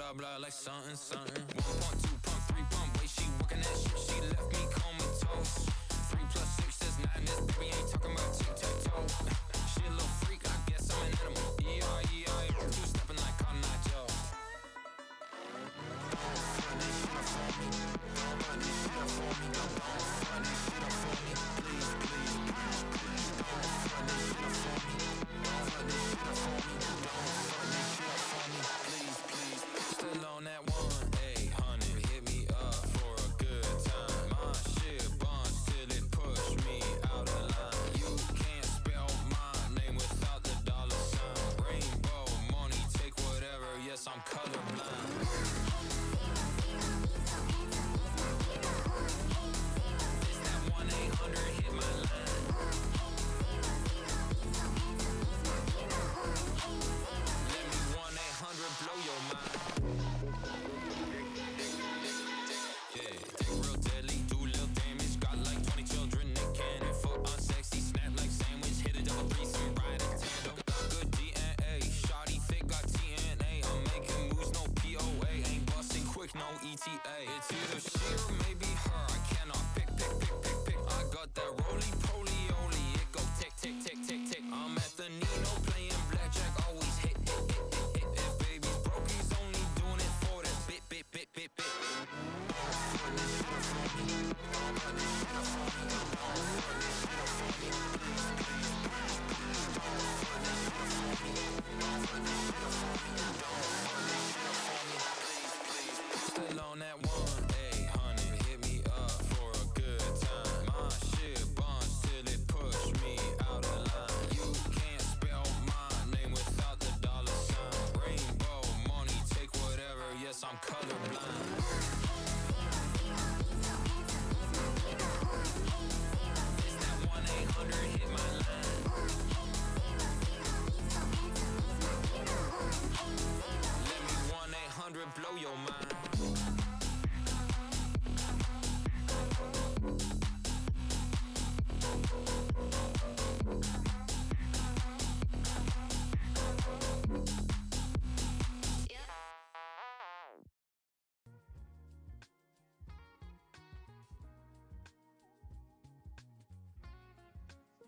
blah blah like something something. 1.2 pump 3 pump wait she working that shit she left me comatose. 3 plus 6 is 9 this baby ain't talking about tic-tac-toe. She a little freak I guess I'm an animal. E-I-E-I two stepping like Cotton Eye Joe. Still on that 1-800 hit me up for a good time. My shit bonds till it push me out of line. You can't spell my name without the dollar sign. Rainbow money take whatever, yes I'm colorblind. It's that 1-800 hit my line. Let me 1-800 blow your mind. Yeah, take real deadly, do little damage. Got like 20 children, they cannon. Fuck unsexy, snap like sandwich. Hit a double threesome, ride a tandem. Got good DNA, shawty thick, got TNA. I'm making moves, no POA. Ain't busting quick, no ETA. It's either she or maybe her. I cannot pick. I got that roly-poly, it go tick, tick, tick, tick, tick. I'm at the Nino playing blackjack, always hit. If baby's broke, he's only doing it for that bit. Still on that 1-800 hit me up for a good time. My shit bonds till it push me out of line. You can't spell my name without the dollar sign. Rainbow money take whatever, yes I'm colorblind. It's that 1-800 hit my line. Let me 1-800 blow your mind.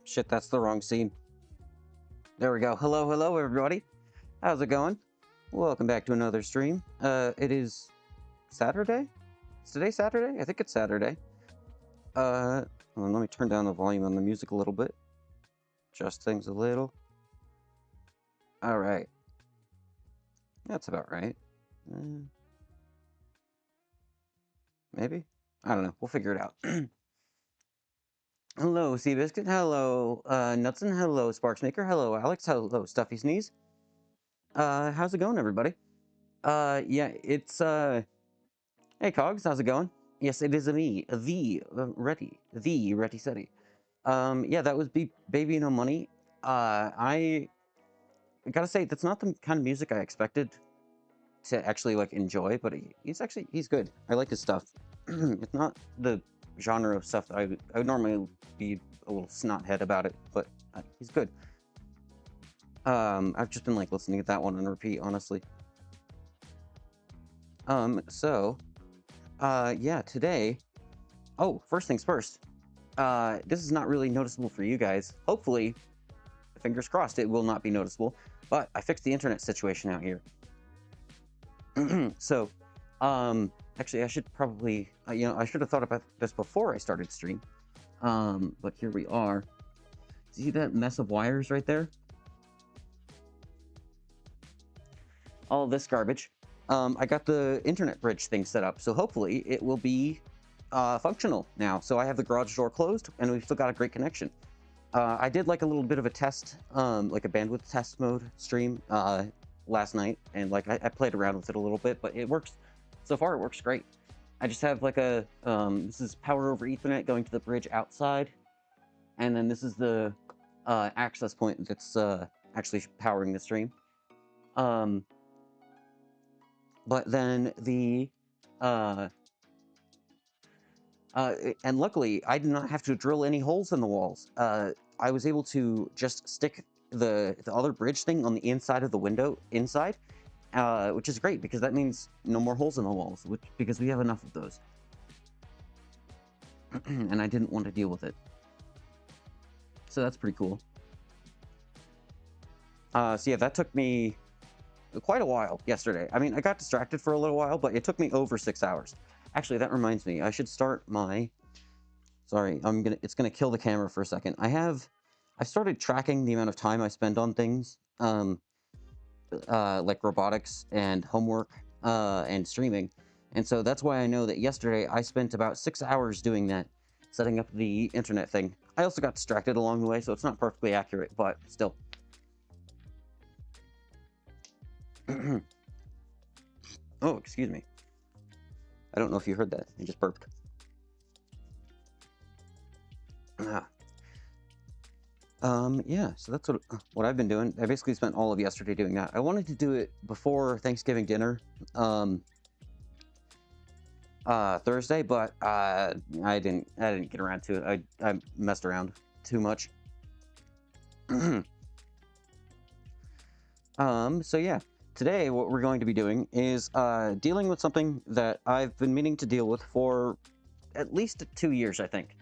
Shit, that's the wrong scene. There we go. Hello, everybody. How's it going? Welcome back to another stream. It is Saturday? Is today Saturday? I think it's Saturday. Hold on, let me turn down the volume on the music a little bit. Adjust things a little. Alright. That's about right. Maybe? I don't know. We'll figure it out. Hello, Seabiscuit. Hello, Nutson. Hello, Sparksmaker. Hello, Alex. Hello, Stuffy Sneeze. How's it going, everybody? Yeah, it's, Hey, Cogs, how's it going? Yes, it is me, the Retty Seti. Yeah, that was Baby No Money. I gotta say, that's not the kind of music I expected to actually, like, enjoy, but he's good. I like his stuff. It's not the genre of stuff that I would normally be a little snothead about it, but he's good. I've just been, like, listening to that one on repeat, honestly. Yeah, today... Oh, first things first. This is not really noticeable for you guys. Hopefully, fingers crossed, it will not be noticeable. But I fixed the internet situation out here. So, actually, I should probably... I should have thought about this before I started stream. But here we are. See that mess of wires right there? All this garbage. I got the internet bridge thing set up, so hopefully it will be functional now. So I have the garage door closed, and we've still got a great connection. I did like a little bit of a test, like a bandwidth test mode stream last night, and like I played around with it a little bit, but it works. So far, it works great. I just have like a this is power over Ethernet going to the bridge outside, and then this is the access point that's actually powering the stream. But then the and luckily I did not have to drill any holes in the walls. I was able to just stick the other bridge thing on the inside of the window inside, which is great because that means no more holes in the walls, because we have enough of those. And I didn't want to deal with it. So that's pretty cool. So yeah, that took me quite a while yesterday. I mean, I got distracted for a little while, but it took me over 6 hours. Actually, that reminds me, I should start my... Sorry, it's gonna kill the camera for a second. I started tracking the amount of time I spend on things, like robotics and homework, and streaming. And so that's why I know that yesterday I spent about 6 hours doing that, setting up the internet thing. I also got distracted along the way, so it's not perfectly accurate, but still. Oh, excuse me. I don't know if you heard that. I just burped. Yeah, so that's what I've been doing. I basically spent all of yesterday doing that. I wanted to do it before Thanksgiving dinner, Thursday, but I didn't get around to it. I messed around too much. So yeah, today what we're going to be doing is dealing with something that I've been meaning to deal with for at least 2 years, I think.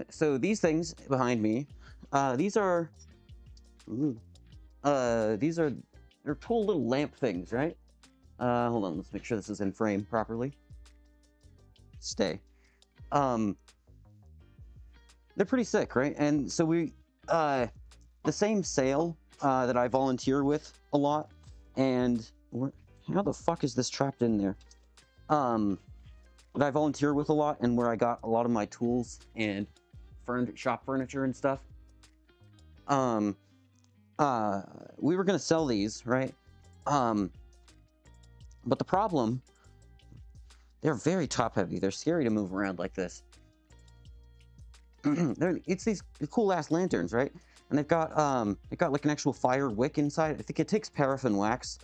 So these things behind me, they're cool little lamp things, right? Hold on, let's make sure this is in frame properly. Stay. They're pretty sick, right? And so the same sale, that I volunteer with a lot, and how the fuck is this trapped in there? That I volunteer with a lot, and where I got a lot of my tools and shop furniture and stuff. We were gonna sell these, right? But the problem, they're very top heavy. They're scary to move around like this. It's these cool ass lanterns, right? And they've got like an actual fire wick inside. I think it takes paraffin wax,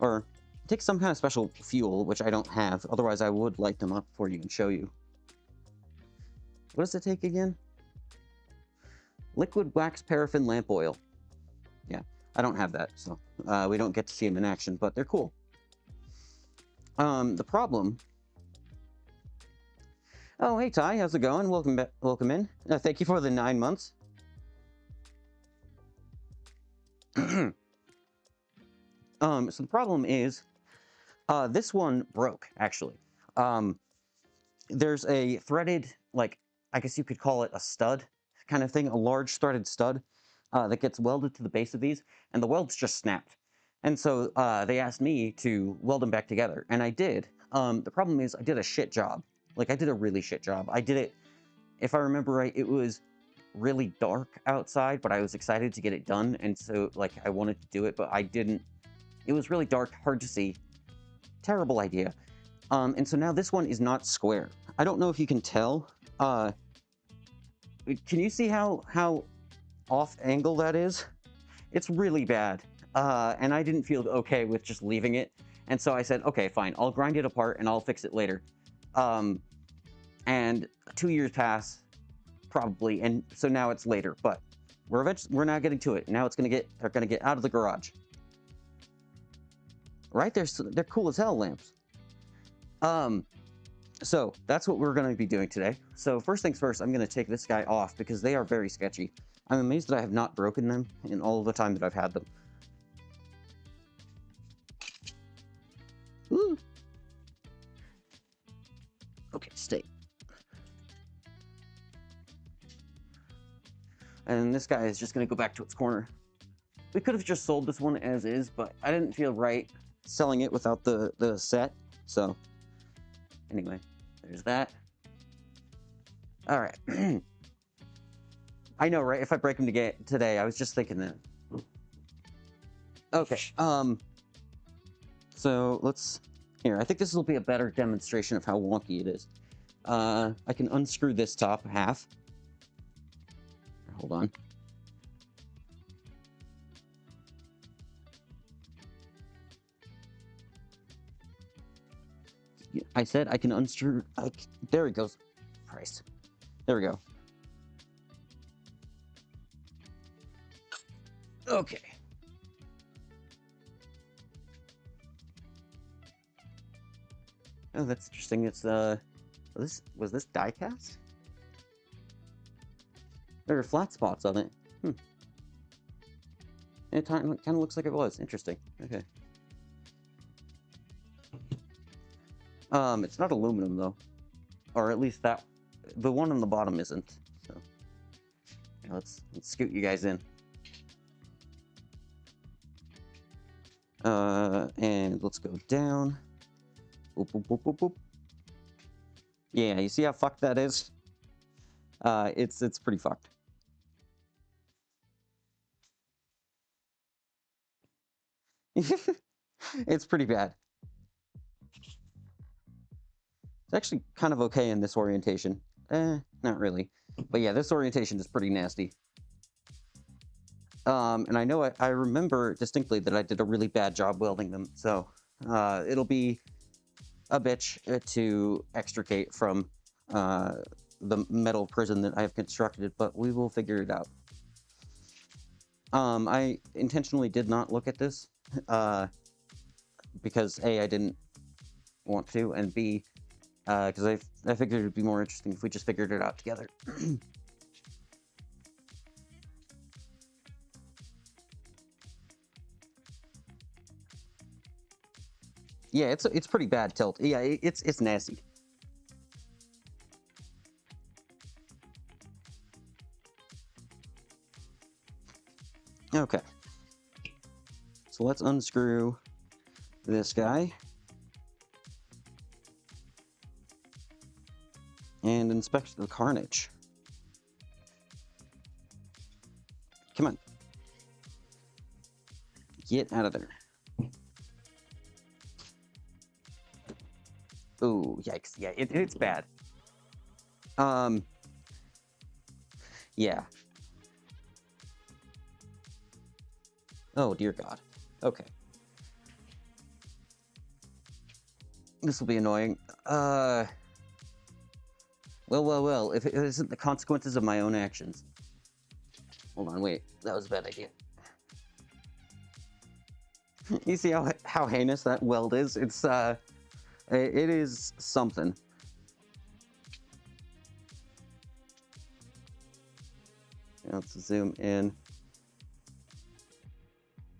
or it takes some kind of special fuel, which I don't have. Otherwise, I would light them up for you and show you. What does it take again? Liquid wax paraffin lamp oil. Yeah, I don't have that, so we don't get to see them in action, but they're cool. The problem... Oh, hey Ty, how's it going? Welcome in. Thank you for the 9 months. So the problem is, this one broke, actually. There's a threaded, like, I guess you could call it a stud kind of thing, a large threaded stud, that gets welded to the base of these, and the welds just snapped. And so, they asked me to weld them back together, and I did. The problem is, I did a shit job. Like, I did a really shit job. I did it, if I remember right, it was really dark outside, but I was excited to get it done, and so, like, I wanted to do it, but I didn't. It was really dark, hard to see. Terrible idea. And so now this one is not square. I don't know if you can tell. Can you see how off angle that is? It's really bad. And I didn't feel okay with just leaving it. And so I said, okay, fine, I'll grind it apart and I'll fix it later. And 2 years pass, probably, and so now it's later, but we're now getting to it. Now they're gonna get out of the garage. Right? They're cool as hell lamps. So that's what we're gonna be doing today. So first things first, I'm gonna take this guy off because they are very sketchy. I'm amazed that I have not broken them in all of the time that I've had them. Woo! Okay, stay. And this guy is just going to go back to its corner. We could have just sold this one as is, but I didn't feel right selling it without the set. So, anyway, there's that. All right. I know, right? If I break them today, I was just thinking that. Okay. So let's... Here, I think this will be a better demonstration of how wonky it is. I can unscrew this top half. Hold on. I said I can unscrew... there it goes. Christ. There we go. Okay. Oh, that's interesting. It's was this die cast? There are flat spots on it. It kind of looks like it was. Interesting. Okay. It's not aluminum though, or at least that the one on the bottom isn't. So yeah, let's scoot you guys in. And let's go down. Boop, boop, boop, boop, boop. Yeah, you see how fucked that is? It's pretty fucked. It's pretty bad. It's actually kind of okay in this orientation. Not really. But yeah, this orientation is pretty nasty. And I know I remember distinctly that I did a really bad job welding them, so it'll be a bitch to extricate from the metal prison that I have constructed, but we will figure it out. I intentionally did not look at this, because A, I didn't want to, and B, because I figured it'd be more interesting if we just figured it out together. Yeah, it's pretty bad tilt. Yeah, it's nasty. Okay. So let's unscrew this guy. And inspect the carnage. Come on. Get out of there. Ooh, yikes. Yeah, it's bad. Yeah. Oh, dear God. Okay. This will be annoying. Well, if it isn't the consequences of my own actions. Hold on, wait. That was a bad idea. You see how heinous that weld is? It's, it is something. Let's zoom in.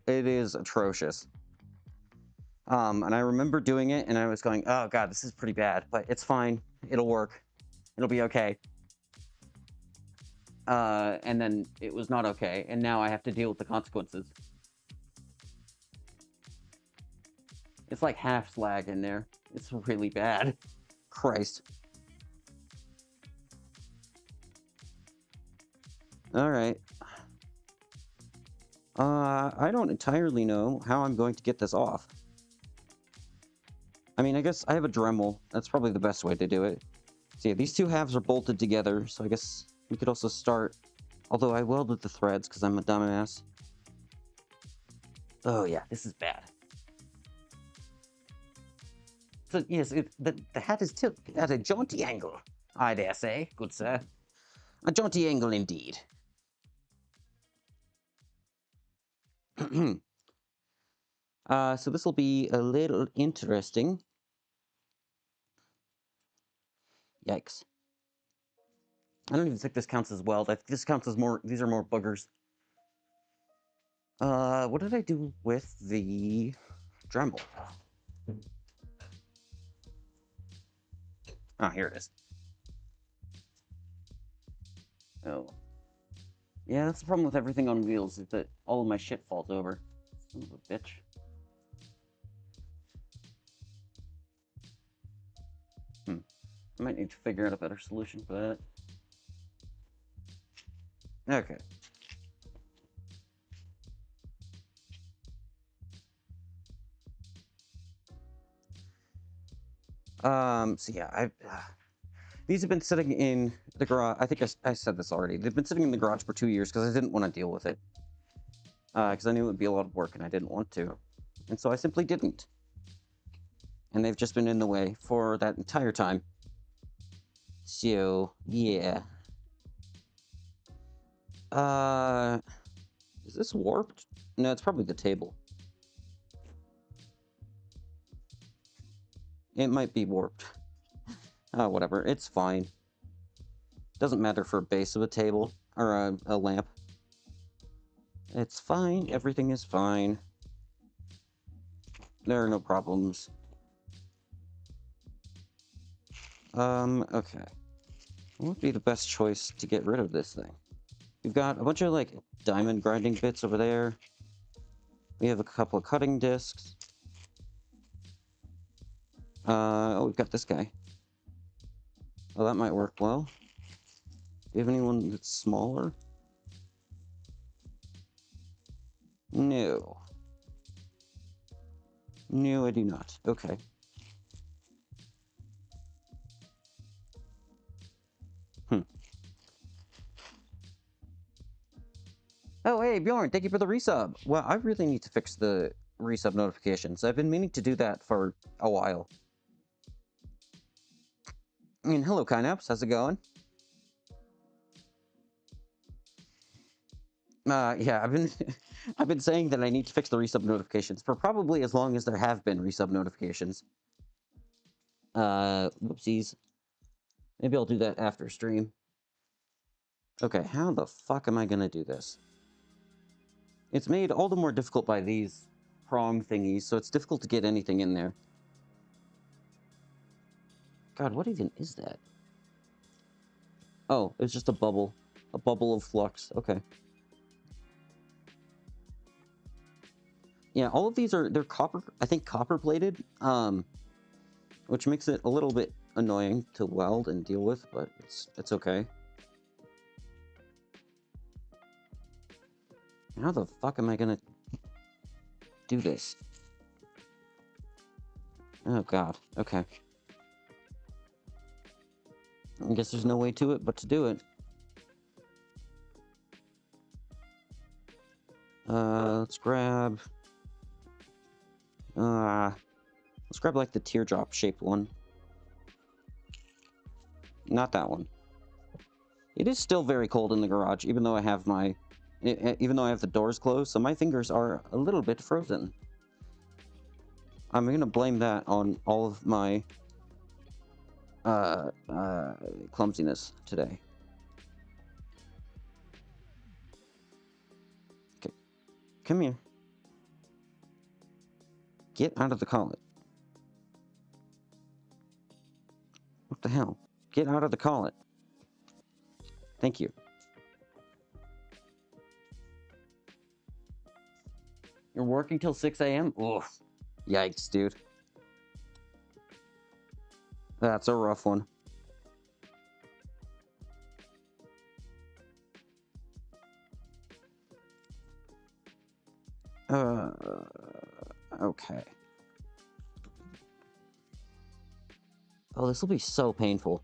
It is atrocious. And I remember doing it, and I was going, oh God, this is pretty bad, but it's fine. It'll work. It'll be okay. And then it was not okay, and now I have to deal with the consequences. It's like half slag in there. It's really bad. Christ. Alright. I don't entirely know how I'm going to get this off. I mean, I guess I have a Dremel. That's probably the best way to do it. So yeah, these two halves are bolted together, so I guess we could also start... Although I welded the threads, because I'm a dumbass. Oh yeah, this is bad. So yes, the hat is tilted at a jaunty angle, I dare say, good sir. A jaunty angle indeed. So this will be a little interesting. Yikes. I don't even think this counts as weld. I think this counts as more, these are more boogers. What did I do with the Dremel? Ah, here it is. Oh. Yeah, that's the problem with everything on wheels, is that all of my shit falls over. Son of a bitch. I might need to figure out a better solution for that. Okay. So yeah, these have been sitting in the garage. I think I said this already. They've been sitting in the garage for 2 years because I didn't want to deal with it. Because I knew it would be a lot of work and I didn't want to. And so I simply didn't. And they've just been in the way for that entire time. So, yeah. Is this warped? No, it's probably the table. It might be warped. Oh, whatever. It's fine. Doesn't matter for a base of a table or a lamp. It's fine. Everything is fine. There are no problems. Okay. What would be the best choice to get rid of this thing? We've got a bunch of, like, diamond grinding bits over there. We have a couple of cutting discs. Oh, we've got this guy. Oh, that might work well. Do you have anyone that's smaller? No. No, I do not. Okay. Oh, hey, Bjorn, thank you for the resub. Well, I really need to fix the resub notifications. I've been meaning to do that for a while. I mean, hello, Kynaps. How's it going? Yeah, I've been saying that I need to fix the resub notifications for probably as long as there have been resub notifications. Whoopsies. Maybe I'll do that after stream. Okay, how the fuck am I gonna do this? It's made all the more difficult by these prong thingies, so it's difficult to get anything in there. God, what even is that? Oh, it's just a bubble. A bubble of flux. Okay. Yeah, all of these they're copper, I think copper plated, which makes it a little bit annoying to weld and deal with, but it's okay. How the fuck am I gonna do this? Oh god, okay. I guess there's no way to it but to do it. Let's grab... let's grab, like, the teardrop-shaped one. Not that one. It is still very cold in the garage, even though I have my... even though I have the doors closed, so my fingers are a little bit frozen. I'm gonna blame that on all of my... clumsiness today. Okay. Come here. Get out of the collet. What the hell? Get out of the collet. Thank you. You're working till 6 a.m.? Ugh. Yikes, dude. That's a rough one. Okay. Oh, this will be so painful.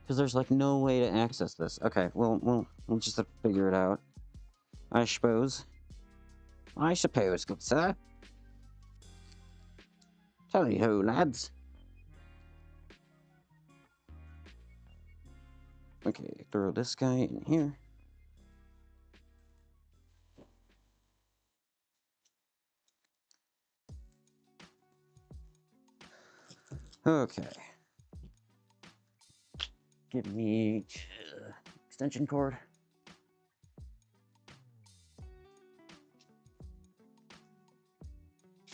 Because there's, like, no way to access this. Okay, well, we'll just have to figure it out. I suppose. I suppose, good sir. Tally-ho, lads. Okay, throw this guy in here. Okay. Give me extension cord.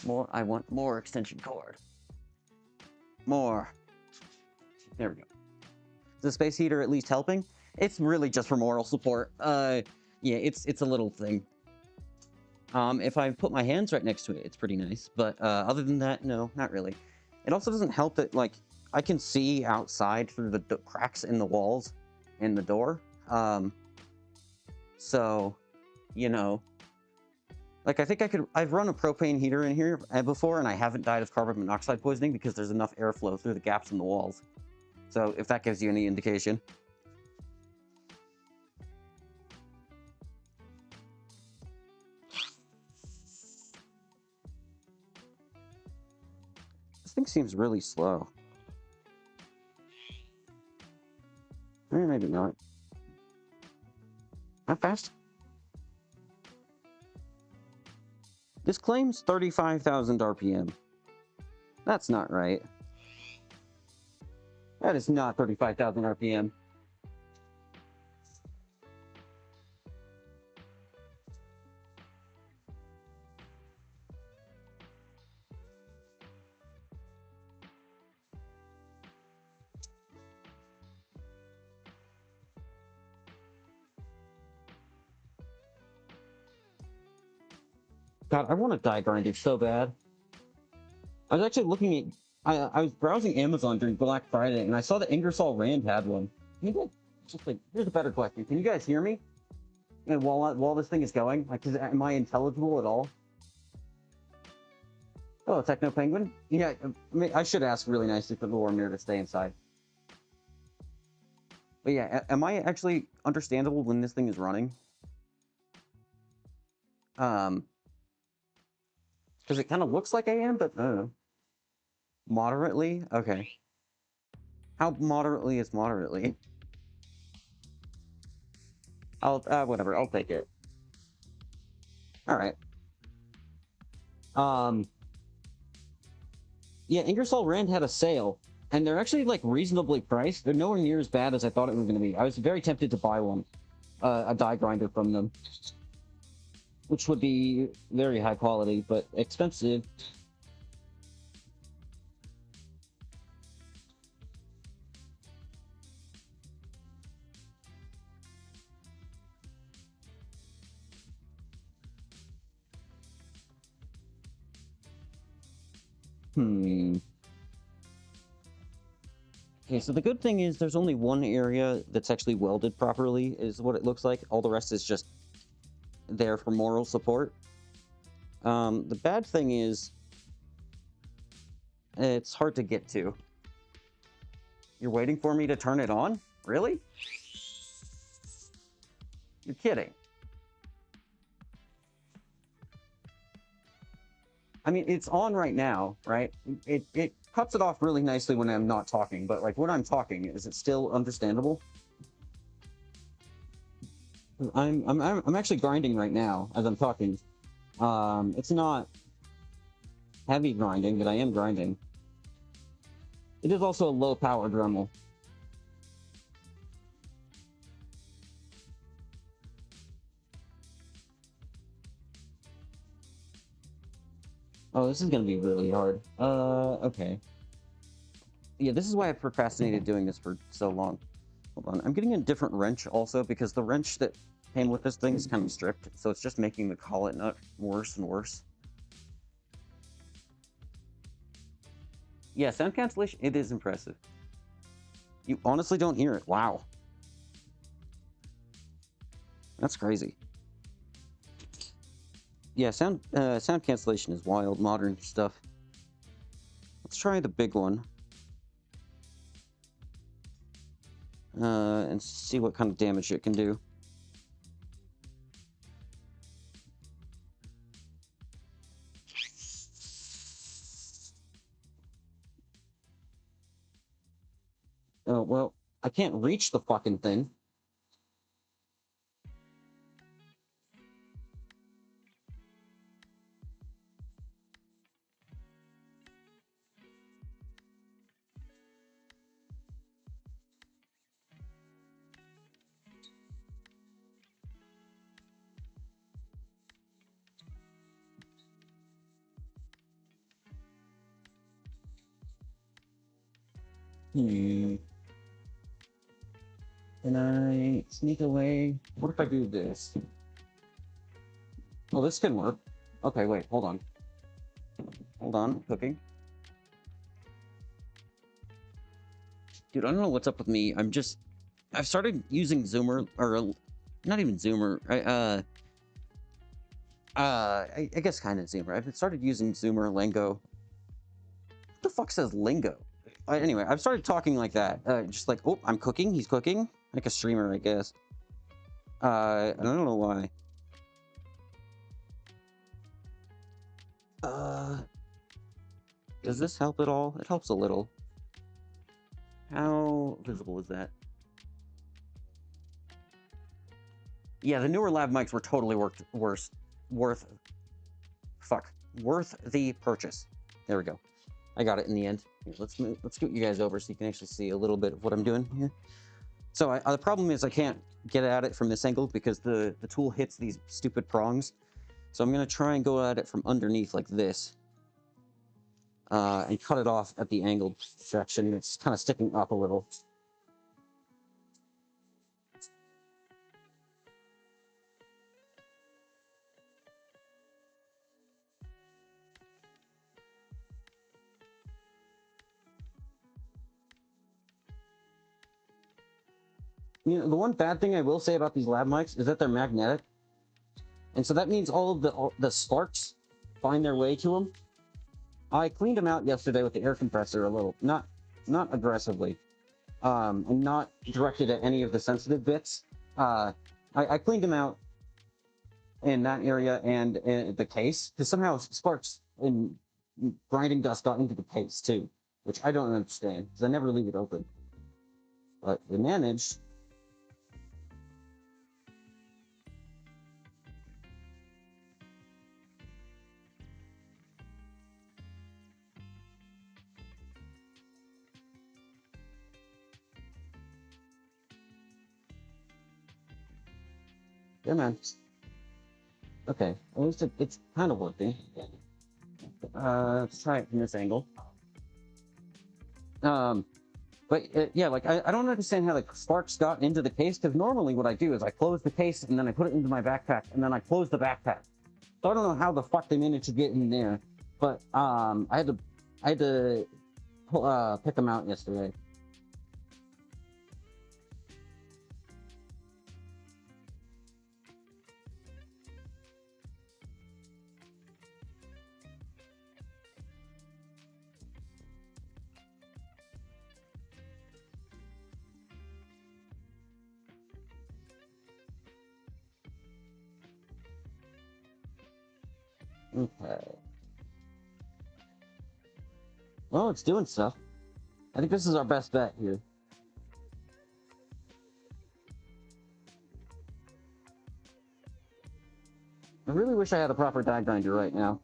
More. I want more extension cord. More. There we go. Is the space heater at least helping? It's really just for moral support. Yeah, it's a little thing. If I put my hands right next to it, it's pretty nice. But other than that, no, not really. It also doesn't help that, like, I can see outside through the cracks in the walls and the door. So, you know, like, I think I've run a propane heater in here before, and I haven't died of carbon monoxide poisoning because there's enough airflow through the gaps in the walls. So, if that gives you any indication. This thing seems really slow. Maybe not. How fast? This claims 35,000 RPM. That's not right. That is not 35,000 RPM. God, I want a die grinder so bad. I was actually looking at... I was browsing Amazon during Black Friday, and I saw that Ingersoll Rand had one. Can you guys... Just like, here's a better question. Can you guys hear me? And while this thing is going, like, am I intelligible at all? Oh, Techno Penguin? Yeah, I mean, I should ask really nicely for the Warmir to stay inside. But yeah, am I actually understandable when this thing is running? Because it kind of looks like I am, but I don't know. Moderately? Okay. How moderately is moderately? Whatever, I'll take it. Alright. Yeah, Ingersoll Rand had a sale, and they're actually, like, reasonably priced. They're nowhere near as bad as I thought it was going to be. I was very tempted to buy one. A die grinder from them. Which would be very high quality, but expensive. Okay, so the good thing is there's only one area that's actually welded properly, is what it looks like. All the rest is just there for moral support. The bad thing is it's hard to get to. You're waiting for me to turn it on? Really? You're kidding. I mean, it's on right now, right? It cuts it off really nicely when I'm not talking, but like when I'm talking, is it still understandable? I'm actually grinding right now as I'm talking. It's not heavy grinding, but I am grinding. It is also a low power Dremel. Oh, this is gonna be really hard. Okay. Yeah, this is why I procrastinated doing this for so long. Hold on, I'm getting a different wrench also, because the wrench that came with this thing is kind of stripped, so it's just making the collet nut worse and worse. Yeah, sound cancellation, it is impressive. You honestly don't hear it. Wow. That's crazy. Yeah, sound cancellation is wild, modern stuff. Let's try the big one. And see what kind of damage it can do. Oh, well, I can't reach the fucking thing. Can I sneak away? What if I do this? Oh, this can work. Okay, wait, hold on. Hold on, cooking. Dude, I don't know what's up with me. I've started using Zoomer, or not even Zoomer. I guess kind of Zoomer. I've started using Zoomer Lingo. What the fuck says Lingo? Anyway, I've started talking like that. Just like, oh, I'm cooking, he's cooking. Like a streamer, I guess. I don't know why. Does this help at all? It helps a little. How visible is that? Yeah, the newer lav mics were totally worth the purchase. There we go. I got it in the end. Here, let's scoot you guys over so you can actually see a little bit of what I'm doing here. So the problem is I can't get at it from this angle because the tool hits these stupid prongs. So I'm going to try and go at it from underneath like this. And cut it off at the angled section. It's kind of sticking up a little. You know, the one bad thing I will say about these lab mics is that they're magnetic. And so that means all of the sparks find their way to them. I cleaned them out yesterday with the air compressor a little. Not aggressively. And not directed at any of the sensitive bits. I cleaned them out in that area and in the case, because somehow sparks and grinding dust got into the case too, which I don't understand, because I never leave it open. But we managed. Yeah, man. Okay, at least it's kind of working. Let's try it from this angle. But yeah, like I don't understand how the sparks got into the case, because normally what I do is I close the case and then I put it into my backpack and then I close the backpack. So I don't know how the fuck they managed to get in there, but I had to pick them out yesterday. Okay. Well, it's doing stuff. I think this is our best bet here. I really wish I had a proper die grinder right now.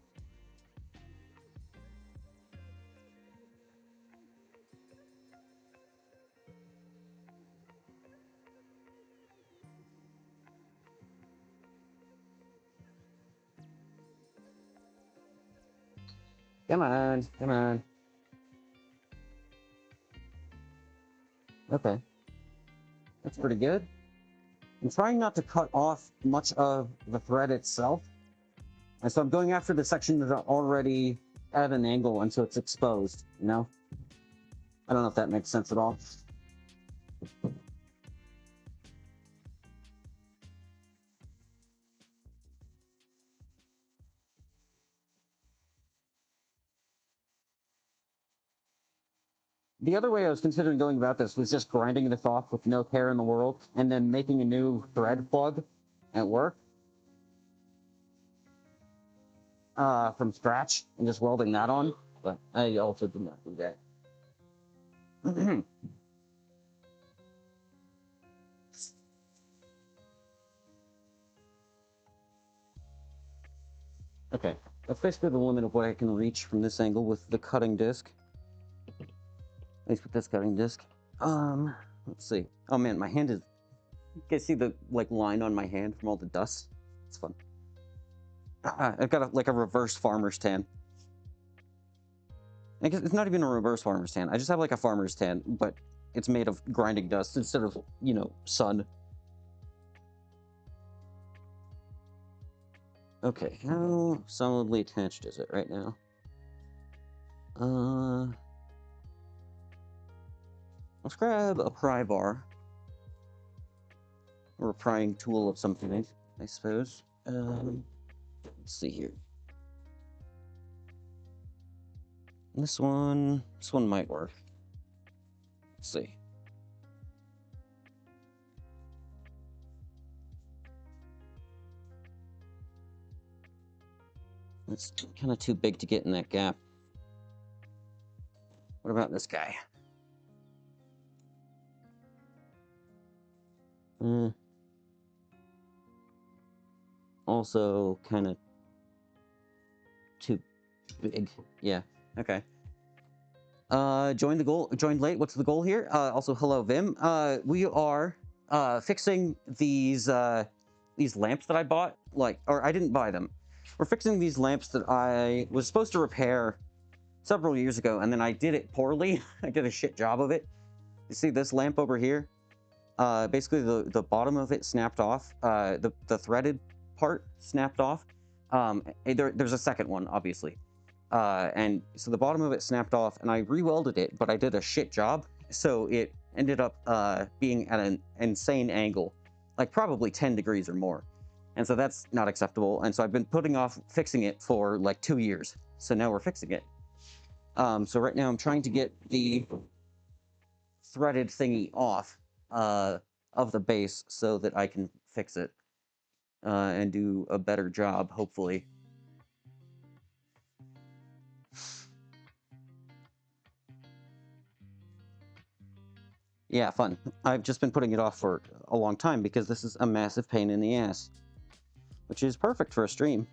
Come on, come on. Okay. That's pretty good. I'm trying not to cut off much of the thread itself. And so I'm going after the section that's already at an angle until it's exposed, you know? I don't know if that makes sense at all. The other way I was considering going about this was just grinding this off with no care in the world, and then making a new thread plug at work from scratch, and just welding that on, but I also did not do that. Okay, that's basically the limit of what I can reach from this angle with the cutting disc. At least with this cutting disc. Let's see. Oh man, my hand is... You guys see the, like, line on my hand from all the dust? It's fun. I've got, like, a reverse farmer's tan. I guess it's not even a reverse farmer's tan. I just have, like, a farmer's tan, but it's made of grinding dust instead of, you know, sun. Okay, how solidly attached is it right now? Let's grab a pry bar. Or a prying tool of some kind, I suppose. Let's see here. This one might work. Let's see. It's kind of too big to get in that gap. What about this guy? Also kind of too big. Yeah, okay. Joined late. What's the goal here? Also, hello, Vim. We are fixing these lamps that I bought. Or I didn't buy them. We're fixing these lamps that I was supposed to repair several years ago, and then I did it poorly. I did a shit job of it. You see this lamp over here? Basically, the bottom of it snapped off. The threaded part snapped off. There's a second one, obviously. And so the bottom of it snapped off, and I re-welded it, but I did a shit job. So it ended up being at an insane angle, like probably 10 degrees or more. And so that's not acceptable. And so I've been putting off fixing it for like 2 years. So now we're fixing it. So right now I'm trying to get the threaded thingy off of the base so that I can fix it and do a better job, hopefully. Yeah, fun. I've just been putting it off for a long time because this is a massive pain in the ass. Which is perfect for a stream.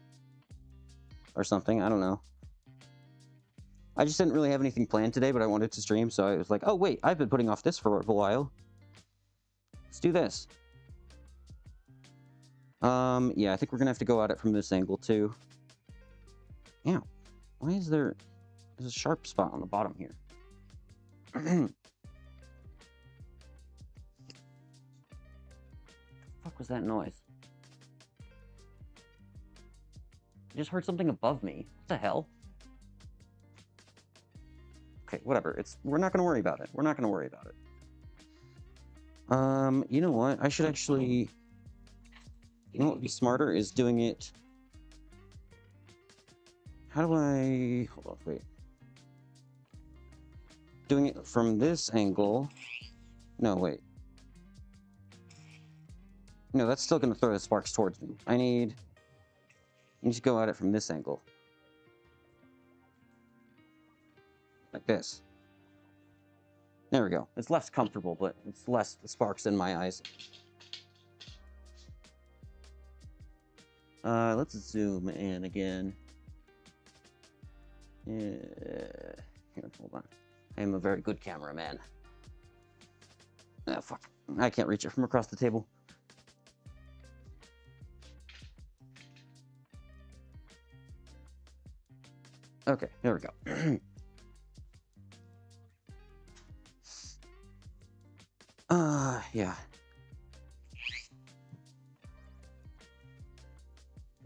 Or something, I don't know. I just didn't really have anything planned today, but I wanted to stream, so I was like, oh wait, I've been putting off this for a while. Let's do this. Yeah, I think we're gonna have to go at it from this angle, too. Ow. Why is there's a sharp spot on the bottom here? The fuck was that noise? I just heard something above me. What the hell? Okay, whatever. We're not gonna worry about it. We're not gonna worry about it. You know what? I should actually... You know what would be smarter is doing it... How do I... Hold on, wait. Doing it from this angle... No, wait. No, that's still gonna throw the sparks towards me. I need to go at it from this angle. Like this. There we go. It's less comfortable, but it's less sparks in my eyes. Let's zoom in again. Here, hold on. I am a very good cameraman. Ah, fuck. I can't reach it from across the table. Okay, there we go. Yeah.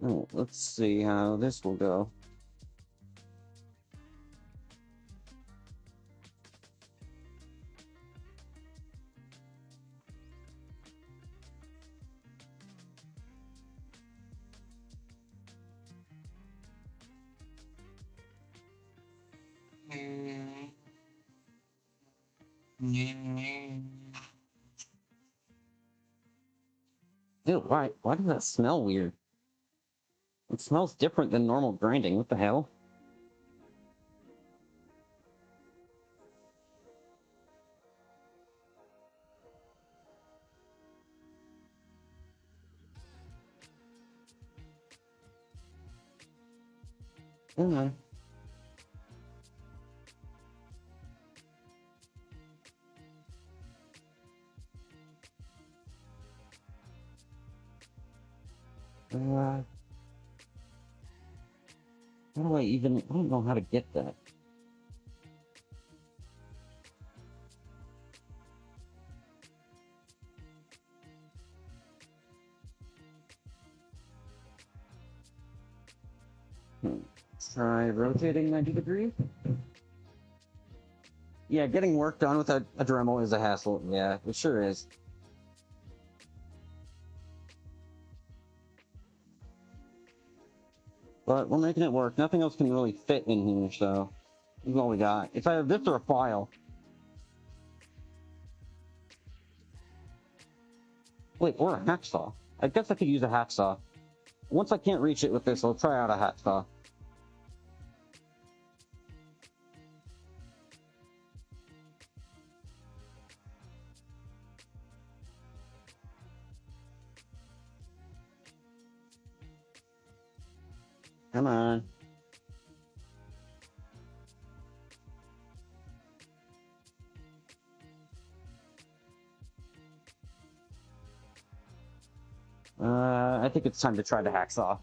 Oh, let's see how this will go. Ew, why does that smell weird? It smells different than normal grinding. What the hell? Mm-hmm. How do I don't know how to get that. Try rotating 90 degrees. Yeah, getting work done with a Dremel is a hassle. Yeah, it sure is. But we're making it work. Nothing else can really fit in here, so this is all we got. It's either this or a file. Wait, or a hacksaw. I guess I could use a hacksaw. Once I can't reach it with this, I'll try out a hacksaw. Come on. think it's time to try the hacksaw.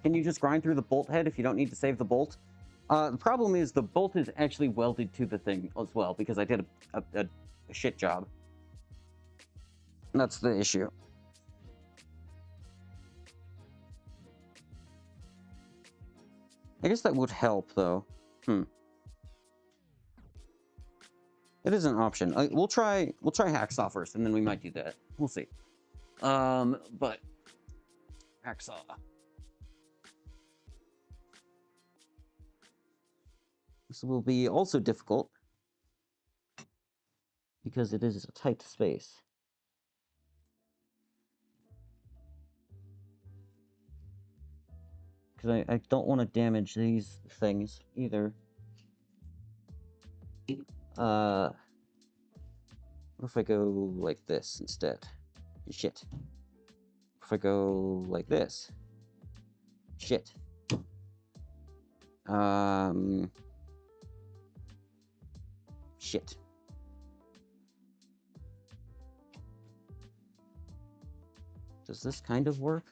Can you just grind through the bolt head if you don't need to save the bolt? The problem is the bolt is actually welded to the thing as well, because I did a shit job. That's the issue. I guess that would help, though. It is an option. We'll try hacksaw first, and then we might do that. We'll see. But hacksaw. This will be also difficult because it is a tight space. Because I don't want to damage these things either. What if I go like this instead? Shit. If I go like this? Shit. Shit. Does this kind of work?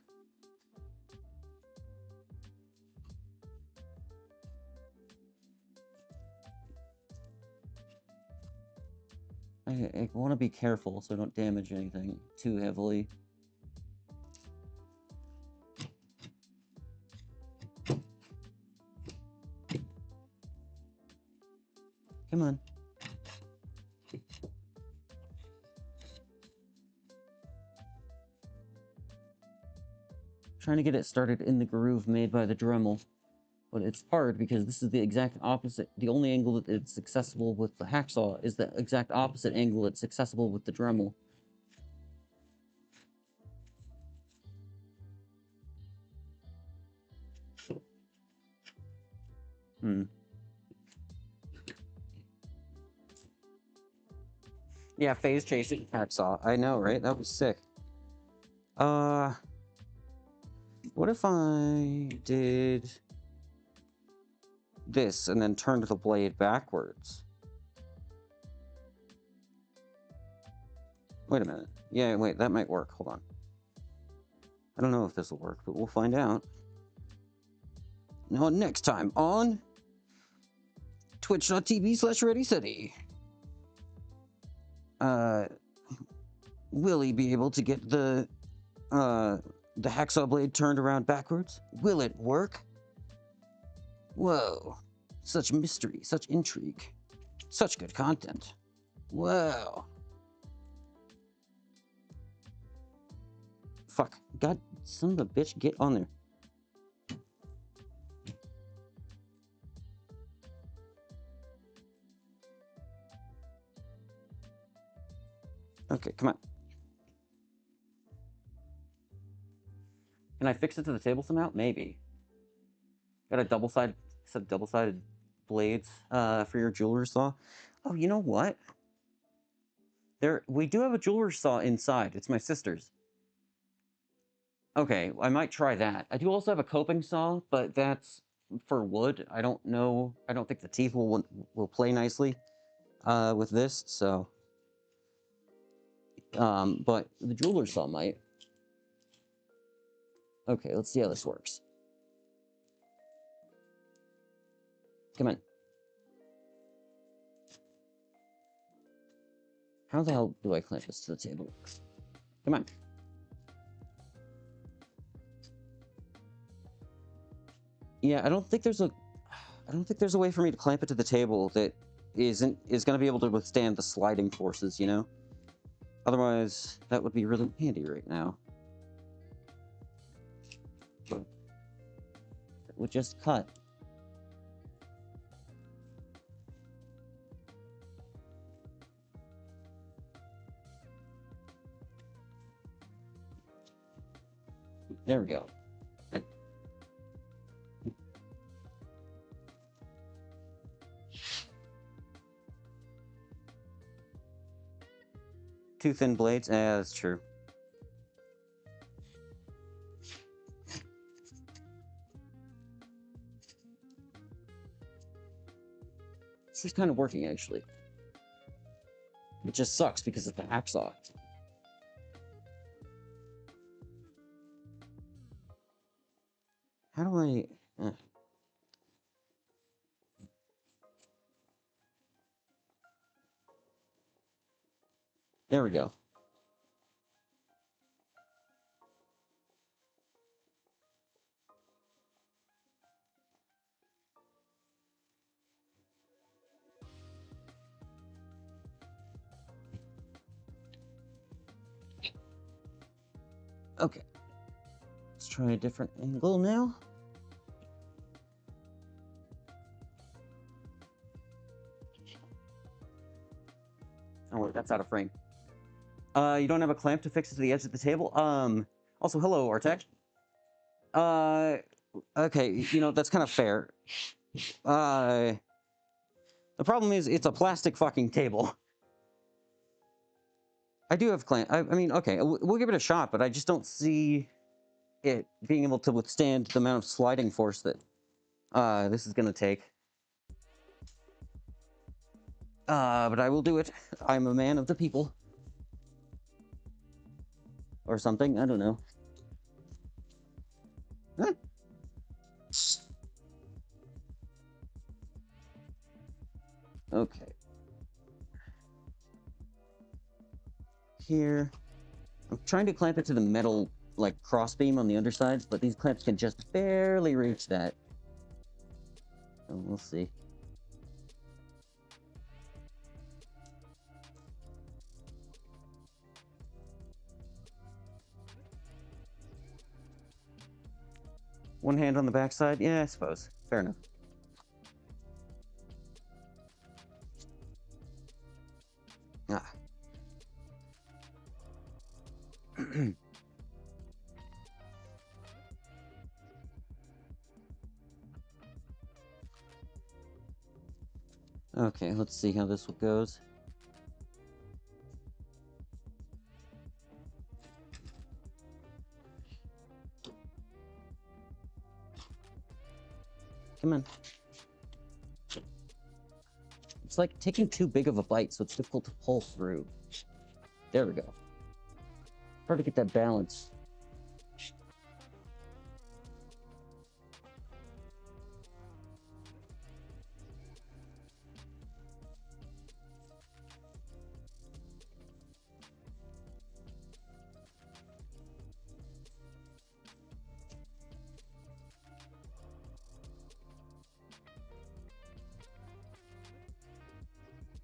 I want to be careful so I don't damage anything too heavily. Come on. Trying to get it started in the groove made by the Dremel. But it's hard because this is the exact opposite. The only angle that it's accessible with the hacksaw is the exact opposite angle that's accessible with the Dremel. Yeah, phase chasing hacksaw. I know, right? That was sick. What if I did this and then turned the blade backwards? Wait a minute. Yeah, wait, that might work. Hold on. I don't know if this will work, but we'll find out. Now, next time on twitch.tv/ReadySteady. Will he be able to get the hacksaw blade turned around backwards? Will it work? Whoa. Such mystery, such intrigue. Such good content. Wow. Fuck. God, son of a bitch, get on there. Okay, come on. Can I fix it to the table somehow? Maybe. Got a double-sided blades for your jeweler's saw. Oh, you know what? We do have a jeweler's saw inside. It's my sister's. Okay, I might try that. I do also have a coping saw, but that's for wood. I don't know. I don't think the teeth will play nicely with this, so. But the jeweler's saw might. Okay, let's see how this works. Come on. How the hell do I clamp this to the table? Come on. Yeah, I don't think there's a way for me to clamp it to the table that is going to be able to withstand the sliding forces, you know? Otherwise, that would be really handy right now. It would just cut. There we go. Too thin blades? Yeah, that's true. This is kind of working, actually. It just sucks because of the hacksaw. How do I... There we go. Okay. Let's try a different angle now. Oh, wait, that's out of frame. You don't have a clamp to fix it to the edge of the table? Also, hello, Artec. Okay, you know, that's kind of fair. The problem is, it's a plastic fucking table. I do have clamp. I mean, okay, we'll give it a shot, but I just don't see it being able to withstand the amount of sliding force that this is gonna take. But I will do it. I'm a man of the people. Or something, I don't know. Huh? Okay. Here. I'm trying to clamp it to the metal, like, crossbeam on the undersides, but these clamps can just barely reach that. So we'll see. One hand on the backside? Yeah, I suppose. Fair enough. Ah. Okay, let's see how this goes. Come on. It's like taking too big of a bite, so it's difficult to pull through. There we go. Hard to get that balance.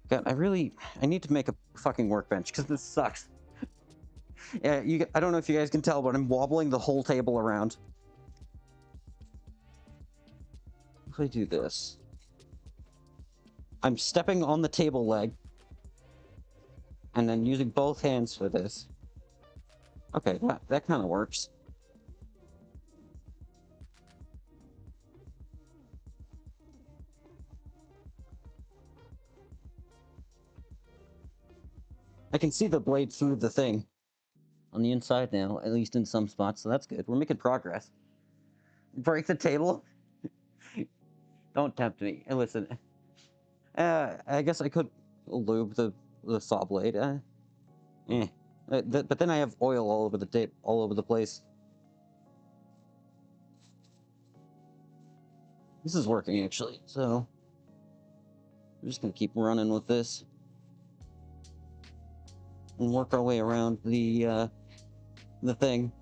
God, I need to make a fucking workbench, because this sucks. Yeah, I don't know if you guys can tell, but I'm wobbling the whole table around. If I do this... I'm stepping on the table leg, and then using both hands for this. Okay, that kind of works. I can see the blade through the thing on the inside now, at least in some spots, so that's good. We're making progress. Break the table? Don't tempt me. And listen, I guess I could lube the saw blade. But then I have oil all over the tape, all over the place. This is working actually, so we're just gonna keep running with this and work our way around the thing.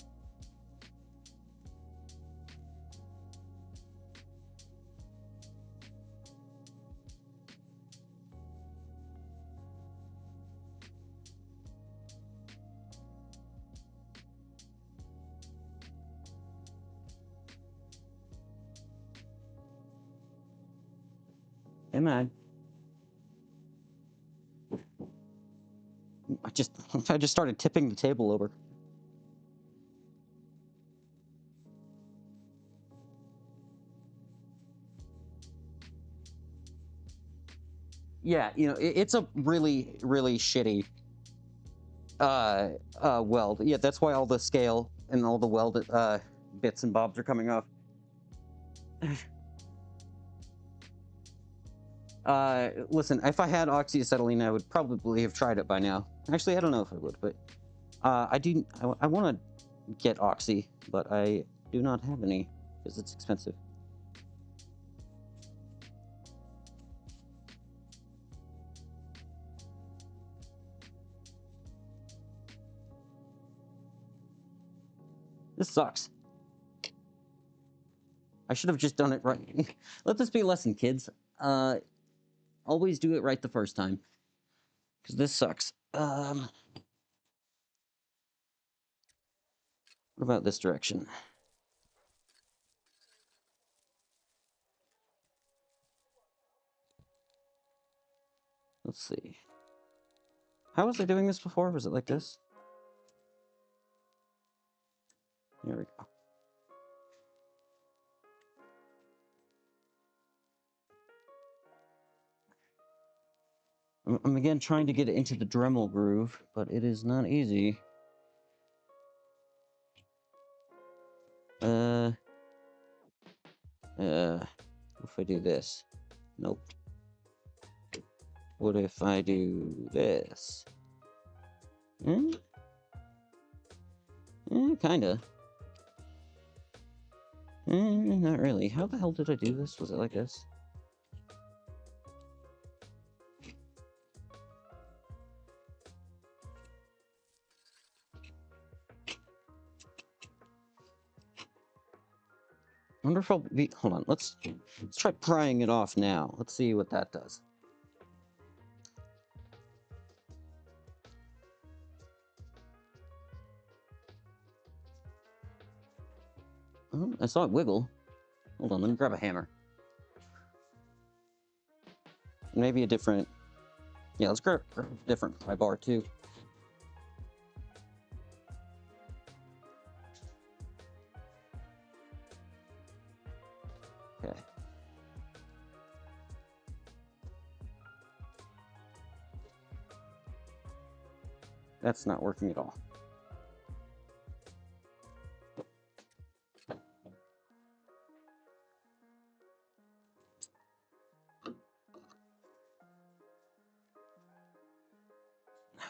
Hey man. I just started tipping the table over. Yeah, you know, it's a really, really shitty weld. Yeah, that's why all the scale and all the welded bits and bobs are coming off. Listen, if I had oxyacetylene, I would probably have tried it by now. Actually, I don't know if I would, but I want to get oxy, but I do not have any. because it's expensive. This sucks. I should have just done it right. Let this be a lesson, kids. Always do it right the first time. Because this sucks. What about this direction? Let's see. How was I doing this before? Was it like this? There we go. I'm again trying to get it into the Dremel groove, but it is not easy. What if I do this? Nope. What if I do this? Kinda. Not really. How the hell did I do this? Was it like this? I wonder if I'll be... Hold on, let's try prying it off now. Let's see what that does. Oh, I saw it wiggle. Hold on, let me grab a hammer. Maybe a different... Yeah, let's grab a different pry bar, too. Okay. That's not working at all.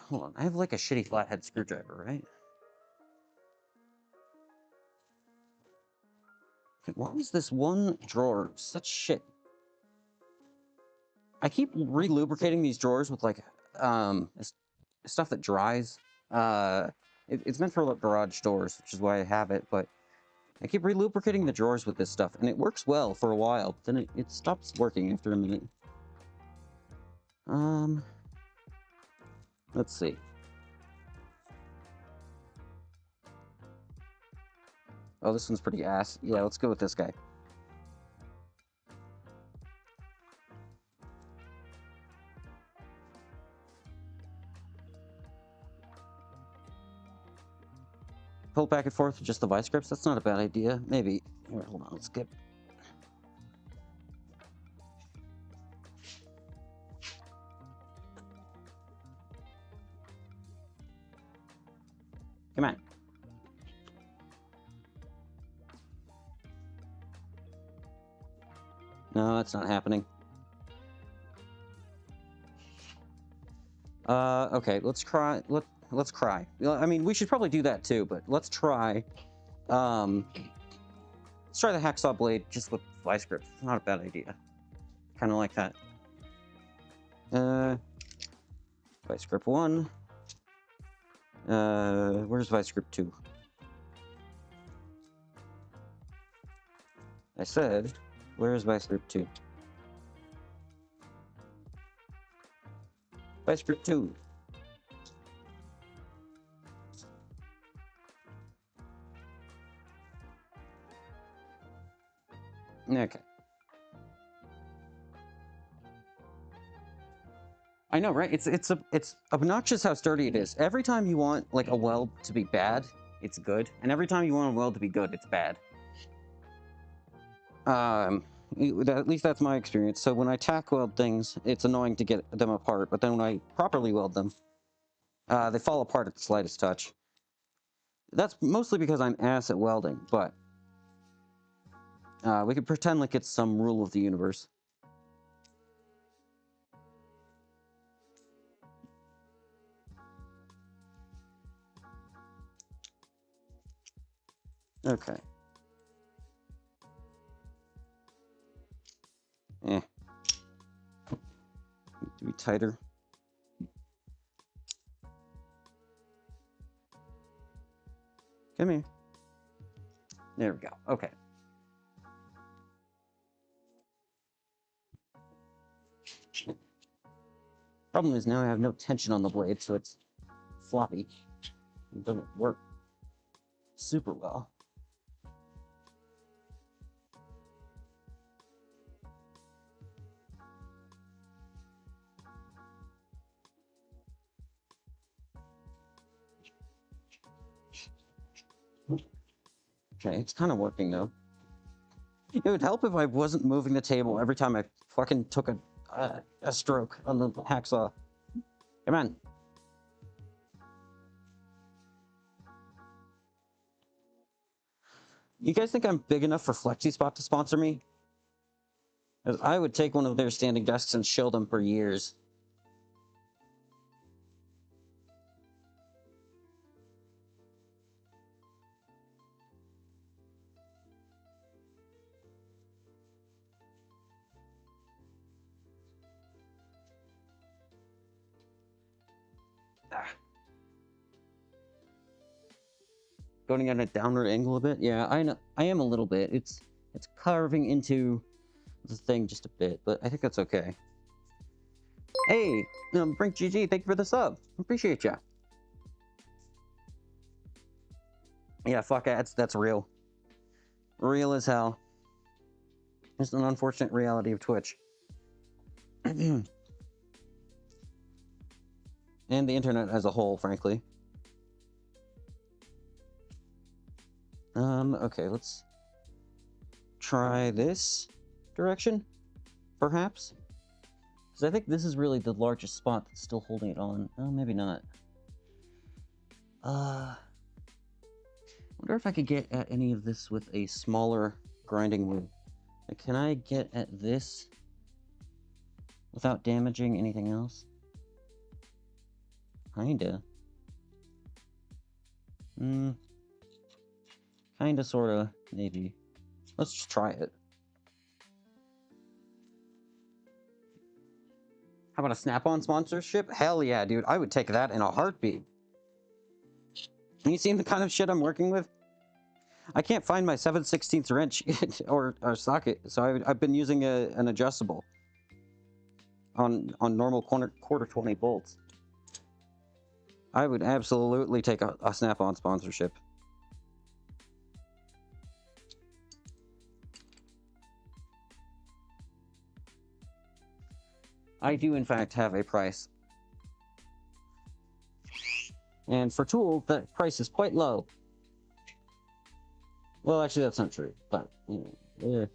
Hold on, I have like a shitty flathead screwdriver, right? Why is this one drawer such shit? I keep re-lubricating these drawers with like stuff that dries. It's meant for like garage doors, which is why I have it, but I keep re-lubricating the drawers with this stuff, and it works well for a while, but then it stops working after a minute. Let's see. Oh, this one's pretty ass. Yeah, let's go with this guy. Pull it back and forth with just the vice grips? That's not a bad idea. Maybe. Here, hold on, let's get... Come on. No, that's not happening. Okay, let's cry. Let's cry. I mean, we should probably do that too, but let's try. Let's try the hacksaw blade just with vice grips. Not a bad idea. Kind of like that. Vice grip 1. Where's vice grip 2? I said, where's vice grip 2? Vice grip 2. Okay. I know, right? It's obnoxious how sturdy it is. Every time you want like a weld to be bad, it's good, and every time you want a weld to be good, it's bad. At least that's my experience. So when I tack weld things, it's annoying to get them apart, but then when I properly weld them, they fall apart at the slightest touch. That's mostly because I'm ass at welding, but we could pretend like it's some rule of the universe. Okay. Need to be tighter. Come here. There we go. Okay. Problem is now I have no tension on the blade, so it's floppy. It doesn't work super well. Okay, it's kind of working though. It would help if I wasn't moving the table every time I fucking took a stroke on the hacksaw. Come on. You guys think I'm big enough for FlexiSpot to sponsor me? 'Cause I would take one of their standing desks and show them for years. Going at a downward angle a bit? Yeah, I know. I am a little bit. It's carving into the thing just a bit, but I think that's okay. Hey, Brink GG, thank you for the sub. Appreciate ya. Yeah, fuck ads. That's real. Real as hell. It's an unfortunate reality of Twitch. And the internet as a whole, frankly. Okay, let's try this direction, perhaps? Because I think this is really the largest spot that's still holding it on. Oh, maybe not. Wonder if I could get at any of this with a smaller grinding wheel. Can I get at this without damaging anything else? Kinda. Kinda, sorta, maybe. Let's just try it. How about a Snap-on sponsorship? Hell yeah, dude. I would take that in a heartbeat. You seen the kind of shit I'm working with? I can't find my 7/16 wrench or socket, so I've been using an adjustable on normal quarter 20 bolts. I would absolutely take a Snap-on sponsorship. I do, in fact, have a price. And for tools, the price is quite low. Well, actually, that's not true, but, yeah.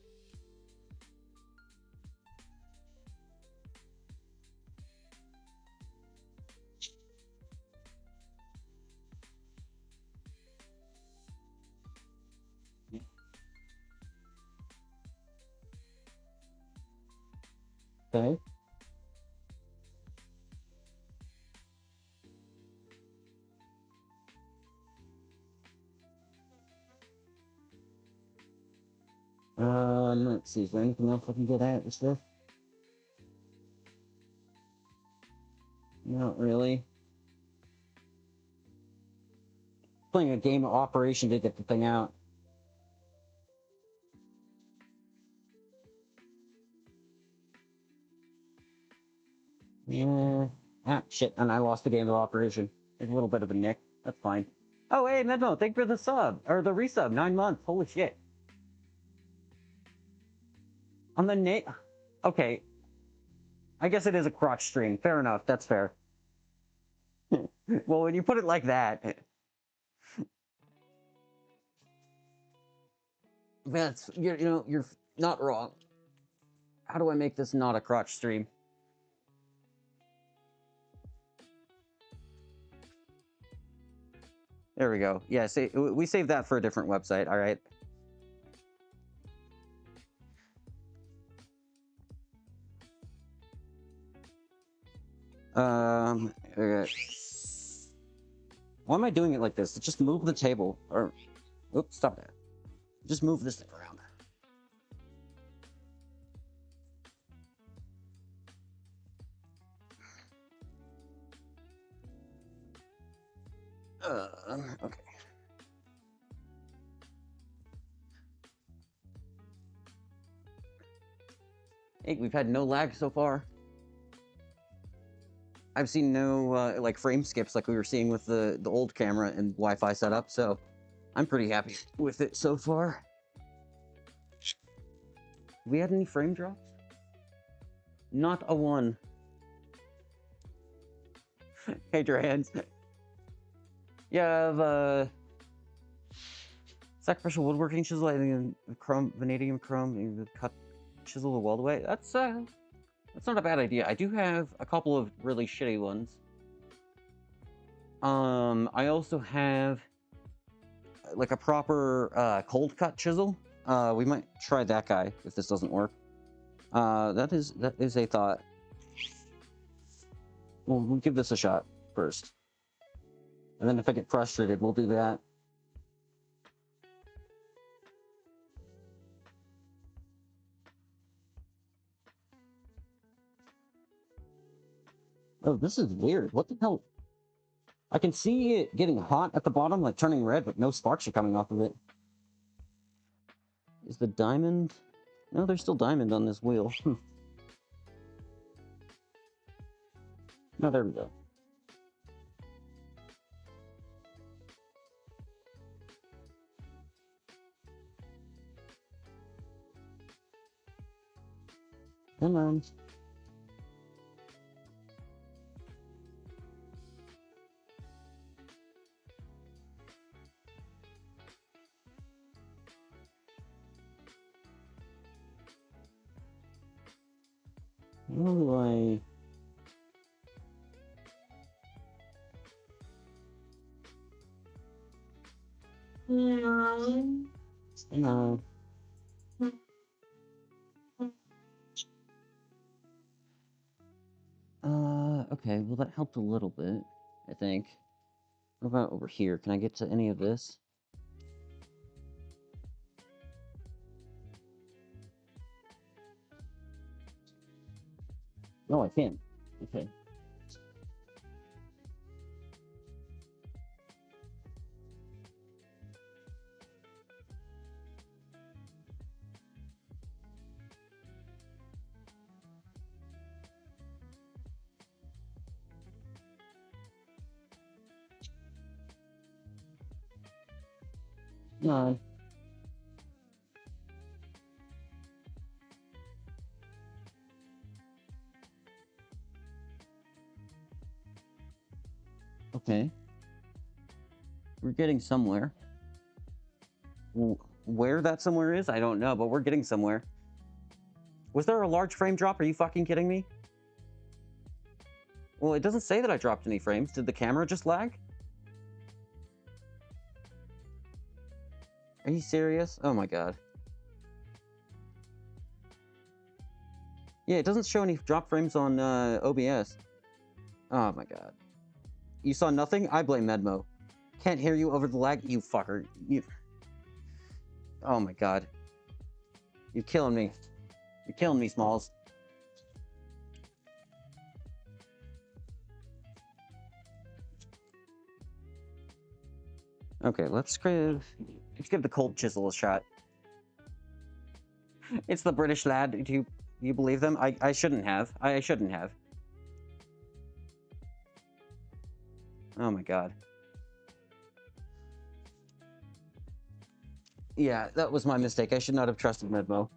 Okay. Let's see, is there anything else I can get at with this? Not really. Playing a game of Operation to get the thing out. Yeah. Ah, shit, and I lost the game of Operation. There's a little bit of a nick. That's fine. Oh, hey, Medmo, thank you for the sub. Or the resub, 9 months. Holy shit. On the okay. I guess it is a crotch stream. Fair enough. That's fair. Well, when you put it like that, that's you're not wrong. How do I make this not a crotch stream? There we go. Yeah, we saved that for a different website. All right. Okay. Why am I doing it like this? Just move the table. Or, oops, stop that. Just move this thing around. Hey, we've had no lag so far. I've seen no like frame skips like we were seeing with the old camera and Wi-Fi setup, so I'm pretty happy with it so far. Have we had any frame drops? Not a one. Hey, your hands. You have sacrificial woodworking chisel, and chrome, vanadium chrome, and cut chisel the weld away. That's not a bad idea. I do have a couple of really shitty ones. I also have like a proper cold cut chisel. We might try that guy if this doesn't work. That is a thought. We'll give this a shot first. And then if I get frustrated, we'll do that. Oh, this is weird. What the hell? I can see it getting hot at the bottom, like turning red, but no sparks are coming off of it. Is the diamond... No, there's still diamond on this wheel. No, there we go. Come on. How do I... No. Okay, well that helped a little bit, I think. What about over here? Can I get to any of this? No, I can't. Okay. No. Okay. We're getting somewhere. Where that somewhere is, I don't know, but we're getting somewhere. Was there a large frame drop? Are you fucking kidding me? Well, it doesn't say that I dropped any frames. Did the camera just lag? Are you serious? Oh my god. Yeah, it doesn't show any drop frames on OBS. Oh my god. You saw nothing? I blame Medmo. Can't hear you over the lag, you fucker. You... Oh my god. You're killing me. You're killing me, Smalls. Okay, let's give the cold chisel a shot. It's the British lad. Do you believe them? I shouldn't have. I shouldn't have. Oh my god. Yeah, that was my mistake. I should not have trusted Medmo.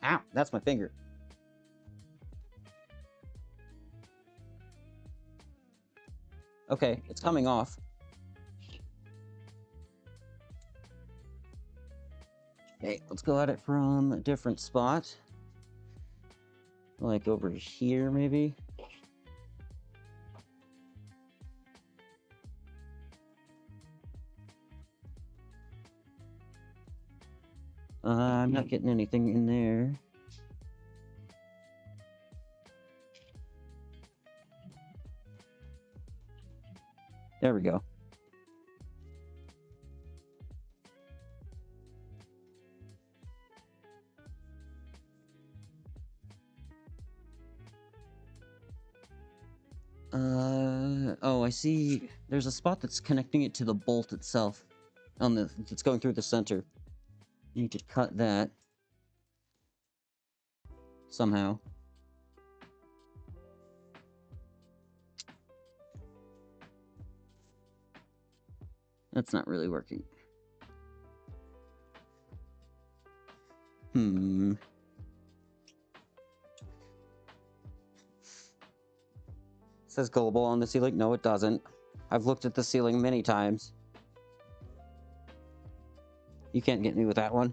Ow, that's my finger. Okay, it's coming off. Okay, let's go at it from a different spot. Like over here, maybe? I'm not getting anything in there. There we go. Oh, I see. There's a spot that's connecting it to the bolt itself. It's going through the center. You need to cut that. Somehow. That's not really working. It says gullible on the ceiling. No, it doesn't. I've looked at the ceiling many times. You can't get me with that one.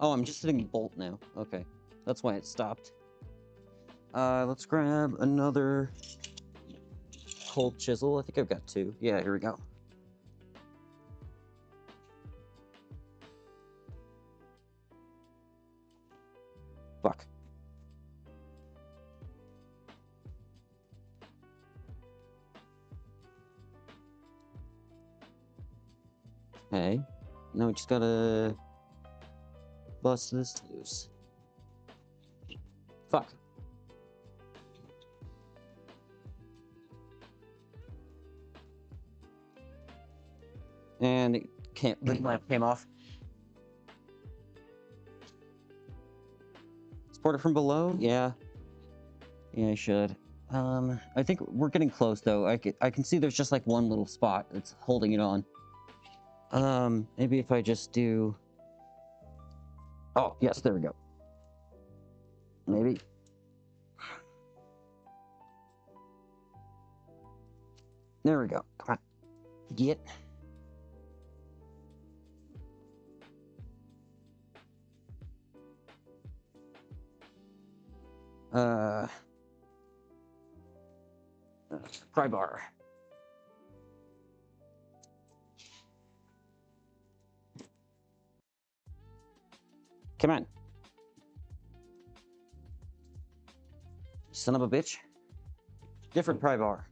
Oh, I'm just hitting bolt now. Okay. That's why it stopped. Let's grab another cold chisel. I think I've got two. Yeah, here we go. Fuck. Okay. Now we just gotta bust this loose. Fuck. And it can't. The lamp came off. Support it from below? Yeah. Yeah, I should. I think we're getting close though. I can see there's just like one little spot that's holding it on. Maybe if I just do... Oh, yes, there we go. Maybe. There we go. Come on. Get. Pry bar. Come on. Son of a bitch. Different pry bar.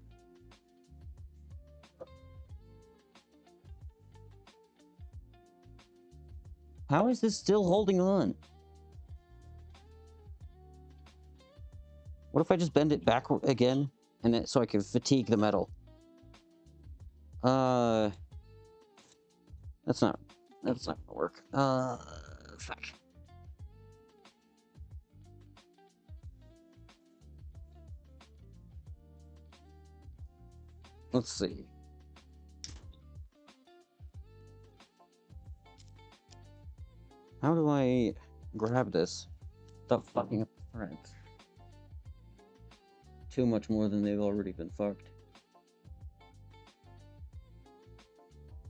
How is this still holding on? What if I just bend it back again, and then so I can fatigue the metal? That's not gonna work. Fuck. Let's see. How do I grab this without fucking up the threads? Too much more than they've already been fucked.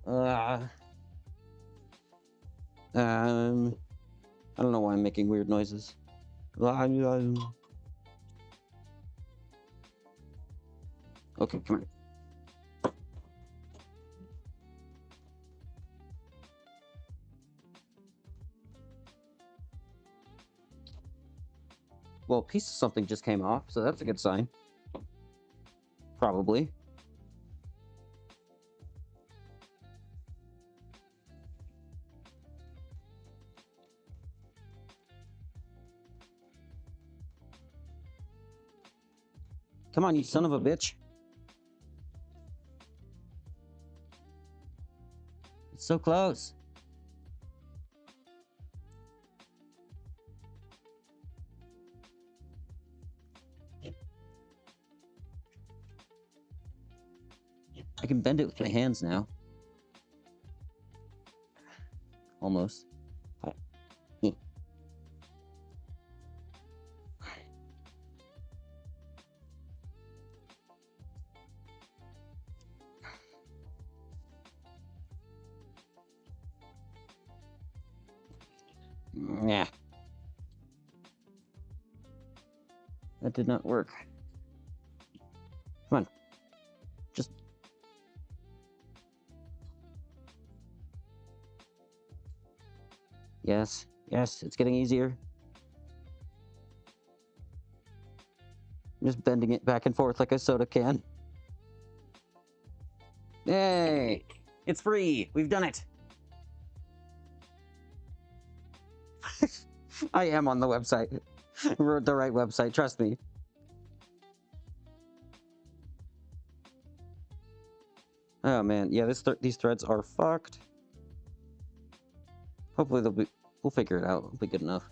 I don't know why I'm making weird noises. Okay, come on. Well, a piece of something just came off, so that's a good sign. Probably. Come on, you son of a bitch. It's so close. I can bend it with my hands now. Almost. Yeah. That did not work. Come on. Just... Yes, yes, it's getting easier. I'm just bending it back and forth like a soda can. Yay! It's free! We've done it! I am on the website. We're at the right website, trust me. Oh man, yeah, these threads are fucked. Hopefully we'll figure it out. It'll be good enough.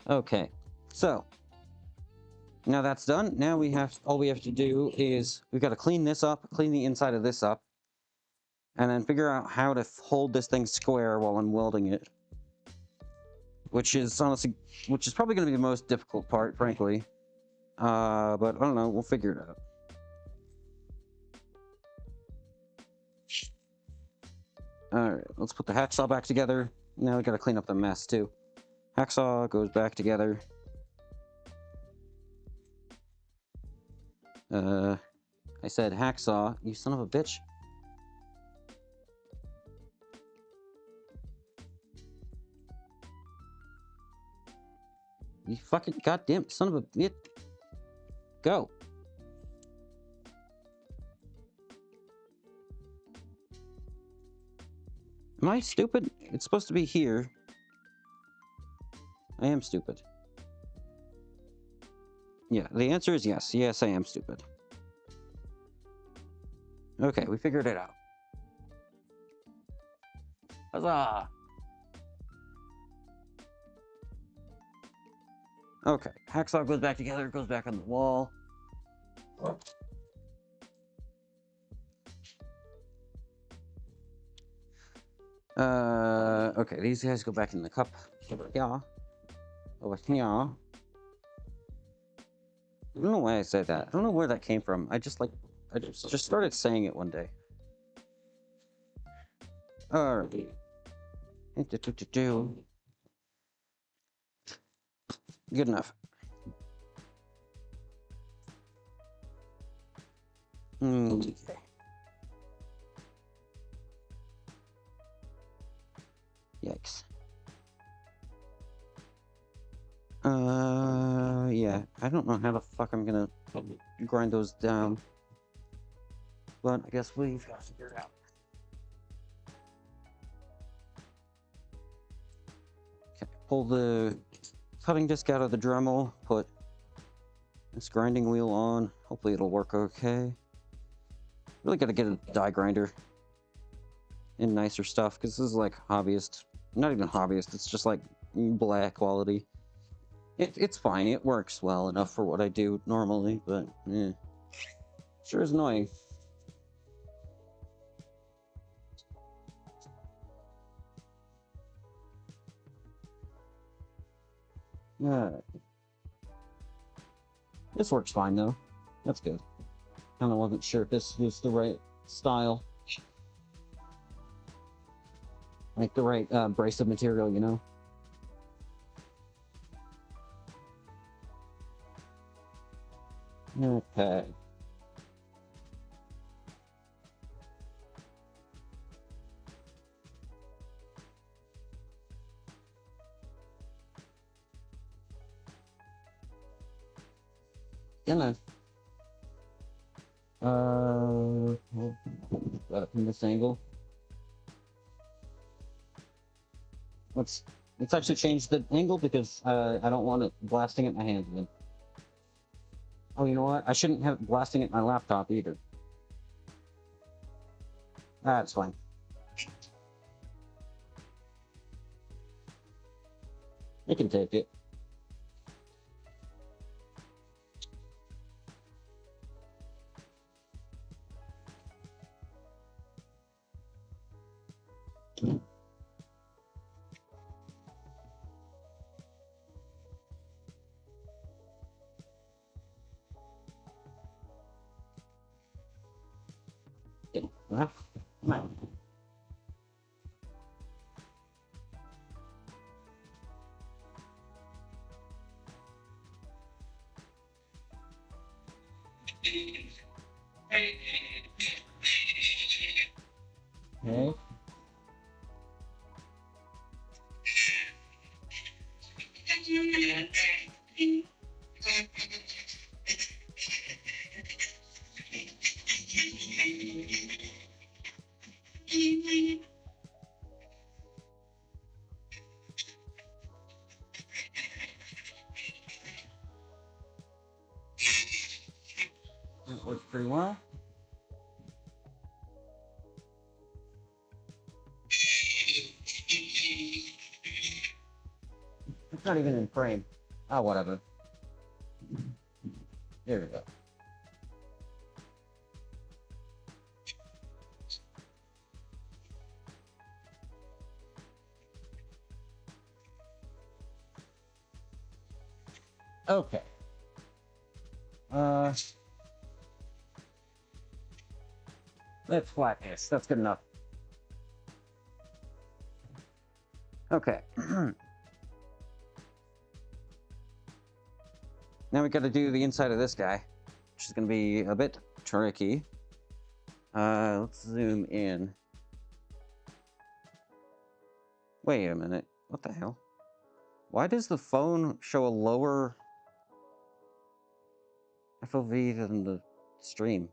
Okay, so now that's done. Now all we have to do is we've got to clean this up, clean the inside of this up, and then figure out how to hold this thing square while I'm welding it. Which is probably going to be the most difficult part, frankly. But I don't know, we'll figure it out. Alright, let's put the hacksaw back together. Now we gotta clean up the mess, too. Hacksaw goes back together. I said hacksaw, you son of a bitch. You fucking goddamn son of a bitch. Go. Am I stupid? It's supposed to be here. I am stupid. Yeah, the answer is yes. Yes, I am stupid. Okay, we figured it out. Huzzah! Okay, hacksaw goes back together, goes back on the wall. Okay, these guys go back in the cup. Yeah. Over here. I don't know why I said that. I don't know where that came from. I just started saying it one day. Alright. Good enough. Okay. Yikes. Yeah. I don't know how the fuck I'm gonna grind those down. But I guess we've got to figure it out. Okay, pull the cutting disc out of the Dremel, put this grinding wheel on. Hopefully it'll work okay. Really gotta get a die grinder and nicer stuff, because this is like hobbyist. Not even hobbyist, it's just like black quality. It's fine, it works well enough for what I do normally, but sure is annoying. This works fine though. That's good. Kinda wasn't sure if this was the right style. Like the right brace of material, you know? Okay. Gonna from this angle. Let's actually change the angle because I don't want it blasting at my hands again. Oh, you know what? I shouldn't have it blasting at my laptop either. That's fine. I can take it. Well, come on. Okay. That works pretty well. It's not even in frame. Ah, whatever. There we go. Okay. Let's flat this. That's good enough. Okay. Now we gotta do the inside of this guy, which is gonna be a bit tricky. Let's zoom in. Wait a minute. What the hell? Why does the phone show a lower FOV than the stream?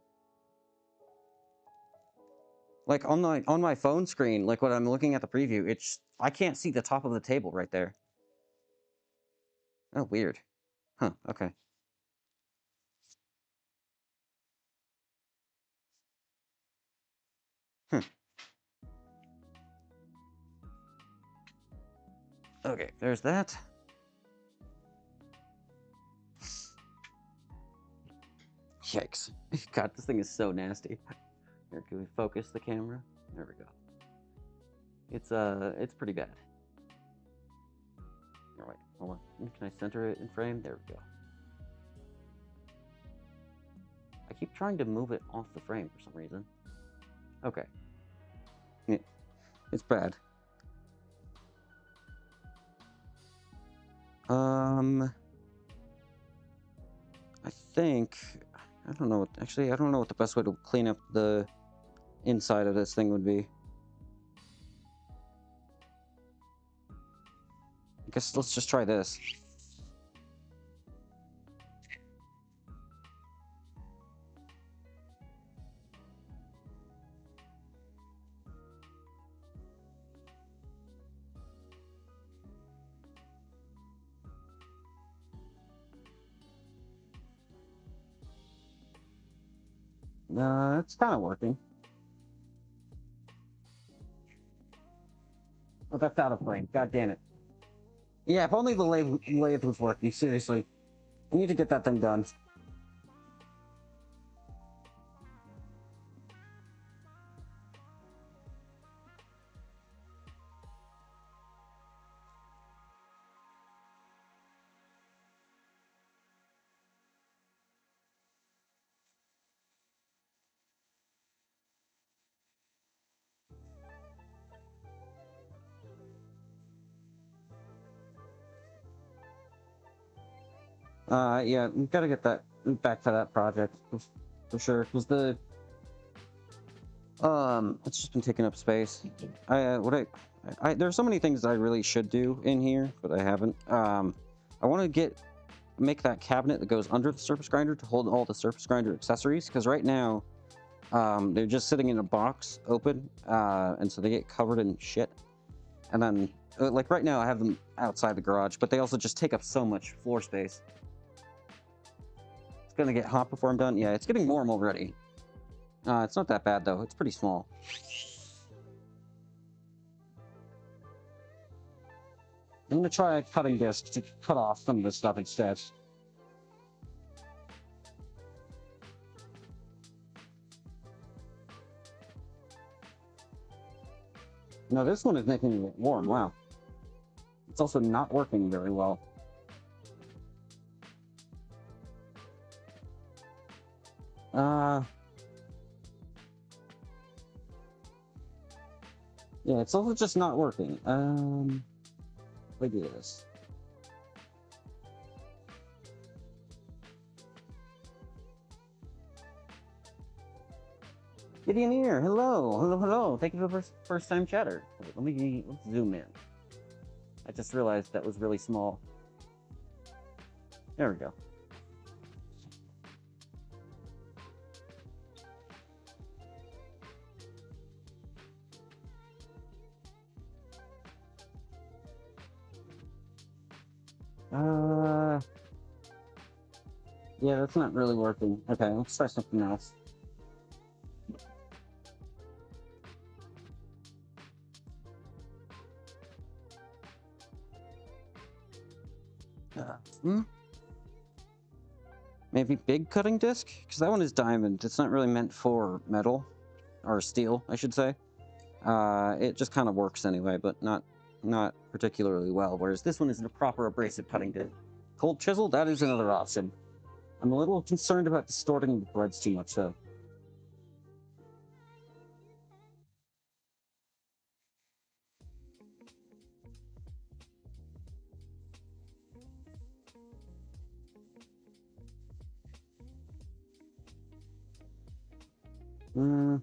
Like on my phone screen, like when I'm looking at the preview, I can't see the top of the table right there. Oh, weird. Huh, okay. Okay, there's that. Yikes. God, this thing is so nasty. Here, can we focus the camera? There we go. It's pretty bad. All right, hold on. Can I center it in frame? There we go. I keep trying to move it off the frame for some reason. Okay. Yeah, it's bad. I think, I don't know, actually, I don't know what the best way to clean up the inside of this thing would be. I guess let's just try this. It's kind of working. Oh, that's out of frame. God damn it. Yeah, if only the lathe was working. Seriously. I need to get that thing done. Yeah, we've got to get that back to that project for sure. Because it's just been taking up space. There's so many things that I really should do in here, but I haven't. I want to make that cabinet that goes under the surface grinder to hold all the surface grinder accessories. Because right now, they're just sitting in a box open, and so they get covered in shit. And then, like right now, I have them outside the garage, but they also just take up so much floor space. It's gonna get hot before I'm done. Yeah, it's getting warm already. It's not that bad though. It's pretty small. I'm gonna try a cutting disc to cut off some of this stuff instead. No, this one is making it warm. Wow. It's also not working very well. Yeah, it's also just not working. Let me do this. Gideon here. Hello, hello, hello. Thank you for the first time chatter. Wait, let's zoom in. I just realized that was really small. There we go. Yeah, that's not really working. Okay, let's try something else. Hmm? Maybe big cutting disc? Because that one is diamond. It's not really meant for metal. Or steel, I should say. It just kind of works anyway, but not particularly well, whereas this one is a proper abrasive cutting disc. Cold chisel, that is another option. I'm a little concerned about distorting the threads too much, though. It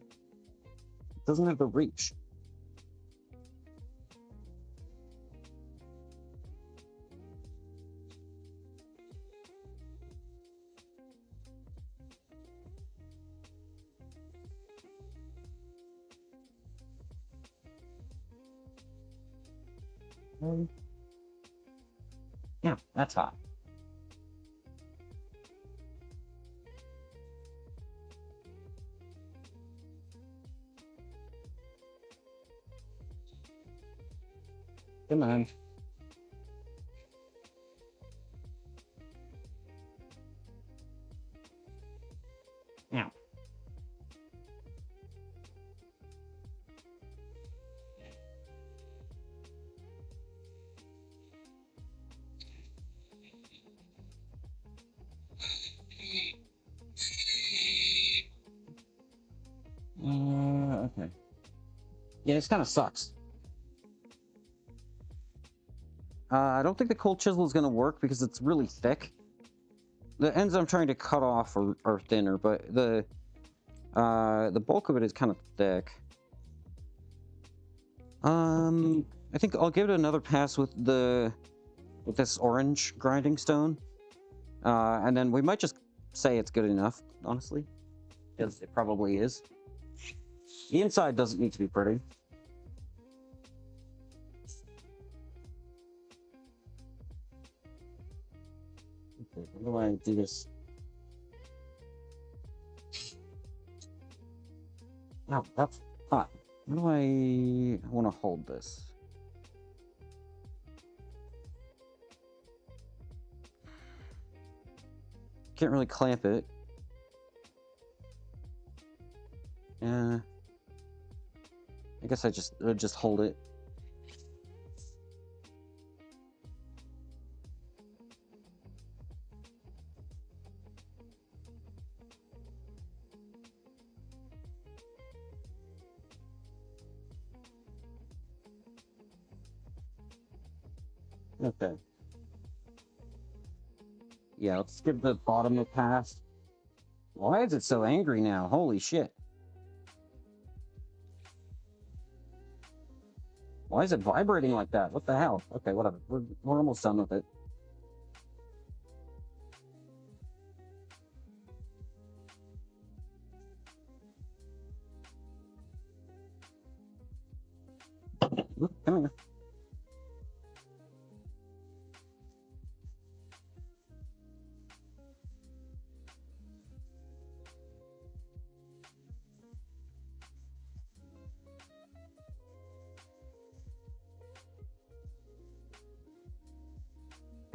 doesn't have the reach. Yeah, that's hot. Come on. Now. Okay. Yeah, this kind of sucks. I don't think the cold chisel is going to work because it's really thick. The ends I'm trying to cut off are thinner, but the bulk of it is kind of thick. I think I'll give it another pass with this orange grinding stone. And then we might just say it's good enough, honestly. Because it probably is. The inside doesn't need to be pretty. Okay, how do I do this? No, that's hot. How do I want to hold this? Can't really clamp it. Yeah. I guess I just hold it. Okay. Yeah, let's give the bottom a pass. Why is it so angry now? Holy shit. Why is it vibrating like that? What the hell? Okay, whatever. We're almost done with it. Come here.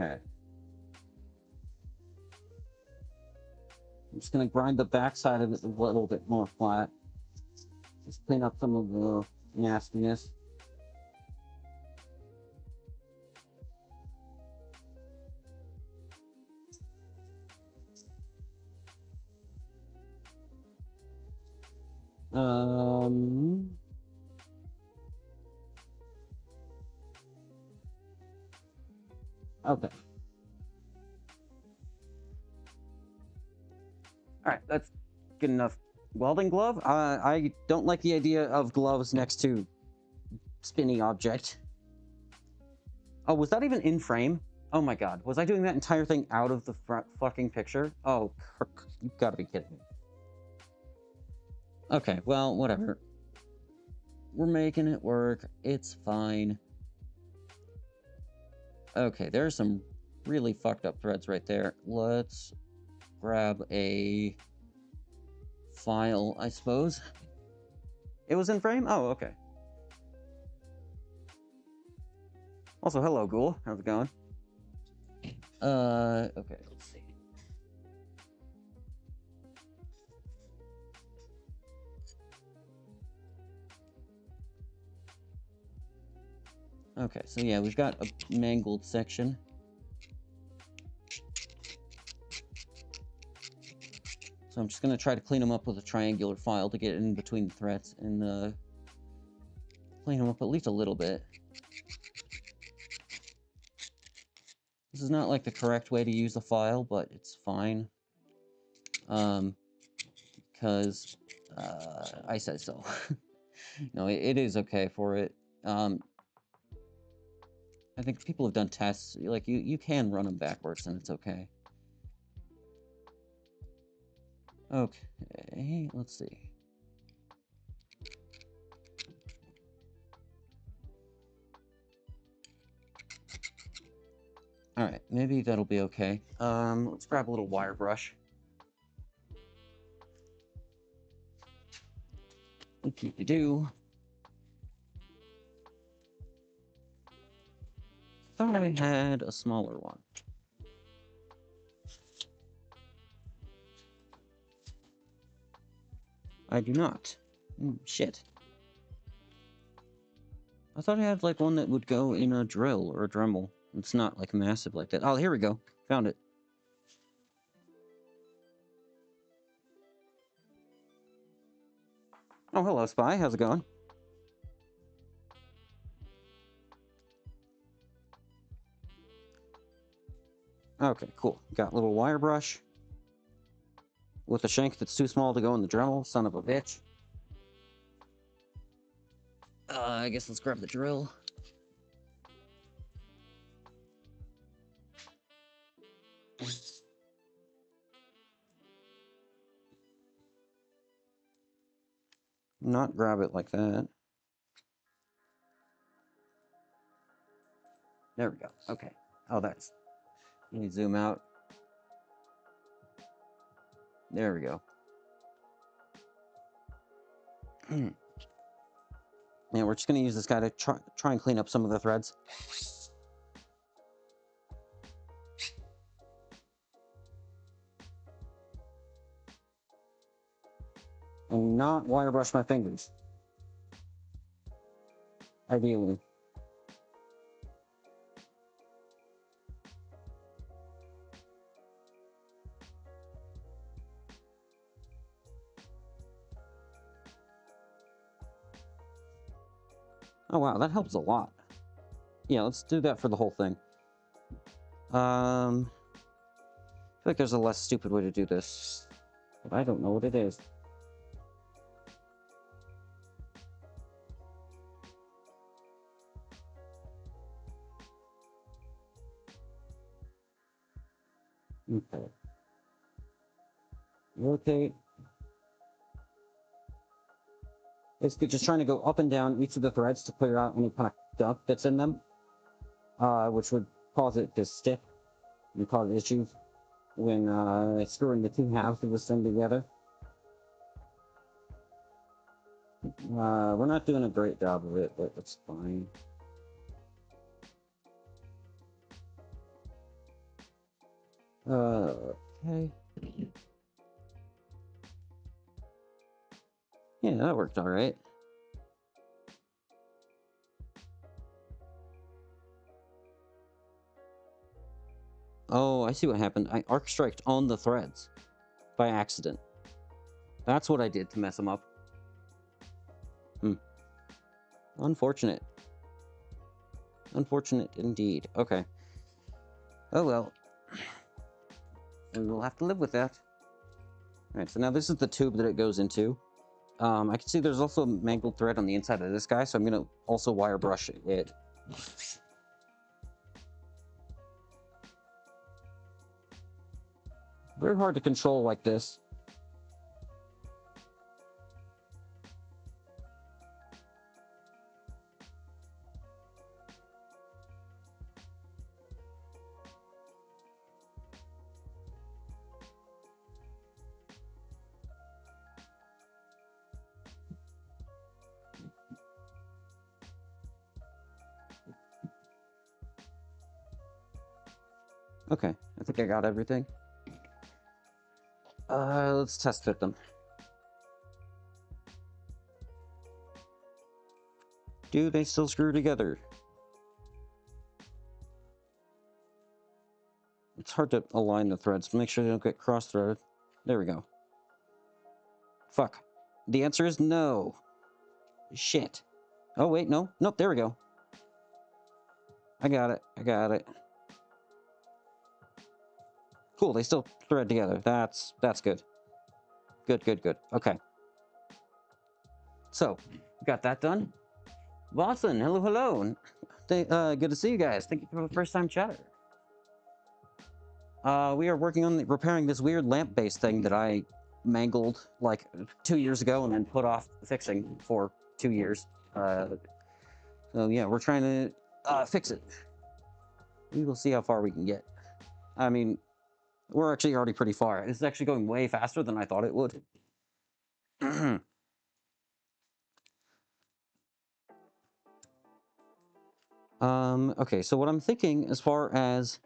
Okay. I'm just gonna grind the backside of it a little bit more flat. Just clean up some of the nastiness. Okay. Alright, that's good enough. Welding glove? I don't like the idea of gloves next to spinny object. Oh, was that even in frame? Oh my god, was I doing that entire thing out of the front fucking picture? Oh, Kirk, you gotta be kidding me. Okay, well, whatever. We're making it work. It's fine. Okay, there's some really fucked up threads right there. Let's grab a file, I suppose. It was in frame? Oh, okay. Also, hello, Ghoul. How's it going? Okay, let's see. Okay, so yeah, we've got a mangled section. So I'm just going to try to clean them up with a triangular file to get in between the threads and clean them up at least a little bit. This is not like the correct way to use the file, but it's fine. Because I said so. No, it is okay for it. I think people have done tests, like, you can run them backwards and it's okay. Okay, let's see. Alright, maybe that'll be okay. Let's grab a little wire brush. Do. Thought I had a smaller one. I do not. Shit. I thought I had, like, one that would go in a drill or a Dremel. It's not, like, massive like that. Oh, here we go. Found it. Oh, hello, Spy. How's it going? Okay, cool. Got a little wire brush. With a shank that's too small to go in the Dremel. Son of a bitch. I guess let's grab the drill. Not grab it like that. There we go. Okay. Oh, that's... Let me zoom out. There we go. Yeah, we're just going to use this guy to try and clean up some of the threads. And not wire brush my fingers. Ideally. Oh wow, that helps a lot. Yeah, let's do that for the whole thing. I feel like there's a less stupid way to do this, but I don't know what it is. Okay. Rotate. Basically just trying to go up and down each of the threads to clear out any kind of gunk that's in them, which would cause it to stick and cause issues when screwing the two halves of this thing together. We're not doing a great job of it, but it's fine. Okay. Yeah, that worked all right. Oh, I see what happened. I arc striked on the threads by accident. That's what I did to mess them up. Unfortunate. Unfortunate indeed. Okay. Oh well. And we'll have to live with that. Alright, so now this is the tube that it goes into. I can see there's also a mangled thread on the inside of this guy, so I'm gonna also wire brush it. Very hard to control like this. Okay, I think I got everything. Let's test fit them. Do they still screw together? It's hard to align the threads to make sure they don't get cross-threaded. There we go. Fuck. The answer is no. Shit. Oh, wait, no. Nope, there we go. I got it. I got it. Cool, they still thread together. That's good. Good, good, good. Okay. So, got that done. Watson, hello, hello. Good to see you guys. Thank you for the first time chatter. We are working on repairing this weird lamp-based thing that I mangled like 2 years ago and then put off fixing for 2 years. So yeah, we're trying to fix it. We will see how far we can get. I mean, we're actually already pretty far. This is actually going way faster than I thought it would. Okay, so what I'm thinking as far as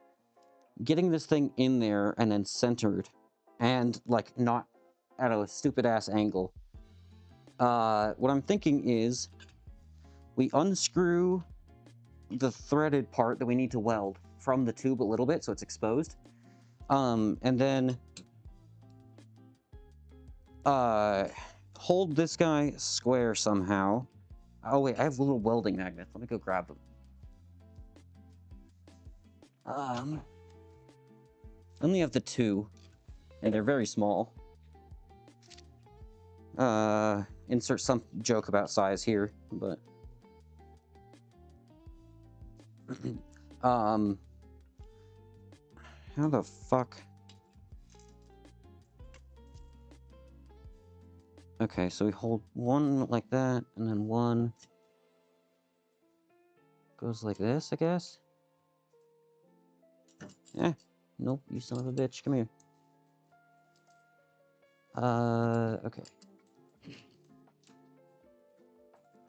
getting this thing in there and then centered and like not at a stupid ass angle. What I'm thinking is we unscrew the threaded part that we need to weld from the tube a little bit so it's exposed. And then hold this guy square somehow. Oh wait, I have little welding magnets. Let me go grab them. I only have the 2, and they're very small. Insert some joke about size here, but how the fuck? Okay, so we hold one like that, and then one goes like this, I guess? Eh, nope, you son of a bitch, come here. Okay.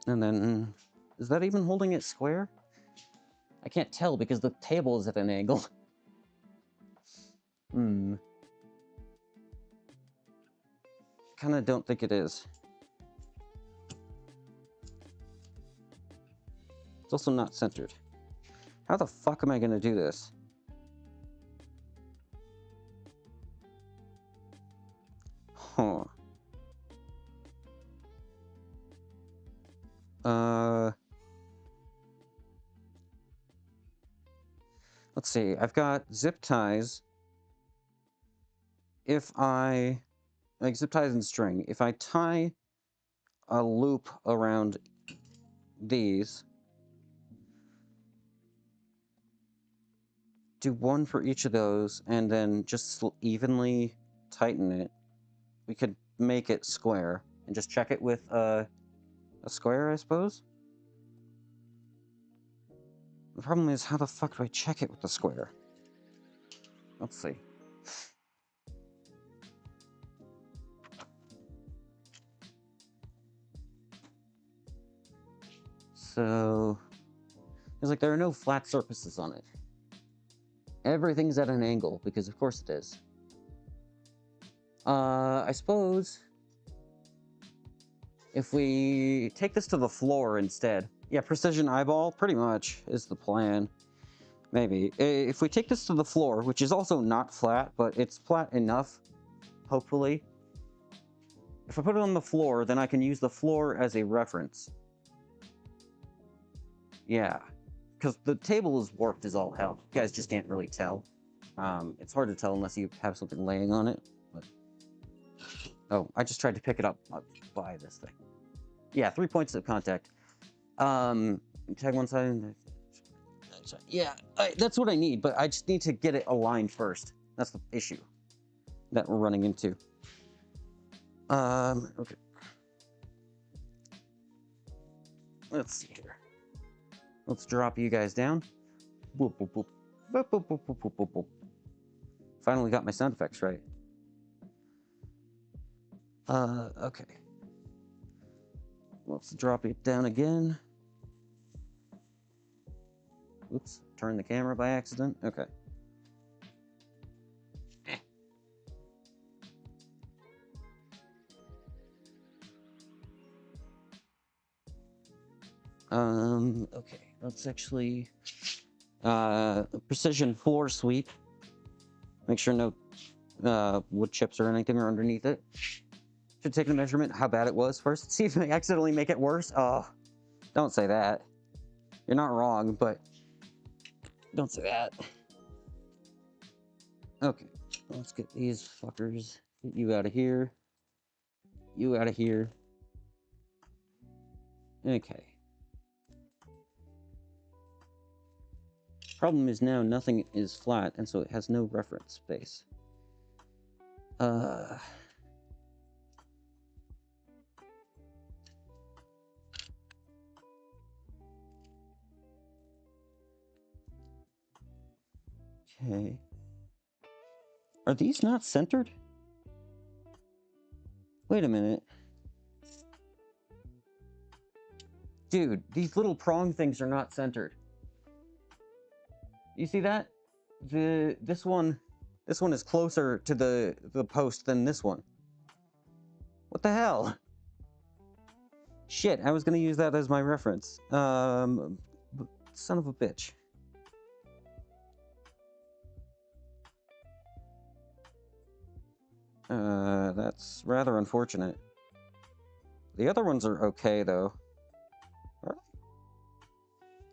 And then, is that even holding it square? I can't tell because the table is at an angle. Kinda don't think it is. It's also not centered. How the fuck am I gonna do this? Huh. Let's see. I've got zip ties. If I... like zip ties and string. If I tie a loop around these, do one for each of those, and then just evenly tighten it, we could make it square, and just check it with a square, I suppose? The problem is, how the fuck do I check it with the square? Let's see. So, it's like there are no flat surfaces on it. Everything's at an angle, because of course it is. I suppose if we take this to the floor instead. Yeah, precision eyeball, pretty much, is the plan. Maybe. If we take this to the floor, which is also not flat, but it's flat enough, hopefully. If I put it on the floor, then I can use the floor as a reference. Yeah. Because the table is warped as all hell. You guys just can't really tell. It's hard to tell unless you have something laying on it. But... oh, I just tried to pick it up by this thing. Yeah, 3 points of contact. Tag one side. Yeah, that's what I need, but I just need to get it aligned first. That's the issue that we're running into. Okay. Let's see here. Let's drop you guys down. Boop, boop, boop. Boop, boop, boop, boop, boop, boop, boop. Finally got my sound effects right. Okay. Let's drop it down again. Oops, turned the camera by accident. Okay. Okay, let's actually precision floor sweep. Make sure no wood chips or anything are underneath it. Should take a measurement how bad it was first. See if I accidentally make it worse. Oh, don't say that. You're not wrong, but don't say that. Okay, let's get these fuckers. Get you out of here. You out of here. Okay. Problem is now nothing is flat, and so it has no reference space. Okay. Are these not centered? Wait a minute. Dude, these little prong things are not centered. You see that? This one is closer to the post than this one. What the hell? Shit, I was gonna use that as my reference. Son of a bitch. That's rather unfortunate. The other ones are okay, though. Are they?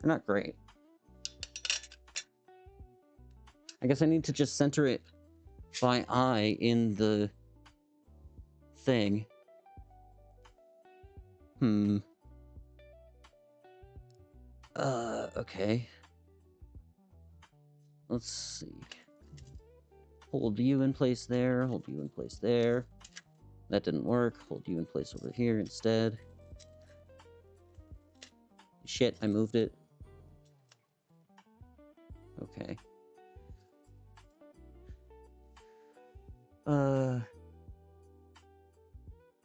They're not great. I guess I need to just center it by eye in the thing. Okay. Let's see. Hold you in place there, hold you in place there. That didn't work. Hold you in place over here instead. Shit, I moved it. Okay.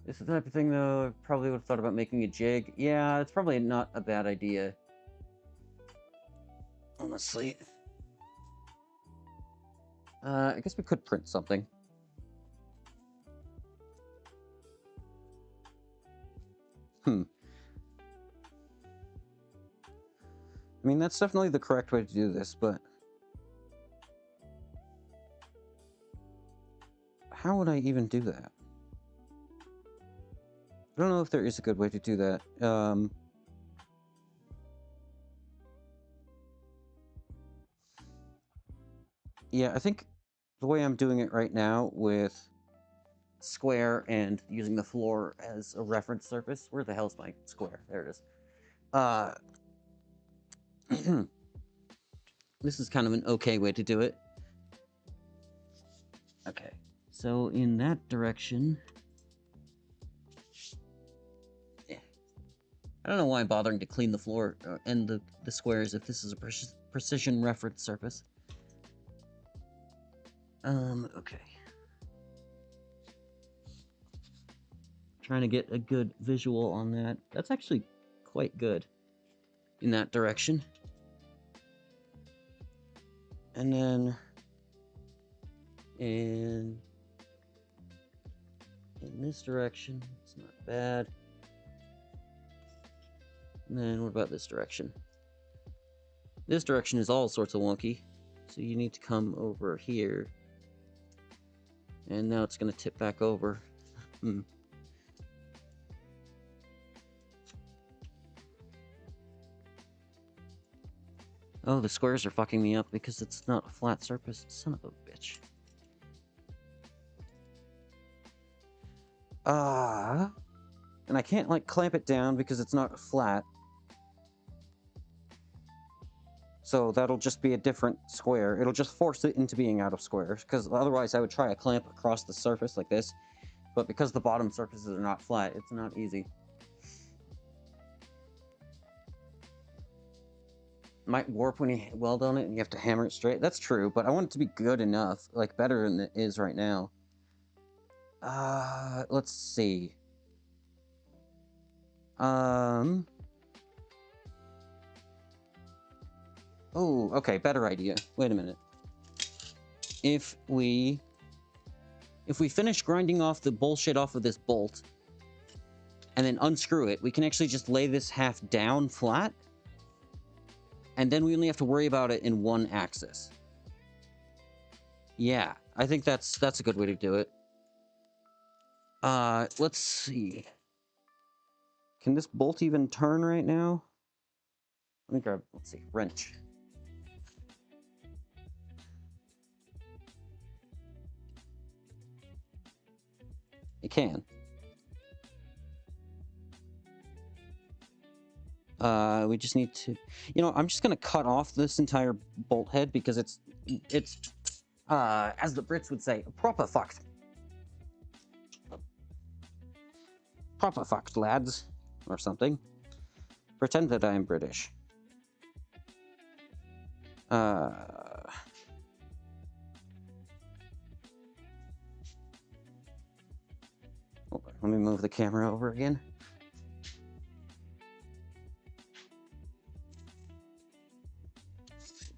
This is the type of thing, though, I probably would have thought about making a jig. Yeah, it's probably not a bad idea. Honestly. I guess we could print something. I mean, that's definitely the correct way to do this, but... how would I even do that? I don't know if there is a good way to do that. Yeah, I think the way I'm doing it right now with square and using the floor as a reference surface... where the hell's my square? There it is. This is kind of an okay way to do it. Okay, so in that direction... I don't know why I'm bothering to clean the floor and the squares if this is a precision reference surface. Okay. Trying to get a good visual on that. That's actually quite good in that direction. And then in this direction, it's not bad. And then what about this direction? This direction is all sorts of wonky. So you need to come over here. And now it's going to tip back over. Oh, the squares are fucking me up because it's not a flat surface. Son of a bitch. And I can't, like, clamp it down because it's not flat. So that'll just be a different square. It'll just force it into being out of squares, because otherwise I would try a clamp across the surface like this. But because the bottom surfaces are not flat, it's not easy. Might warp when you weld on it and you have to hammer it straight. That's true, but I want it to be good enough, like better than it is right now. Let's see. Oh, okay, better idea. Wait a minute. If we finish grinding off the bullshit off of this bolt, and then unscrew it, we can actually just lay this half down flat, and then we only have to worry about it in one axis. Yeah, I think that's a good way to do it. Let's see. Can this bolt even turn right now? Let me grab, let's see, wrench. It can. We just need to, I'm just gonna cut off this entire bolt head because it's, as the Brits would say, proper fucked. Proper fucked, lads, or something. Pretend that I am British. Hold on, let me move the camera over again.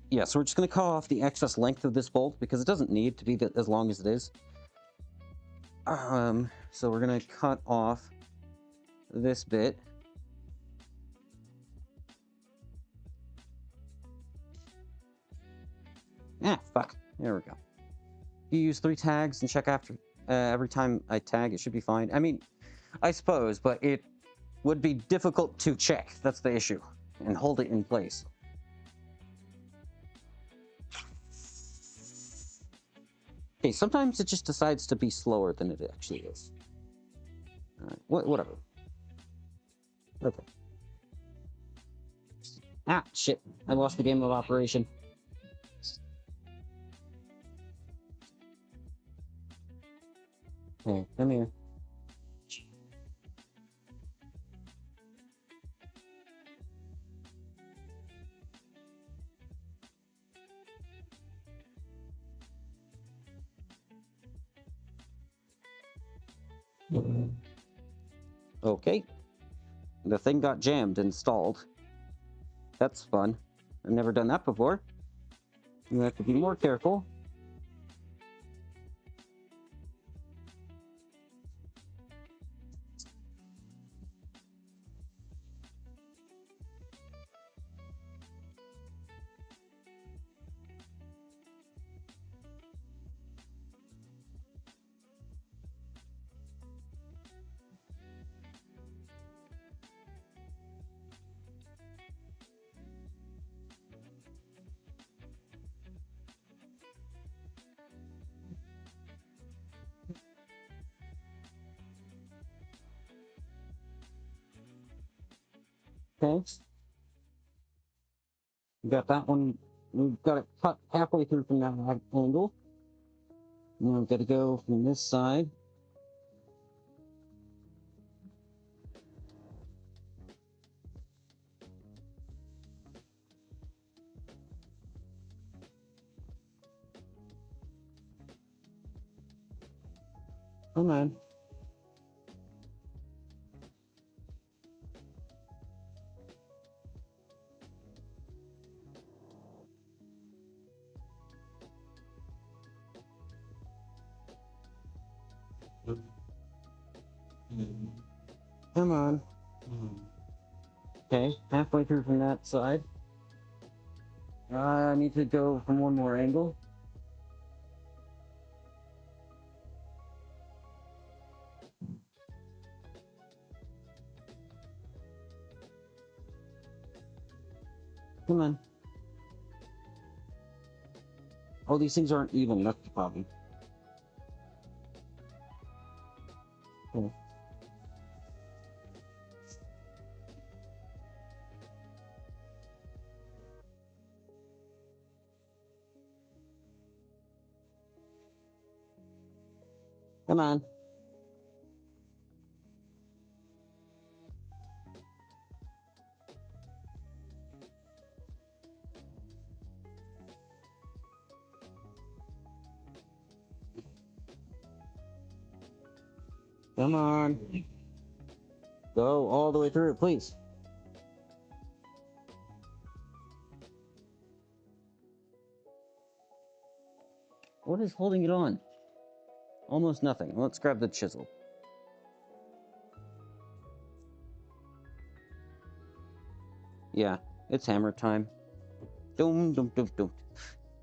Yeah, so we're just going to cut off the excess length of this bolt because it doesn't need to be as long as it is. So we're going to cut off this bit. Ah, fuck. There we go. You use 3 tags and check after every time I tag, it should be fine. I mean, I suppose, but it would be difficult to check. That's the issue. And hold it in place. Okay, sometimes it just decides to be slower than it actually is. Alright, whatever. Okay. Ah, shit. I lost the game of operation. Hey, come here. Okay. The thing got jammed and stalled. That's fun. I've never done that before. You have to be more careful. Okay. We got that one. We've got it cut halfway through from that angle. Now we've got to go from this side. Come on. Come on. Okay, halfway through from that side. I need to go from one more angle. Come on. Oh, these things aren't even. That's the problem. Okay. Come on. Come on. Go all the way through, please. What is holding it on? Almost nothing. Let's grab the chisel. Yeah, it's hammer time. Dum dum dum dum.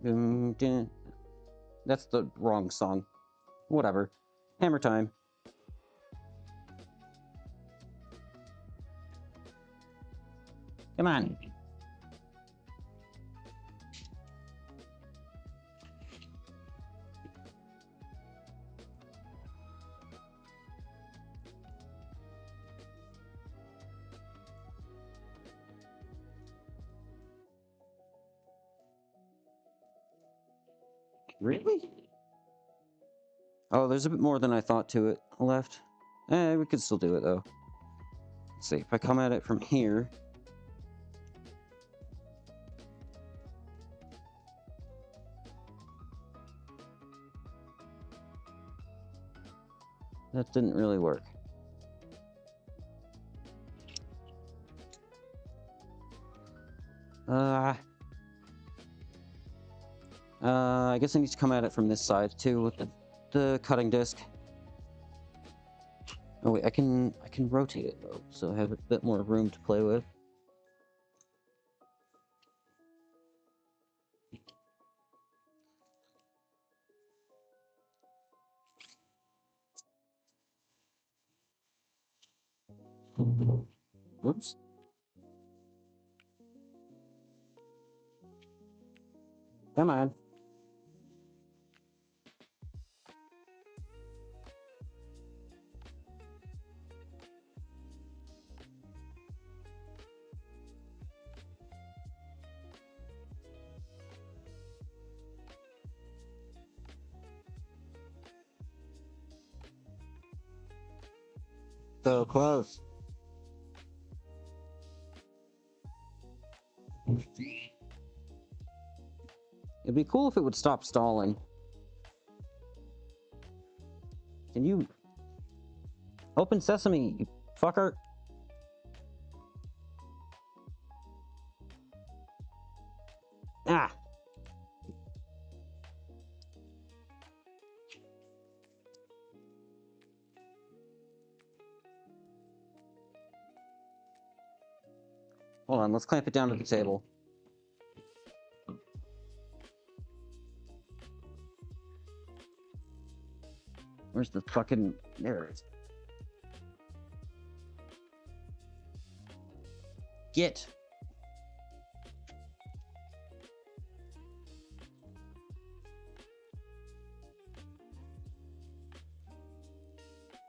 Dum, dum. That's the wrong song. Whatever. Hammer time. Come on. Really? Oh, there's a bit more than I thought to it left. We could still do it, though. Let's see. If I come at it from here... That didn't really work. I guess I need to come at it from this side, too, with the cutting disc. Oh wait, I can rotate it though, so I have a bit more room to play with. Whoops. Come on. So close. It'd be cool if it would stop stalling. Can you... Open sesame, you fucker! Ah! Hold on, let's clamp it down to the table. Where's the fucking... There it is. Get!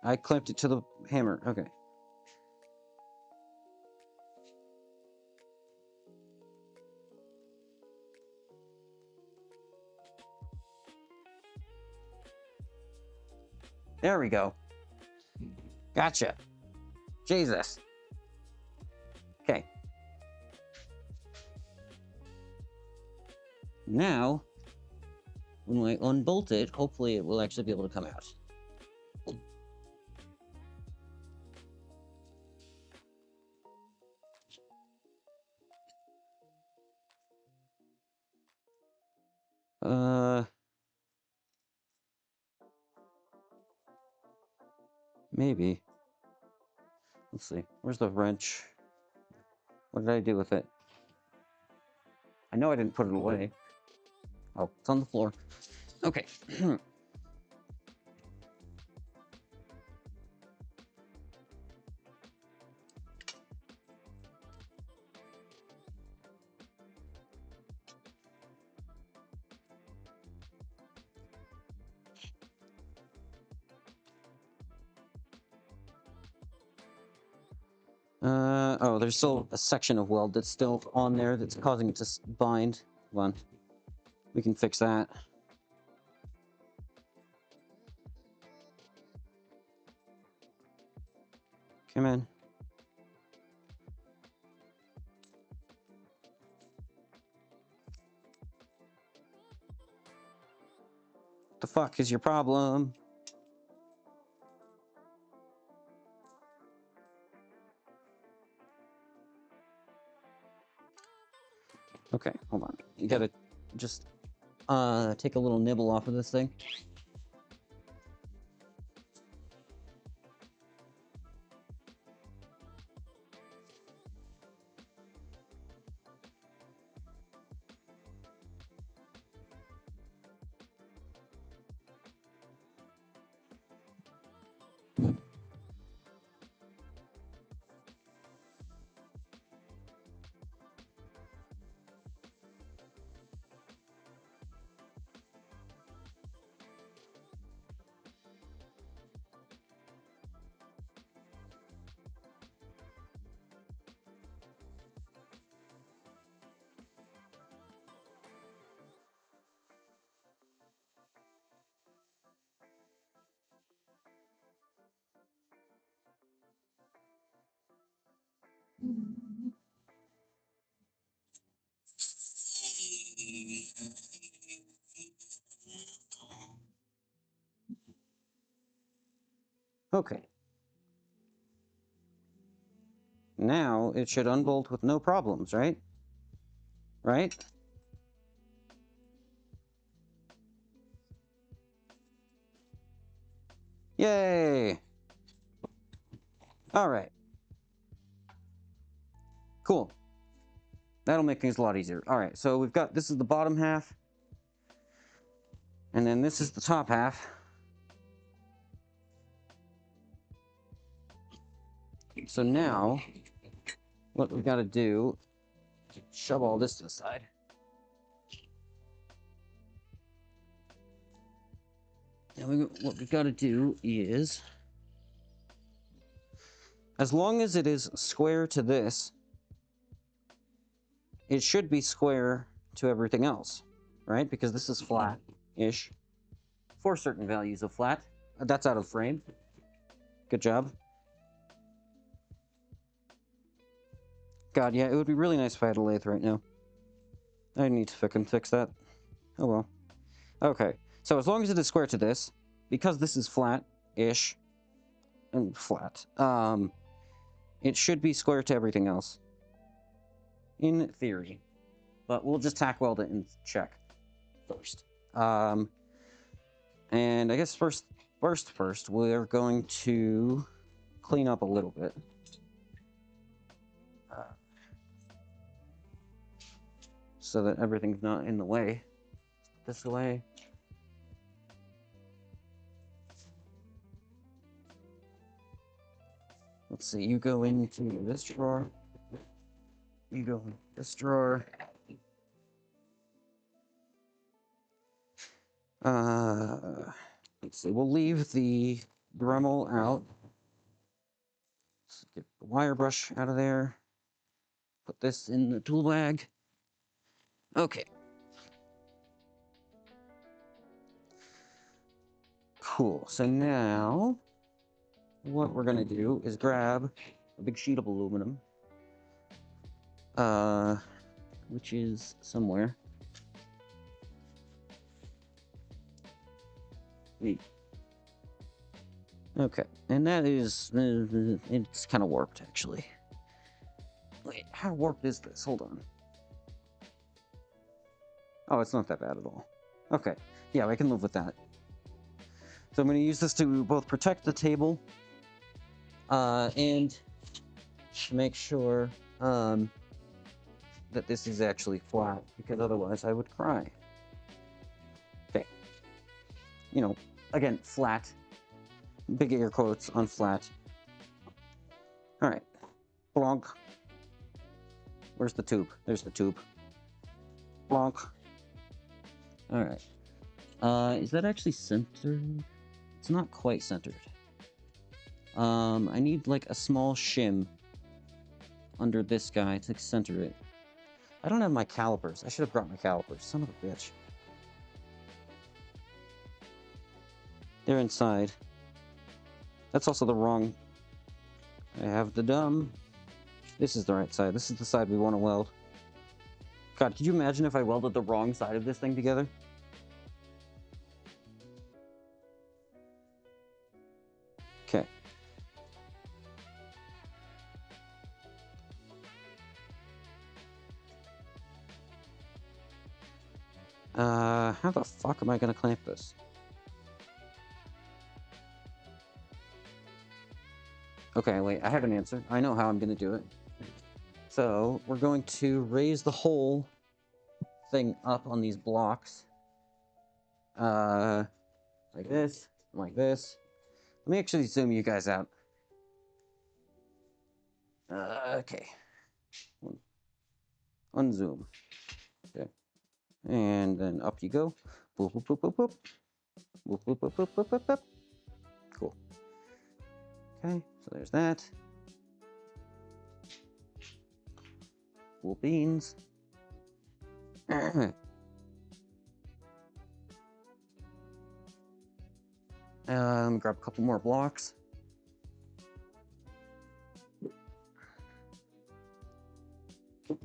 I clamped it to the hammer. Okay. There we go. Gotcha. Jesus. Okay. Now, when I unbolt it, hopefully it will actually be able to come out. Maybe. Let's see. Where's the wrench? What did I do with it? I know I didn't put it away. Oh, it's on the floor. Okay. Oh, there's still a section of weld that's still on there that's causing it to bind. Hold on. We can fix that. Come in. What the fuck is your problem? Okay, hold on. You gotta just take a little nibble off of this thing. Okay. Now it should unbolt with no problems, right? Right? Yay! All right. Cool. That'll make things a lot easier. All right, so we've got, this is the bottom half, and then this is the top half. So now, what we've got to do, shove all this to the side. And what we've got to do is, as long as it is square to this, it should be square to everything else, right? Because this is flat-ish for certain values of flat. That's out of frame. Good job. God, yeah, it would be really nice if I had a lathe right now. I need to fucking fix that. Oh well. Okay, so as long as it is square to this, because this is flat-ish, and flat, it should be square to everything else. In theory. But we'll just tack weld it and check first. And I guess first, we're going to clean up a little bit. So that everything's not in the way. This way. Let's see, you go into this drawer. You go in this drawer. Let's see, we'll leave the Dremel out. Let's get the wire brush out of there. Put this in the tool bag. Okay. Cool, so now, what we're gonna do is grab a big sheet of aluminum, which is somewhere. Okay, and that is, it's kind of warped, actually. Wait, how warped is this? Hold on. Oh, it's not that bad at all. Okay, yeah, I can live with that. So I'm going to use this to both protect the table, and make sure, that this is actually flat, because otherwise I would cry. Okay. You know, again, flat. Big air quotes on flat. Alright. Blonk. Where's the tube? There's the tube. Blonk. Alright. Is that actually centered? It's not quite centered. I need like a small shim under this guy to center it. I don't have my calipers. I should have brought my calipers. Son of a bitch. They're inside. That's also the wrong... I have the dumb. This is the right side. This is the side we want to weld. God, could you imagine if I welded the wrong side of this thing together? Okay. How the fuck am I gonna clamp this? Okay, wait, I have an answer. I know how I'm gonna do it. So, we're going to raise the whole thing up on these blocks. Like this, like this. Let me actually zoom you guys out. Okay. Unzoom. Okay. And then up you go. Boop, boop, boop, boop, boop. Boop, boop, boop, boop, boop, boop, boop. Cool. Okay, so there's that. Cool beans. Grab a couple more blocks.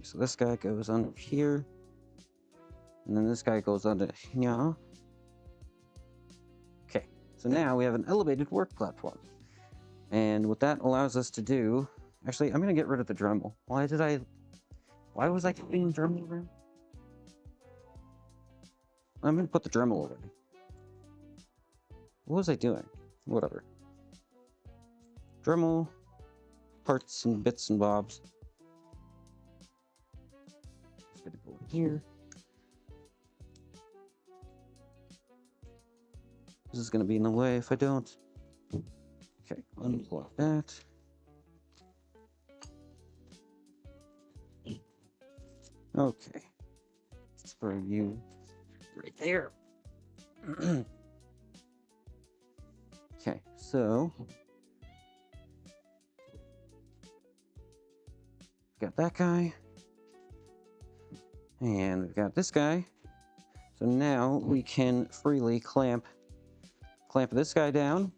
So this guy goes under here. And then this guy goes under here. Okay, so now we have an elevated work platform. And what that allows us to do... Actually, I'm going to get rid of the Dremel. Why was I keeping the Dremel around? I'm going to put the Dremel away. What was I doing? Whatever. Dremel, parts and bits and bobs. Just gonna go in here. This is gonna be in the way if I don't. Okay, unplug that. Okay. Let's throw you right there. Okay, so got that guy. And we've got this guy. So now we can freely clamp this guy down.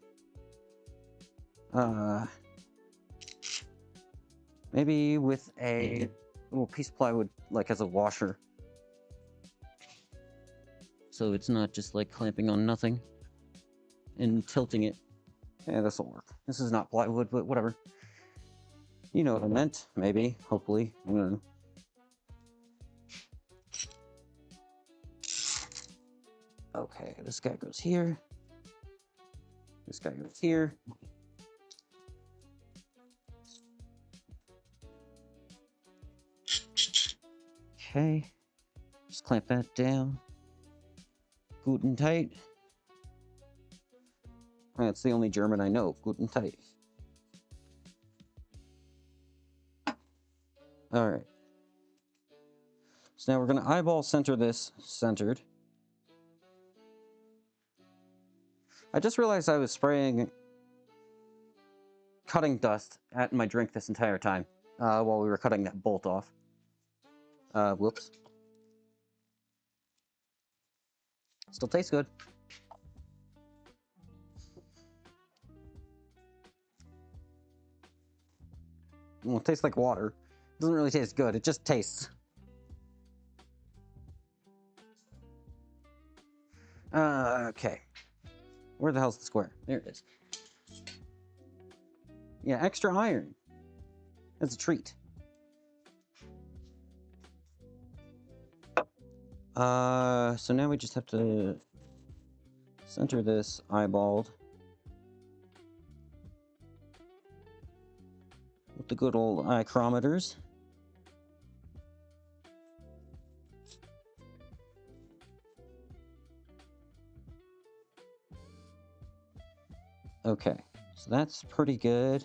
Maybe with a little piece of plywood, like as a washer. So it's not just like clamping on nothing and tilting it. Yeah, this'll work. This is not plywood, but whatever. You know what I meant, maybe, hopefully. I don't know. Okay, this guy goes here. This guy goes here. Okay. Just clamp that down. Good and tight. That's the only German I know. Good and tight. Alright. So now we're going to eyeball center this centered. I just realized I was spraying cutting dust at my drink this entire time while we were cutting that bolt off. Whoops. Still tastes good. Well, it tastes like water. It doesn't really taste good, it just tastes. Okay. Where the hell's the square? There it is. Yeah, extra iron. That's a treat. So now we just have to center this eyeballed with the good old ichrometers. Okay, so that's pretty good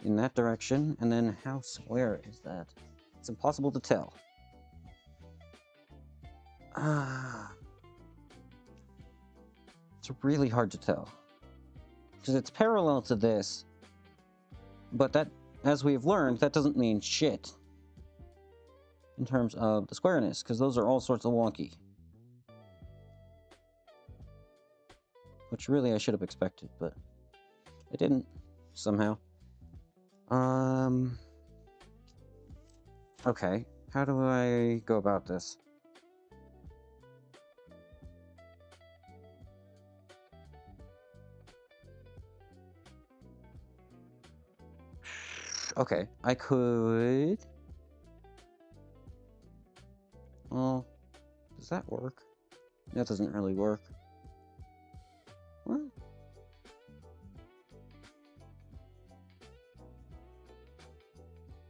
in that direction. And then how square is that? It's impossible to tell. It's really hard to tell. Because it's parallel to this. But that, as we've learned, that doesn't mean shit. In terms of the squareness, because those are all sorts of wonky. Which really I should have expected, but I didn't, somehow. Okay, how do I go about this? Okay, I could... Well, does that work? That doesn't really work. What?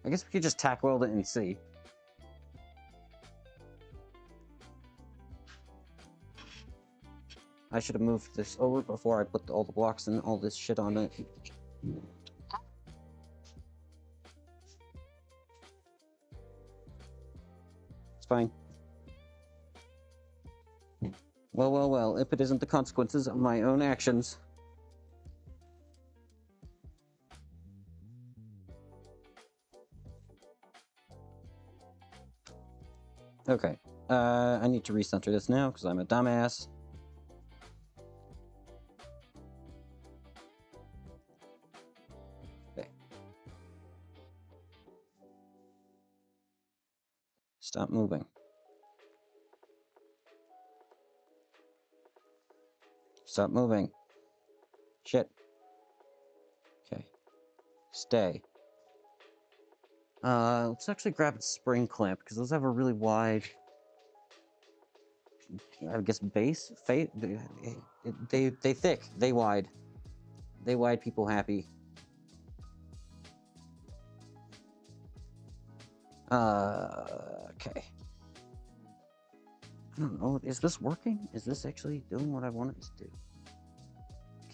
I guess we could just tack weld it and see. I should have moved this over before I put all the blocks and all this shit on it. It's fine. Well, well, well, if it isn't the consequences of my own actions. Okay, I need to recenter this now because I'm a dumbass. Okay. Stop moving. Stop moving. Shit. Okay. Stay. Let's actually grab a spring clamp, because those have a really wide, I guess, base? They thick. They wide. They wide people happy. Okay. I don't know. Is this working? Is this actually doing what I want it to do?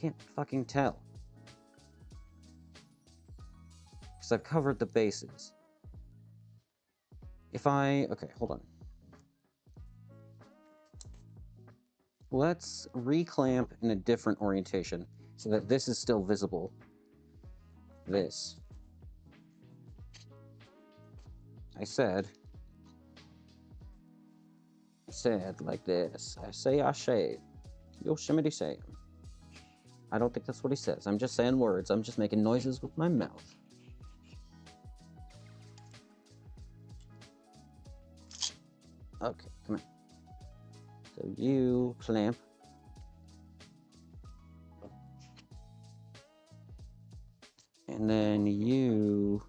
Can't fucking tell. Because I've covered the bases. If I... Okay, hold on. Let's reclamp in a different orientation so that this is still visible. This. I said like this. I say. Yosemite say. I don't think that's what he says. I'm just saying words. I'm just making noises with my mouth. Okay, come on. So you clamp. And then you...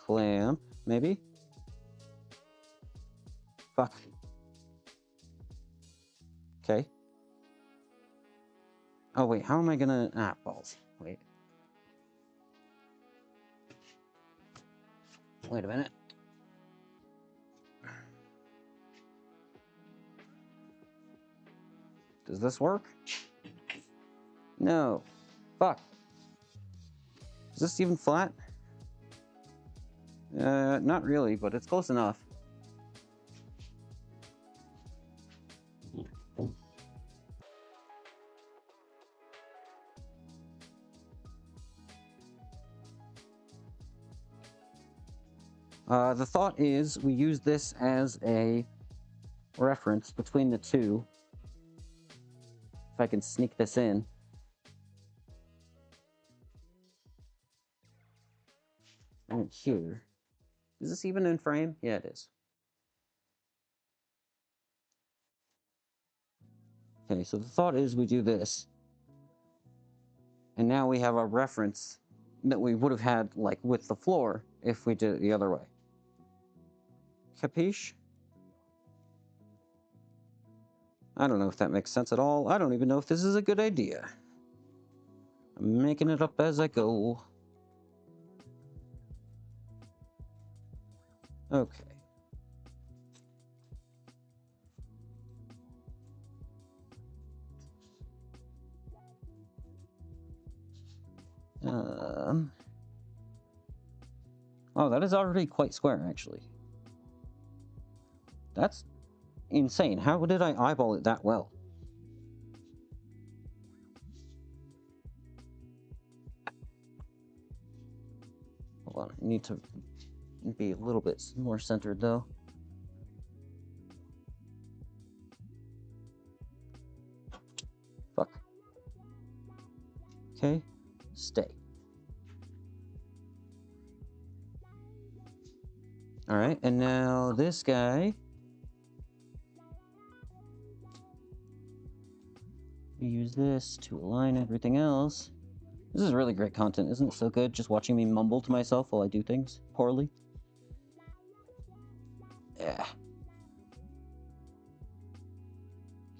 clamp, maybe? Fuck. Okay. Oh, wait, how am I gonna... Ah, balls. Wait. Wait a minute. Does this work? No. Fuck. Is this even flat? Not really, but it's close enough. The thought is we use this as a reference between the two. If I can sneak this in. And here. Is this even in frame? Yeah, it is. Okay, so the thought is we do this. And now we have a reference that we would have had, like, with the floor if we did it the other way. Capiche? I don't know if that makes sense at all. I don't even know if this is a good idea. I'm making it up as I go. Okay. Oh, that is already quite square, actually. That's insane. How did I eyeball it that well? Hold on, I need to be a little bit more centered, though. Fuck. Okay, stay. Alright, and now this guy. We use this to align everything else. This is really great content, isn't it so good? Just watching me mumble to myself while I do things poorly. Yeah.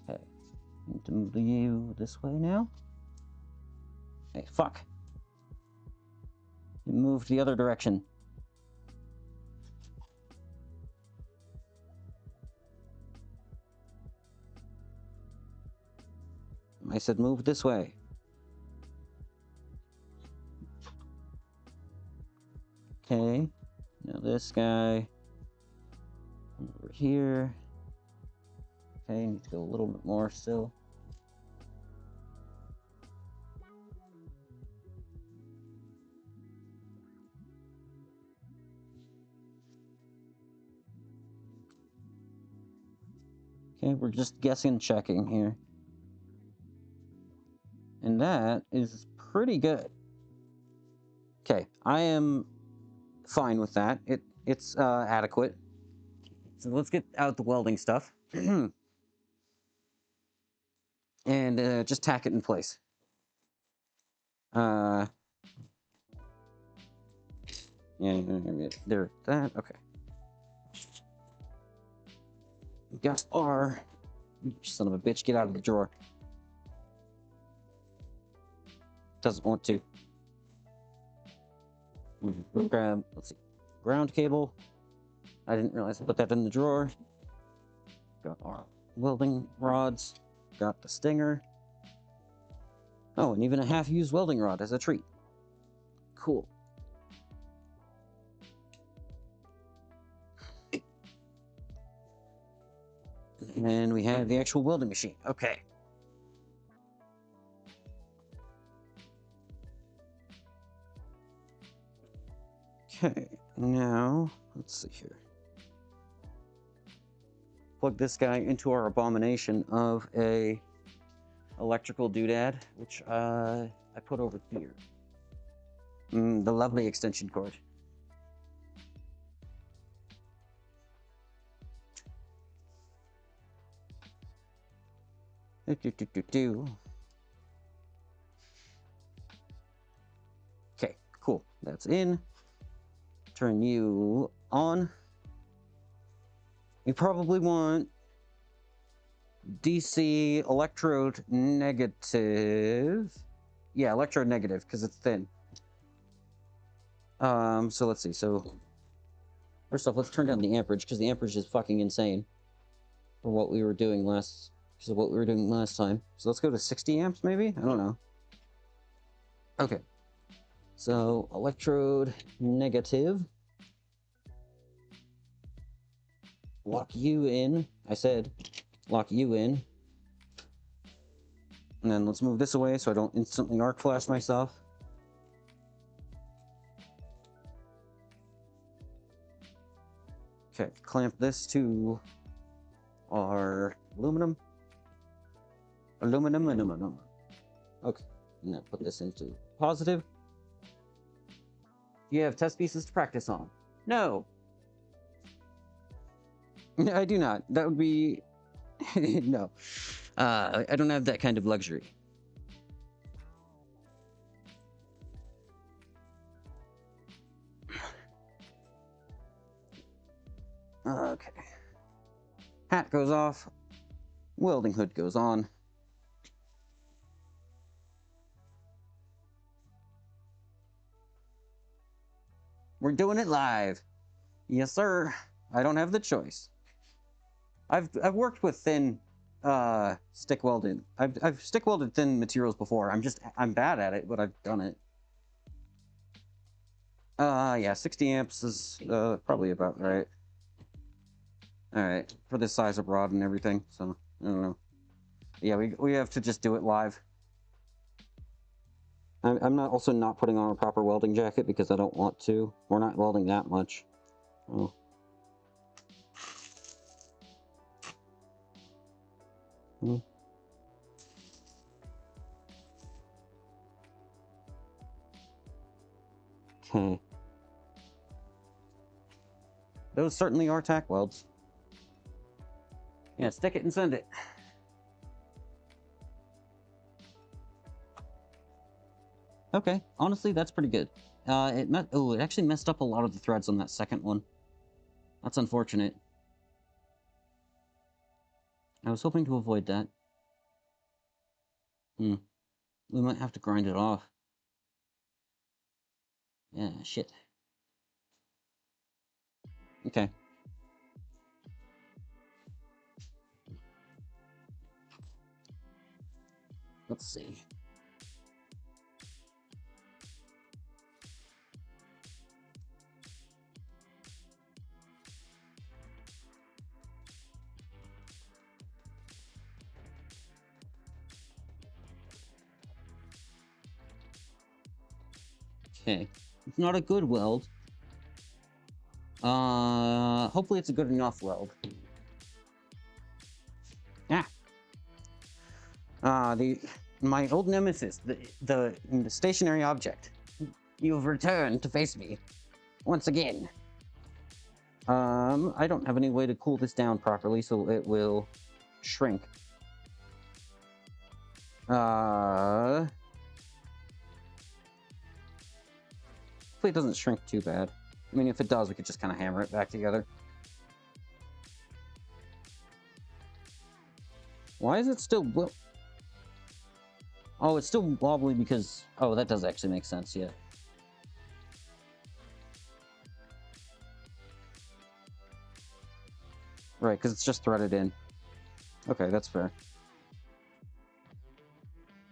Okay. Need to move you this way now. Hey, fuck. It moved the other direction. I said move this way. Okay. Now this guy. Over here. Okay, need to go a little bit more still. Okay, we're just guessing and checking here. And that is pretty good. Okay, I am fine with that. It's adequate. So let's get out the welding stuff. And just tack it in place. Yeah, there, that, okay. We got our, son of a bitch, get out of the drawer. Doesn't want to. Grab, let's see, ground cable. I didn't realize I put that in the drawer. Got our welding rods. Got the stinger. Oh, and even a half-used welding rod as a treat. Cool. And we have the actual welding machine. Okay. Okay, now, let's see here. Plug this guy into our abomination of a electrical doodad, which I put over here. The lovely extension cord. Okay, cool. That's in. Turn you on. You probably want DC electrode negative. Yeah, electrode negative, because it's thin. So let's see. So, first off, let's turn down the amperage, because the amperage is fucking insane for what we were doing last time. So let's go to 60 amps, maybe? I don't know. Okay. So, electrode negative. Lock you in. I said, lock you in. And then let's move this away so I don't instantly arc flash myself. Okay, clamp this to our aluminum. Aluminum. Okay, and then put this into positive. You have test pieces to practice on. No. I do not. That would be... no. I don't have that kind of luxury. Okay. Hat goes off. Welding hood goes on. We're doing it live. Yes, sir. I don't have the choice. I've worked with thin stick welding. I've stick welded thin materials before. I'm bad at it, but I've done it. Yeah, 60 amps is probably about right. Alright, for this size of rod and everything, so, I don't know. Yeah, we have to just do it live. I'm not also not putting on a proper welding jacket because I don't want to. We're not welding that much. Oh. Okay. Those certainly are tack welds. Yeah, stick it and send it. Okay, honestly, that's pretty good. It actually messed up a lot of the threads on that second one. That's unfortunate. I was hoping to avoid that. We might have to grind it off. Yeah, shit. Okay. Let's see. Okay. It's not a good weld. Hopefully it's a good enough weld. Yeah. The my old nemesis, the stationary object. You've returned to face me once again. I don't have any way to cool this down properly, so it will shrink. Hopefully it doesn't shrink too bad. I mean, if it does, we could just kind of hammer it back together. Why is it still... Oh, it's still wobbly because... Oh, that does actually make sense, yeah. Right, because it's just threaded in. Okay, that's fair.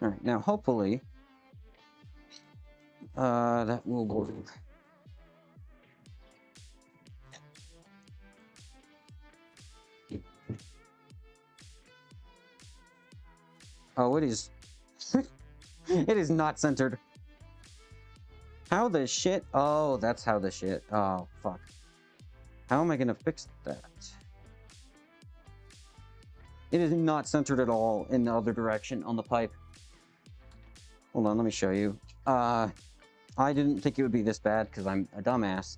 Alright, now hopefully... that will work. Oh, it is... It is not centered. How the shit? Oh, that's how the shit. Oh, fuck. How am I gonna fix that? It is not centered at all in the other direction on the pipe. Hold on, let me show you. I didn't think it would be this bad because I'm a dumbass.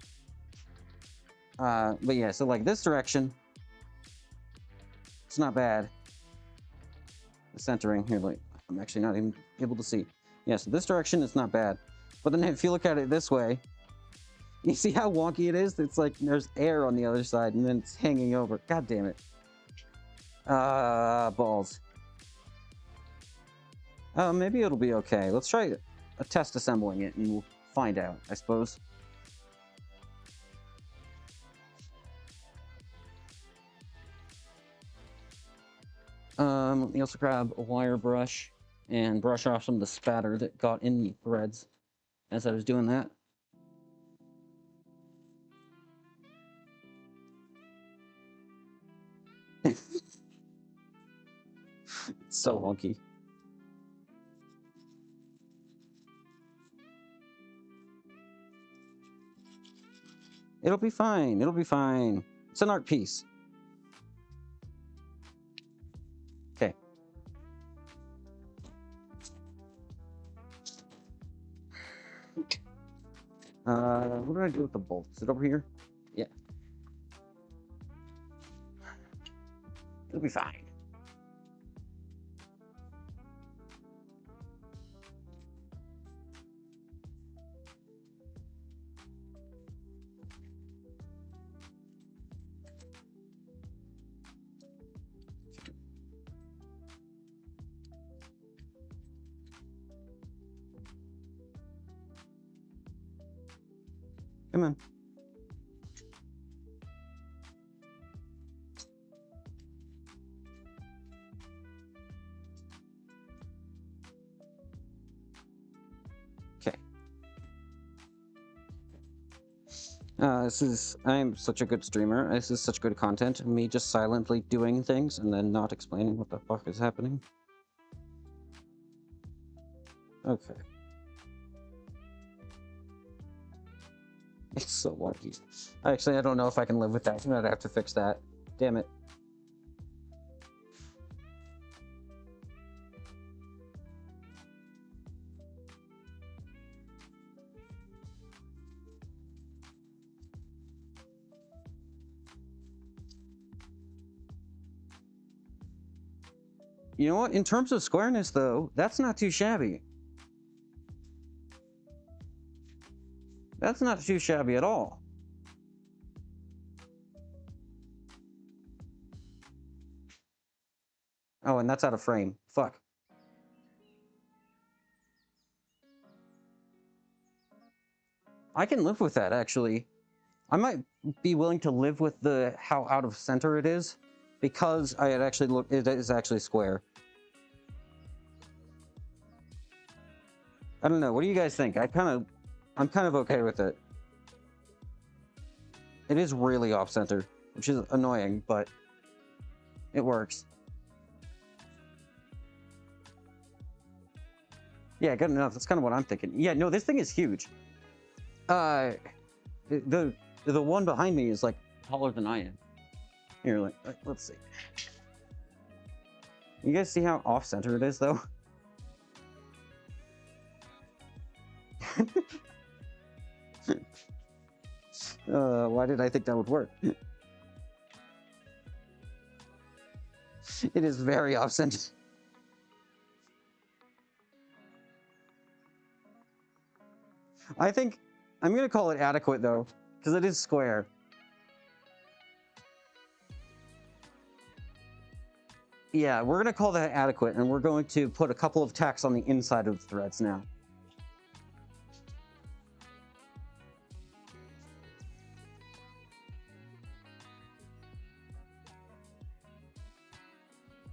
But yeah, so like this direction, it's not bad. The centering here, like, I'm actually not even able to see. Yeah, so this direction is not bad. But then if you look at it this way, you see how wonky it is? It's like there's air on the other side and then it's hanging over. God damn it. Balls. Maybe it'll be okay. Let's try a test assembling it and we'll find out, I suppose. Let me also grab a wire brush and brush off some of the spatter that got in the threads as I was doing that. It's so wonky. It'll be fine. It'll be fine. It's an art piece. Okay. What do I do with the bolt? Is it over here? Yeah. It'll be fine. Come on. Okay. I'm such a good streamer. This is such good content. Me just silently doing things and then not explaining what the fuck is happening. Okay. It's so wonky. Actually, I don't know if I can live with that. I'm gonna have to fix that. Damn it. You know what? In terms of squareness, though, that's not too shabby. That's not too shabby at all. Oh, and that's out of frame. Fuck. I can live with that, actually. I might be willing to live with how out of center it is, because I had actually looked. It is actually square. I don't know. What do you guys think? I'm kind of okay with it. It is really off center, which is annoying, but it works. Yeah, good enough. That's kind of what I'm thinking. Yeah, no, this thing is huge. The one behind me is like taller than I am. Here, like, let's see. You guys see how off center it is, though? Why did I think that would work? It is very off-center. I think I'm gonna call it adequate though, because it is square. Yeah, we're gonna call that adequate, and we're going to put a couple of tacks on the inside of the threads now.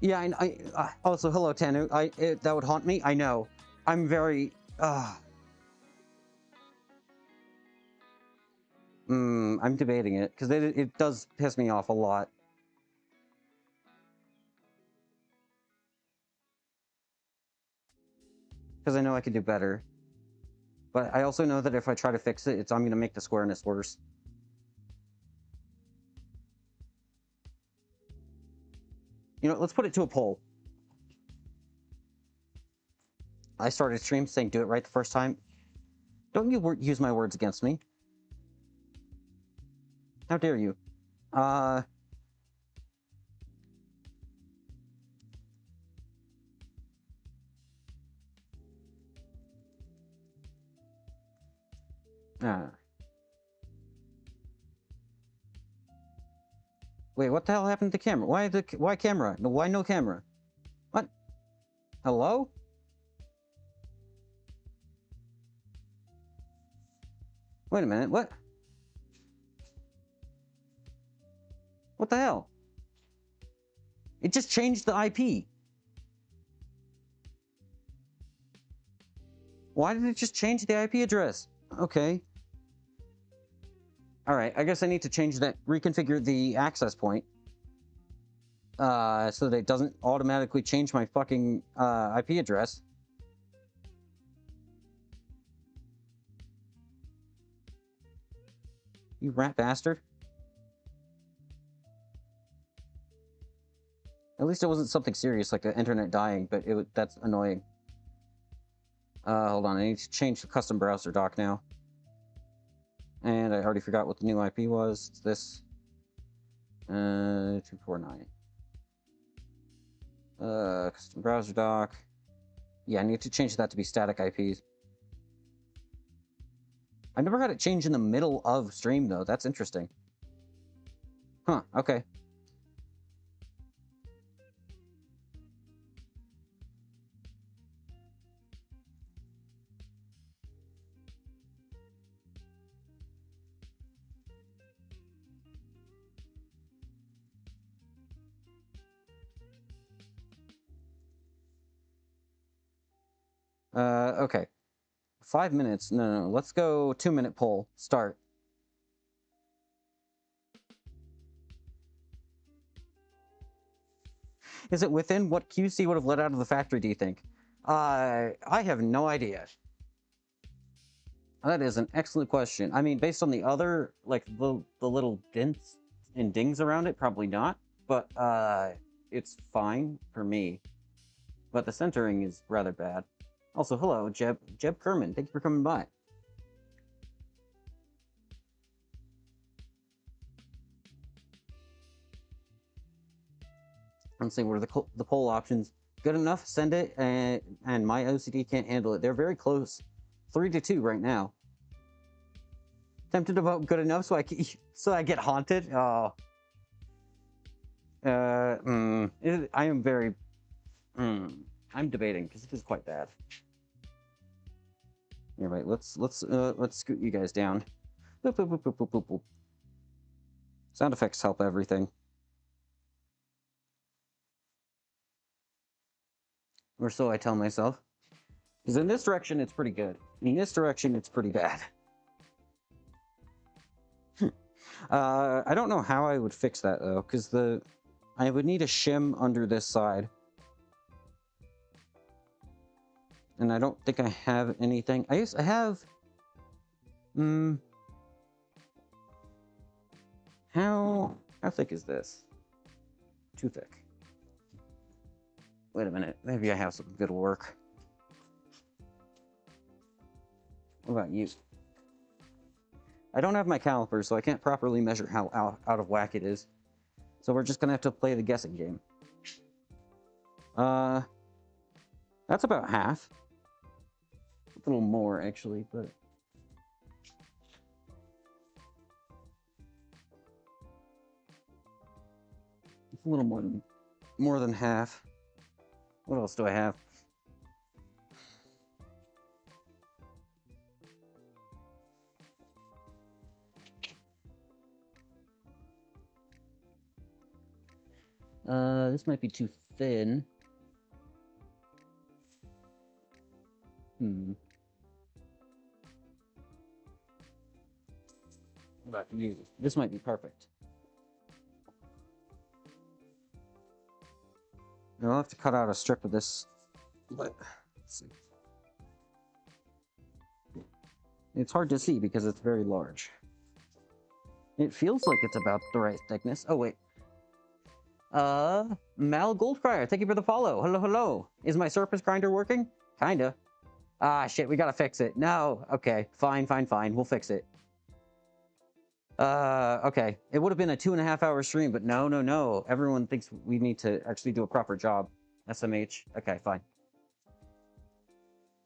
Yeah, also hello Tanu. That would haunt me. I know. I'm very. I'm debating it because it does piss me off a lot. Because I know I could do better. But I also know that if I try to fix it, I'm going to make the squareness worse. You know, let's put it to a poll. I started stream saying do it right the first time. Don't you use my words against me. How dare you? Wait, what the hell happened to the camera? Why camera? No, why no camera? What? Hello? Wait a minute, what? What the hell? It just changed the IP. Why did it just change the IP address? Okay. Alright, I guess I need to change that, reconfigure the access point. So that it doesn't automatically change my fucking IP address. You rat bastard. At least it wasn't something serious like the internet dying, but that's annoying. Hold on, I need to change the custom browser doc now. And I already forgot what the new IP was. It's this. 249. Custom browser doc. Yeah, I need to change that to be static IPs. I never had it change in the middle of stream, though. That's interesting. Huh, okay. Okay. 5 minutes. No. Let's go 2-minute poll. Start. Is it within what QC would have let out of the factory, do you think? I have no idea. That is an excellent question. I mean, based on the other, like, the little dents and dings around it, probably not. But, it's fine for me. But the centering is rather bad. Also, hello, Jeb Kerman. Thank you for coming by. I'm saying, what are the poll options? Good enough? Send it, and my OCD can't handle it. They're very close. 3-2 right now. Tempted to vote good enough so I get haunted? Oh. I am very... I'm debating, because it is quite bad. Anyway, let's scoot you guys down. Boop, boop, boop, boop, boop, boop, boop. Sound effects help everything. Or so I tell myself. Because in this direction, it's pretty good. In this direction, it's pretty bad. I don't know how I would fix that, though, because I would need a shim under this side. And I don't think I have anything. I have... How thick is this? Too thick. Wait a minute. Maybe I have some good work. What about you? I don't have my calipers, so I can't properly measure how out of whack it is. So we're just gonna have to play the guessing game. That's about half. A little more, actually, but... It's a little more than half. What else do I have? This might be too thin. But this might be perfect. I'll have to cut out a strip of this, but let's see. It's hard to see because it's very large. It feels like it's about the right thickness. Oh, wait. Mal Goldfriar, thank you for the follow. Hello, hello. Is my surface grinder working? Kinda. Ah, shit, we gotta fix it. No. Okay, fine. We'll fix it. Okay. It would have been a 2.5-hour stream, but no. Everyone thinks we need to actually do a proper job. SMH. Okay, fine.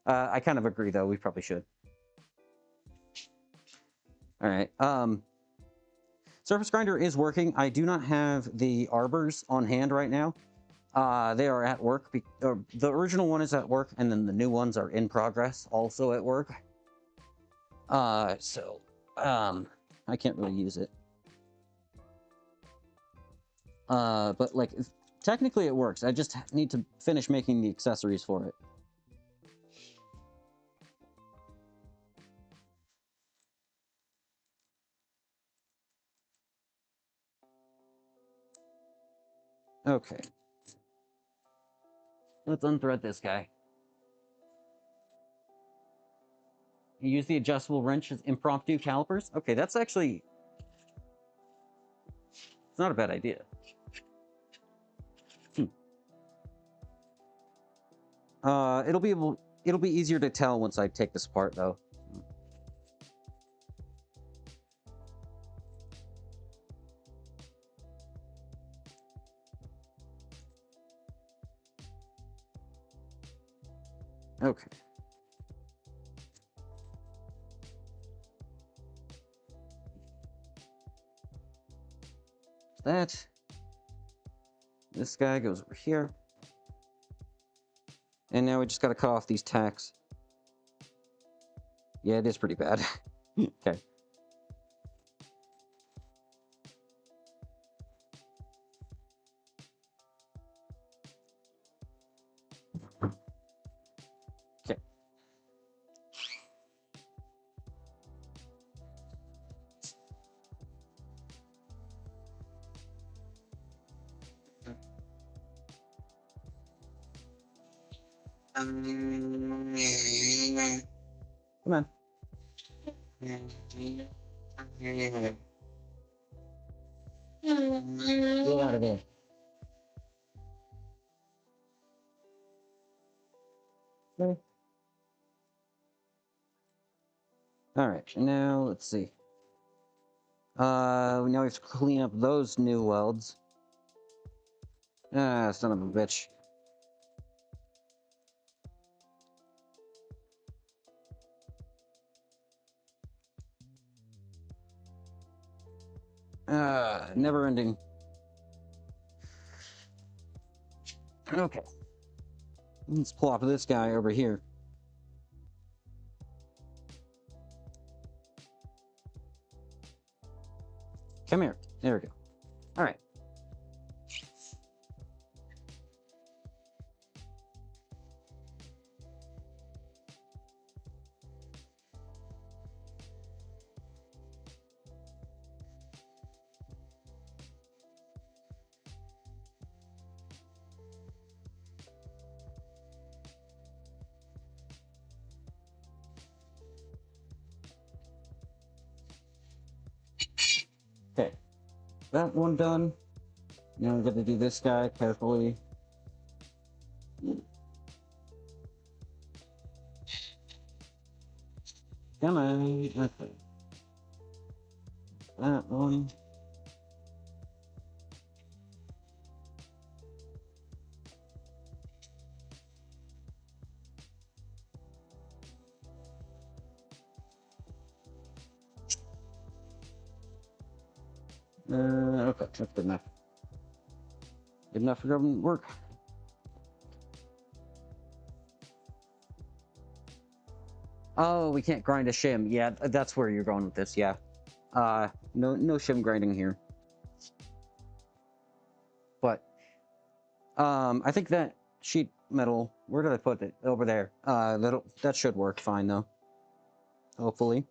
I kind of agree, though. We probably should. Alright, Surface Grinder is working. I do not have the arbors on hand right now. They are at work. The original one is at work, and then the new ones are in progress, also at work. I can't really use it. But, like, technically it works. I just need to finish making the accessories for it. Okay. Let's unthread this guy. You use the adjustable wrench as impromptu calipers? Okay, that's actually... It's not a bad idea. It'll be easier to tell once I take this apart, though. Okay. That. This guy goes over here. And now we just gotta cut off these tacks. Yeah, it is pretty bad. Okay. Okay. Come on. Get out of there. Okay. Alright, now let's see. Now we have to clean up those new welds. Ah, son of a bitch. Never ending. Okay. Let's plop this guy over here. Come here. There we go. Alright. Okay. That one done. Now I'm gonna do this guy carefully. Come on. Okay. that one. Okay, that's good enough. Good enough for government work. Oh, we can't grind a shim. Yeah, that's where you're going with this. Yeah. No shim grinding here. But I think that sheet metal. Where did I put it? Over there. That should work fine though. Hopefully.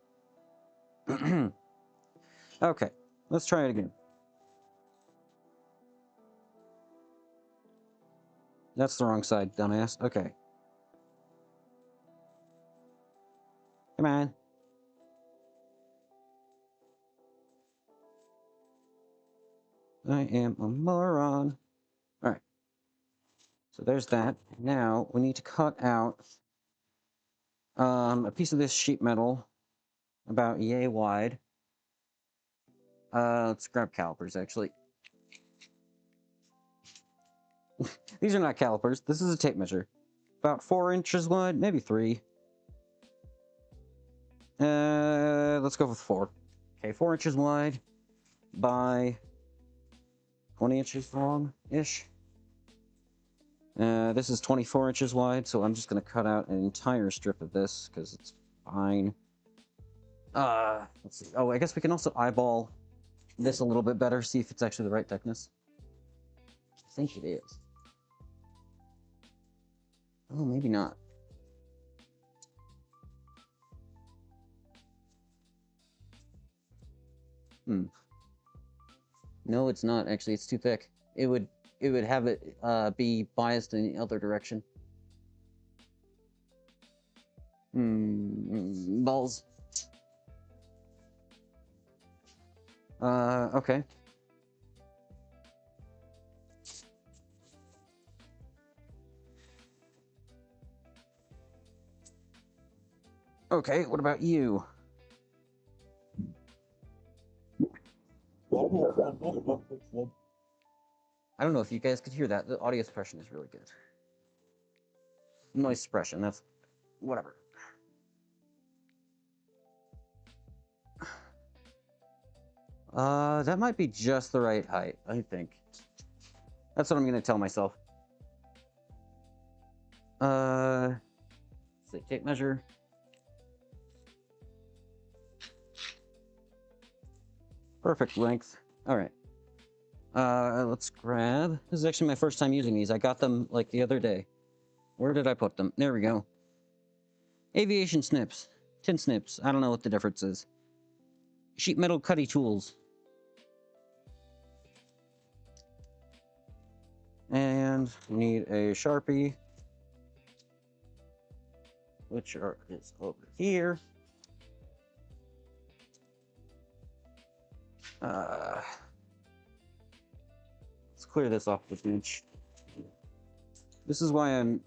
Okay, let's try it again. That's the wrong side, dumbass. Okay. Come on. I am a moron. Alright. So there's that. Now, we need to cut out a piece of this sheet metal about yay wide. Let's grab calipers, actually. These are not calipers. This is a tape measure. About 4 inches wide, maybe 3. Let's go with 4. Okay, 4 inches wide by 20 inches long-ish. This is 24 inches wide, so I'm just going to cut out an entire strip of this, because it's fine. Let's see. Oh, I guess we can also eyeball this a little bit better, see if it's actually the right thickness. I think it is. Oh, maybe not. No, it's not. Actually, it's too thick. It would have it be biased in the other direction. Balls. Okay. Okay, what about you? I don't know if you guys could hear that. The audio suppression is really good. Noise suppression, that's whatever. That might be just the right height, I think. That's what I'm gonna tell myself. Let's see, tape measure. Perfect length. Alright. Let's grab... This is actually my first time using these. I got them, like, the other day. Where did I put them? There we go. Aviation snips. Tin snips. I don't know what the difference is. Sheet metal cutty tools. And we need a Sharpie. Which is over here. Let's clear this off the bench. This is why I'm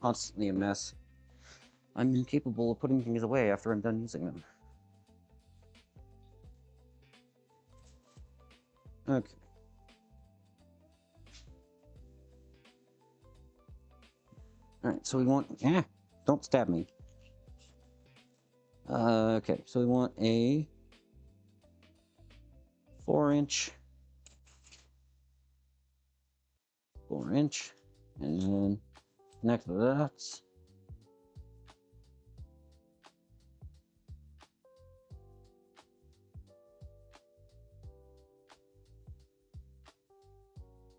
constantly a mess. I'm incapable of putting things away after I'm done using them. Okay. Alright, so we want... don't stab me. Okay, so we want a 4-inch. 4-inch. And then connect to that.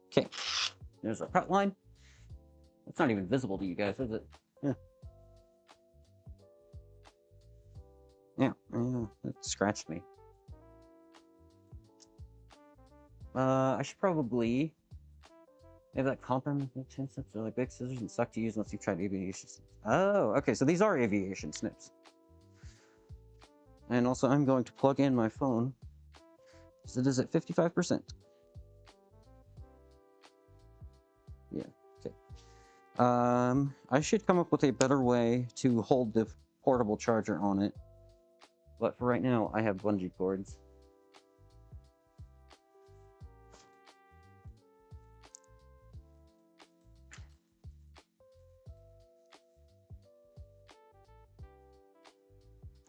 Okay, there's our cut line. It's not even visible to you guys, is it? Yeah. Yeah, it scratched me. I should probably have that compound tin snips are like big scissors and suck to use unless you've tried aviation snips. Oh, okay, so these are aviation snips. And also, I'm going to plug in my phone, so it is at 55%. Yeah, okay. I should come up with a better way to hold the portable charger on it. But for right now, I have bungee cords.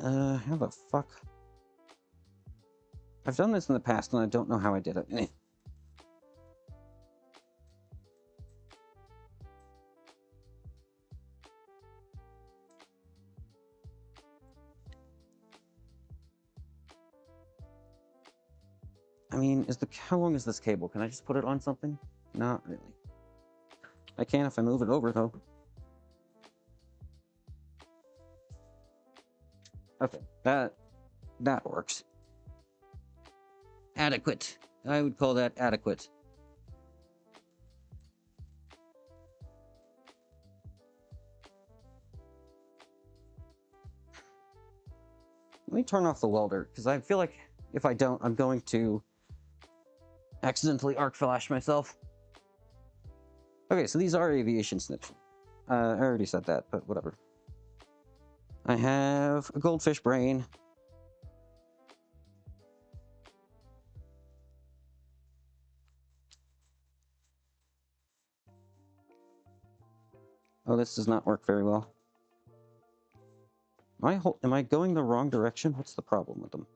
How the fuck? I've done this in the past and I don't know how I did it. I mean, how long is this cable? Can I just put it on something? Not really. I can if I move it over, though. Okay, that works. Adequate. I would call that adequate. Let me turn off the welder, because I feel like if I don't, I'm going to accidentally arc flash myself. Okay, so these are aviation snips. I already said that, but whatever. I have a goldfish brain. Oh, this does not work very well. Am I going the wrong direction? What's the problem with them?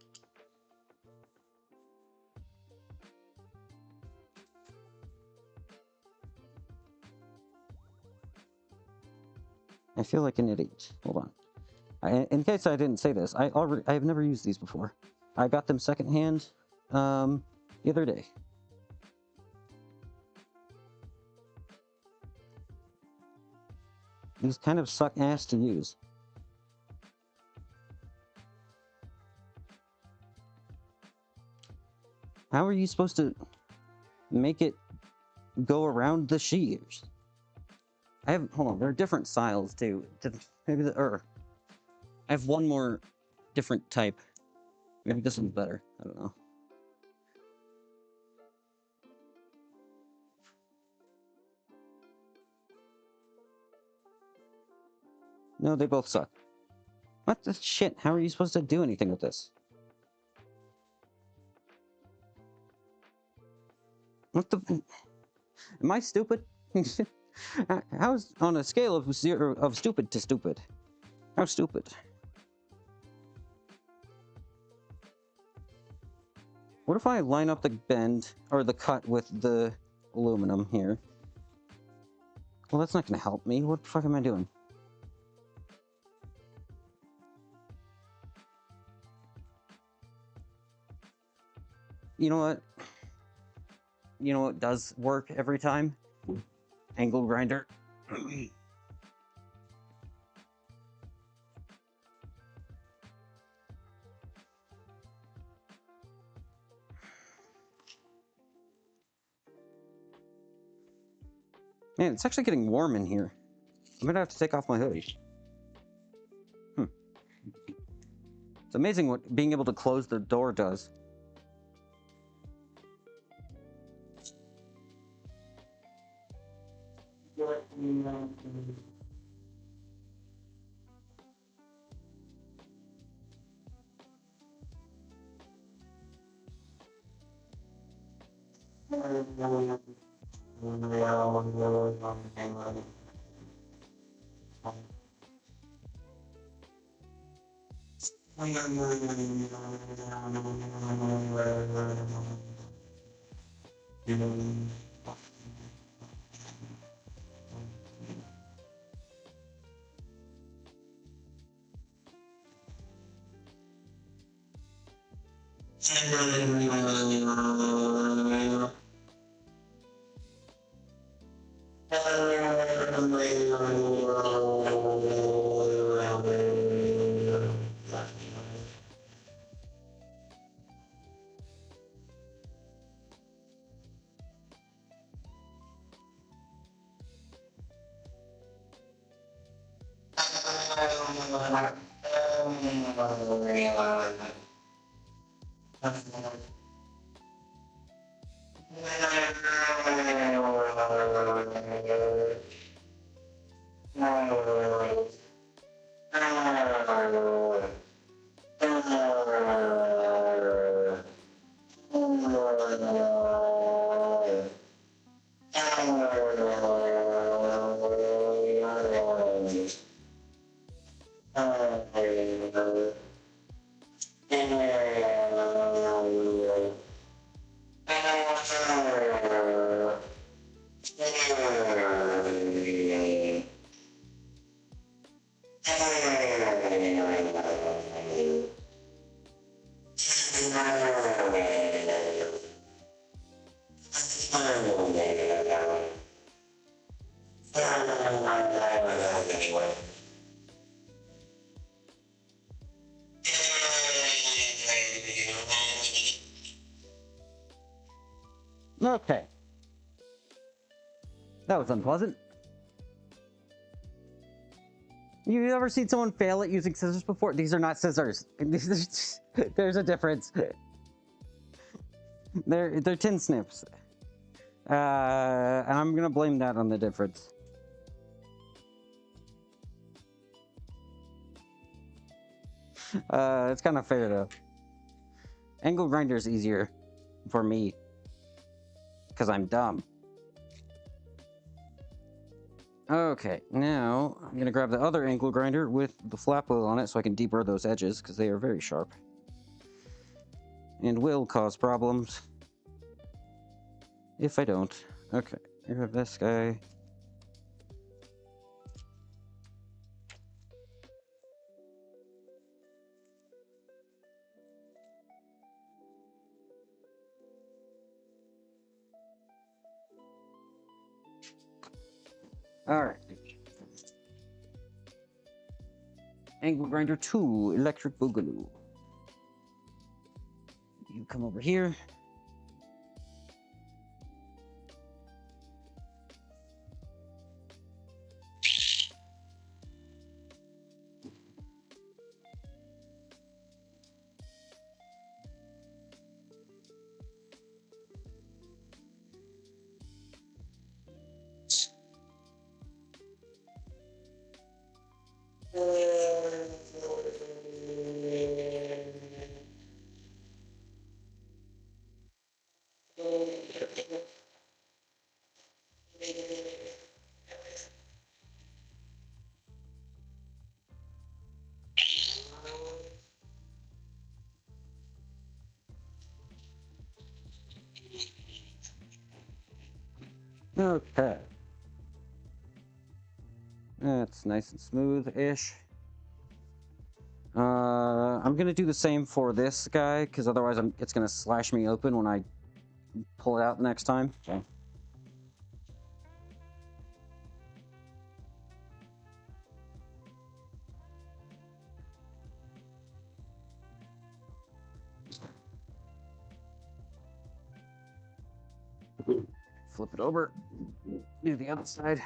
I feel like an idiot. Hold on. In case I didn't say this, I've never used these before. I got them secondhand the other day. These kind of suck ass to use. How are you supposed to make it go around the shears? Hold on, there are different styles too. Maybe I have one more different type. Maybe this one's better. I don't know. No, they both suck. What the shit? How are you supposed to do anything with this? What the... Am I stupid? How's on a scale of stupid to stupid? How stupid? What if I line up the bend or the cut with the aluminum here? Well, that's not gonna help me. What the fuck am I doing? You know what? You know what does work every time? Angle grinder. Man, it's actually getting warm in here. I'm gonna have to take off my hoodie. It's amazing what being able to close the door does. Okay. That was unpleasant. You ever seen someone fail at using scissors before? These are not scissors. There's a difference. They're tin snips. And I'm gonna blame that on the difference. It's kind of fair though. Angle grinder is easier for me because I'm dumb. Okay, now I'm gonna grab the other angle grinder with the flap wheel on it so I can deburr those edges because they are very sharp and will cause problems if I don't. Okay, grab this guy. Alright. Angle grinder 2, electric boogaloo. You come over here. Okay. That's nice and smooth-ish. I'm gonna do the same for this guy, because otherwise it's gonna slash me open when I pull it out the next time. Okay. Flip it over. Do the other side.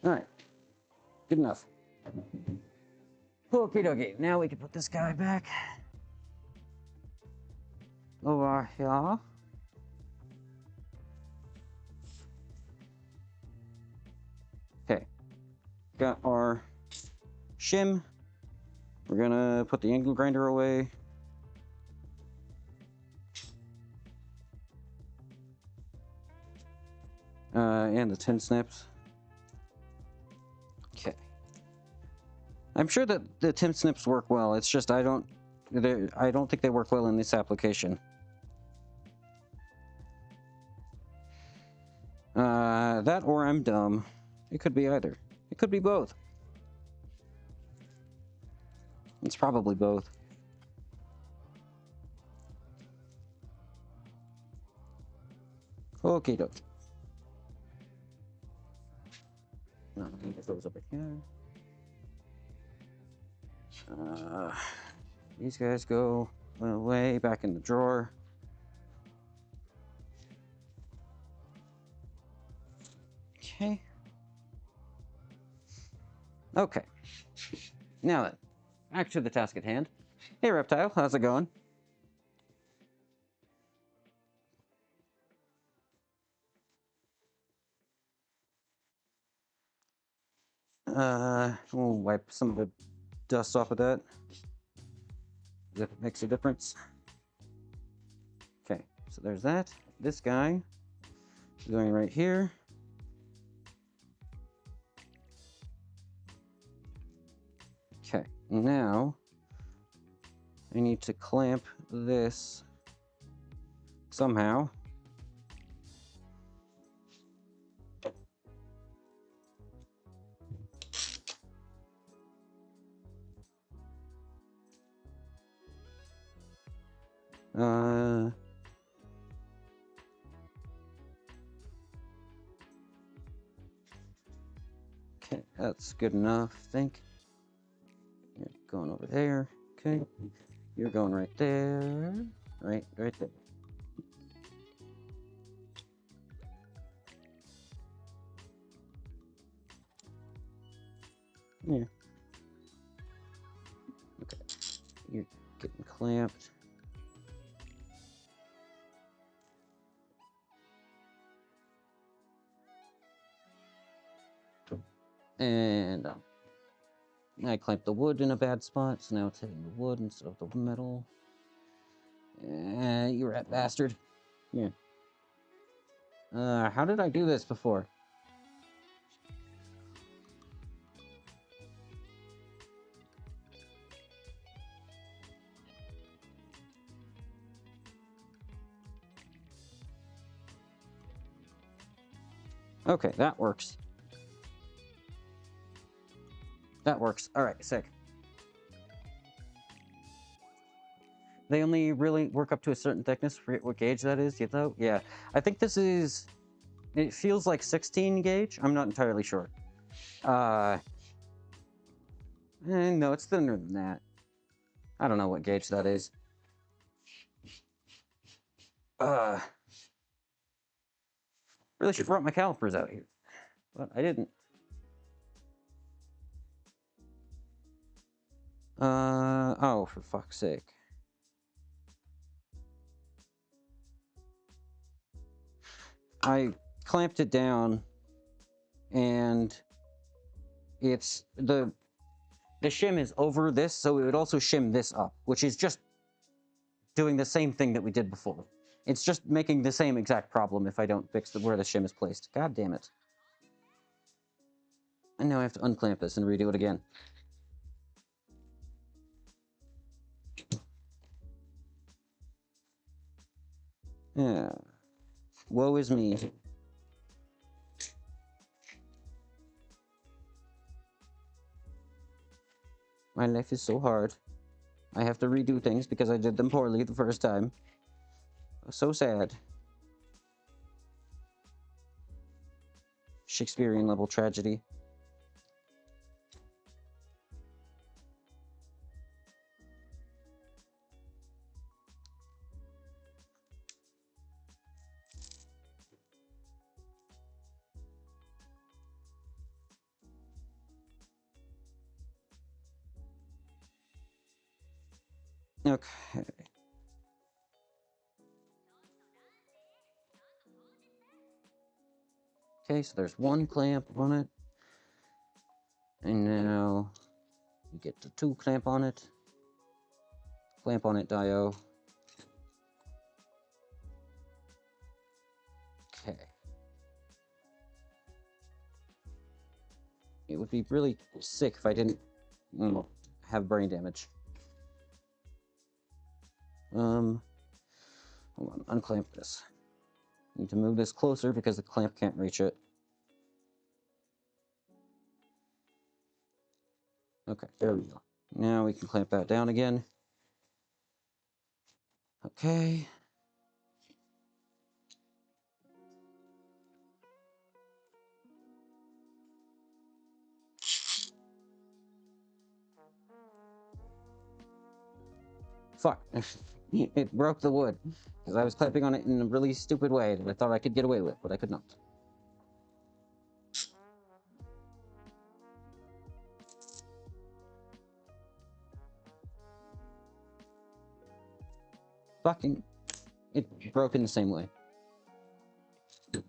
Alright. Good enough. Okie dokie. Now we can put this guy back over here. Okay. Got our shim. We're gonna put the angle grinder away. And the tin snips. Okay. I'm sure that the tin snips work well. It's just I don't think they work well in this application. That or I'm dumb. It could be either. It could be both. It's probably both. Okay, dokie. Now, I'm gonna get those over here. These guys go way back in the drawer. Okay. Okay. Now then, back to the task at hand. Hey, Reptile, how's it going? We'll wipe some of the dust off of that. If it makes a difference. Okay, so there's that. This guy is going right here. Okay, now I need to clamp this somehow. Okay, that's good enough, I think. You're going over there. Okay. You're going right there. Right there. Yeah. Okay. You're getting clamped. And I clamped the wood in a bad spot, so now it's hitting the wood instead of the metal. You rat bastard. Yeah. How did I do this before? Okay, that works. That works. Alright, sick. They only really work up to a certain thickness. Forget what gauge that is, though. Yeah. I think this is... It feels like 16 gauge. I'm not entirely sure. No, it's thinner than that. I don't know what gauge that is. Really should have brought my calipers out here. But I didn't. Oh, for fuck's sake. I clamped it down, and it's the shim is over this, so it would also shim this up, which is just doing the same thing that we did before. It's just making the same exact problem if I don't fix where the shim is placed. God damn it. And now I have to unclamp this and redo it again. Yeah. Woe is me. My life is so hard. I have to redo things because I did them poorly the first time. So sad. Shakespearean level tragedy. Okay. Okay, so there's one clamp on it. And now you get the two clamp on it. Clamp on it, Dio. Okay. It would be really sick if I didn't have brain damage. Hold on, unclamp this. Need to move this closer because the clamp can't reach it. Okay, there we go. Now we can clamp that down again. Okay. Fuck. It broke the wood. Because I was clamping on it in a really stupid way that I thought I could get away with, but I could not. Fucking... It broke in the same way.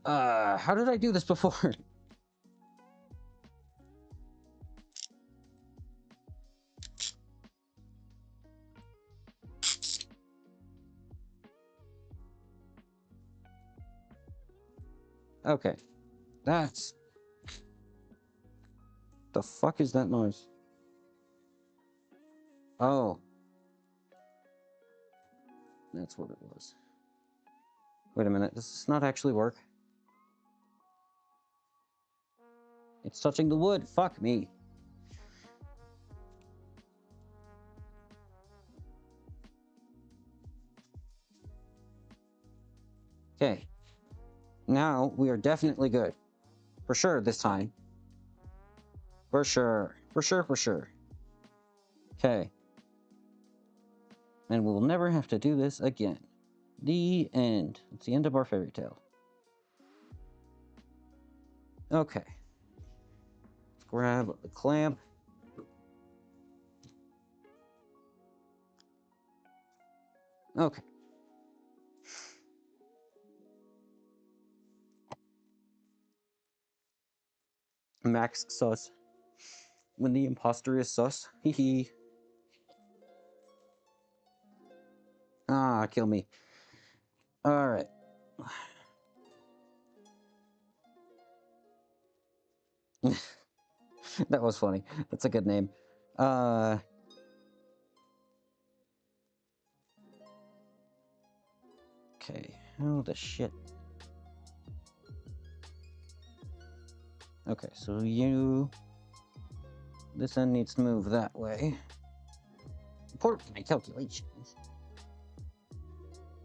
How did I do this before? Okay. That's... The fuck is that noise? Oh. That's what it was. Wait a minute, does this not actually work? It's touching the wood, fuck me. now we are definitely good. For sure this time. For sure. For sure, for sure. Okay. And we'll never have to do this again. The end. It's the end of our fairy tale. Okay. Let's grab the clamp. Okay. Max sus. When the imposter is sus. Hee hee. Ah, kill me. Alright. That was funny. That's a good name. Okay. How the shit? Okay, so you... This end needs to move that way. Important to my calculations.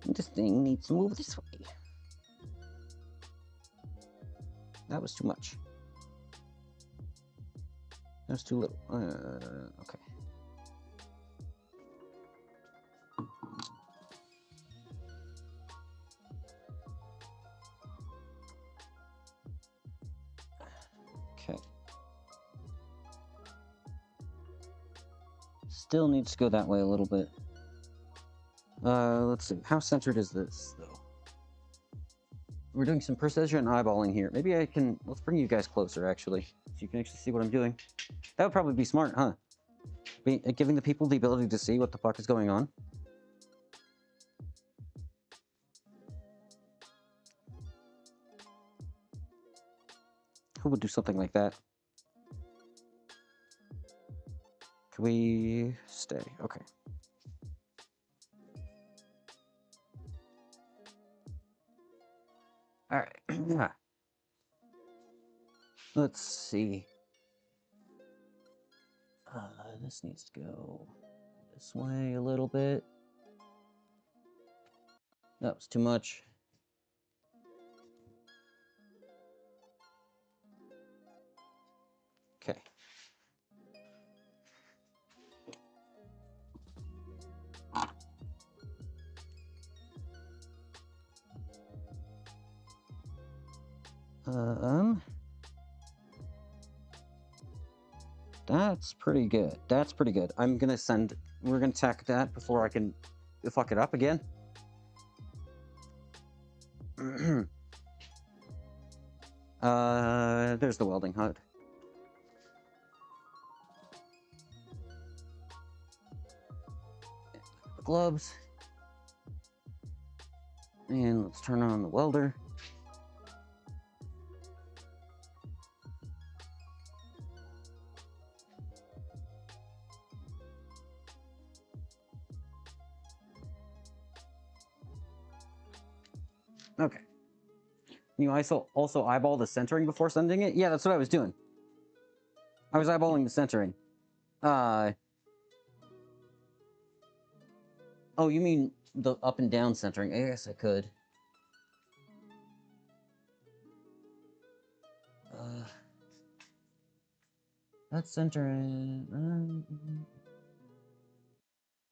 This thing needs to move this way. That was too much. That was too little. Okay. Okay. Still needs to go that way a little bit. Let's see. How centered is this, though? We're doing some precision eyeballing here. Maybe I can... Let's bring you guys closer, actually. So you can actually see what I'm doing. That would probably be smart, huh? Giving the people the ability to see what the fuck is going on. Who would do something like that? Can we stay? Okay. Alright. Yeah. Let's see. This needs to go this way a little bit. That was too much. Okay. That's pretty good. That's pretty good. I'm gonna send... We're gonna attack that before I can fuck it up again. There's the welding hut. The gloves. And let's turn on the welder. Okay. You also eyeball the centering before sending it? Yeah, that's what I was doing. I was eyeballing the centering. Oh, you mean the up and down centering? I guess I could. That centering...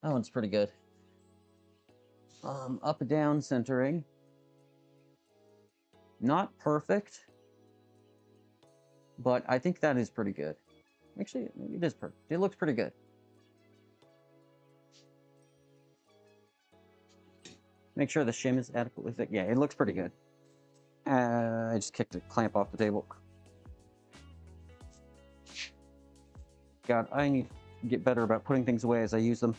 that one's pretty good. Up and down centering. Not perfect, but I think that is pretty good. Actually, it is perfect. It looks pretty good. Make sure the shim is adequately thick. Yeah, it looks pretty good. I just kicked a clamp off the table. God, I need to get better about putting things away as I use them.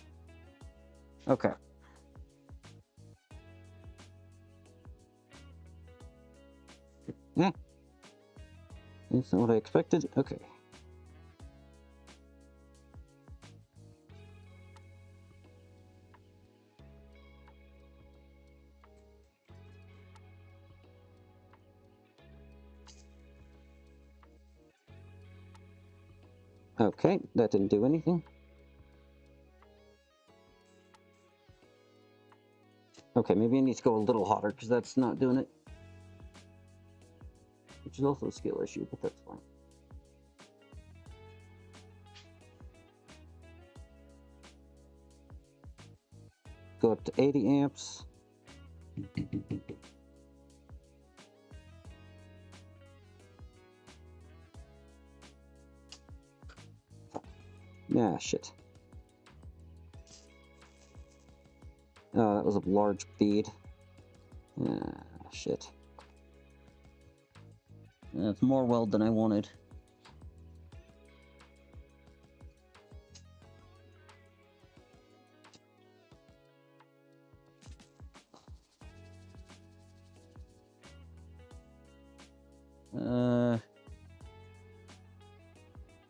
Okay. Yeah. That's not what I expected. Okay. Okay, that didn't do anything. Okay, maybe I need to go a little hotter because that's not doing it. which is also a skill issue, but that's fine. Go up to 80 amps. Ah, shit. Oh, that was a large bead. Ah, shit. That's more weld than I wanted.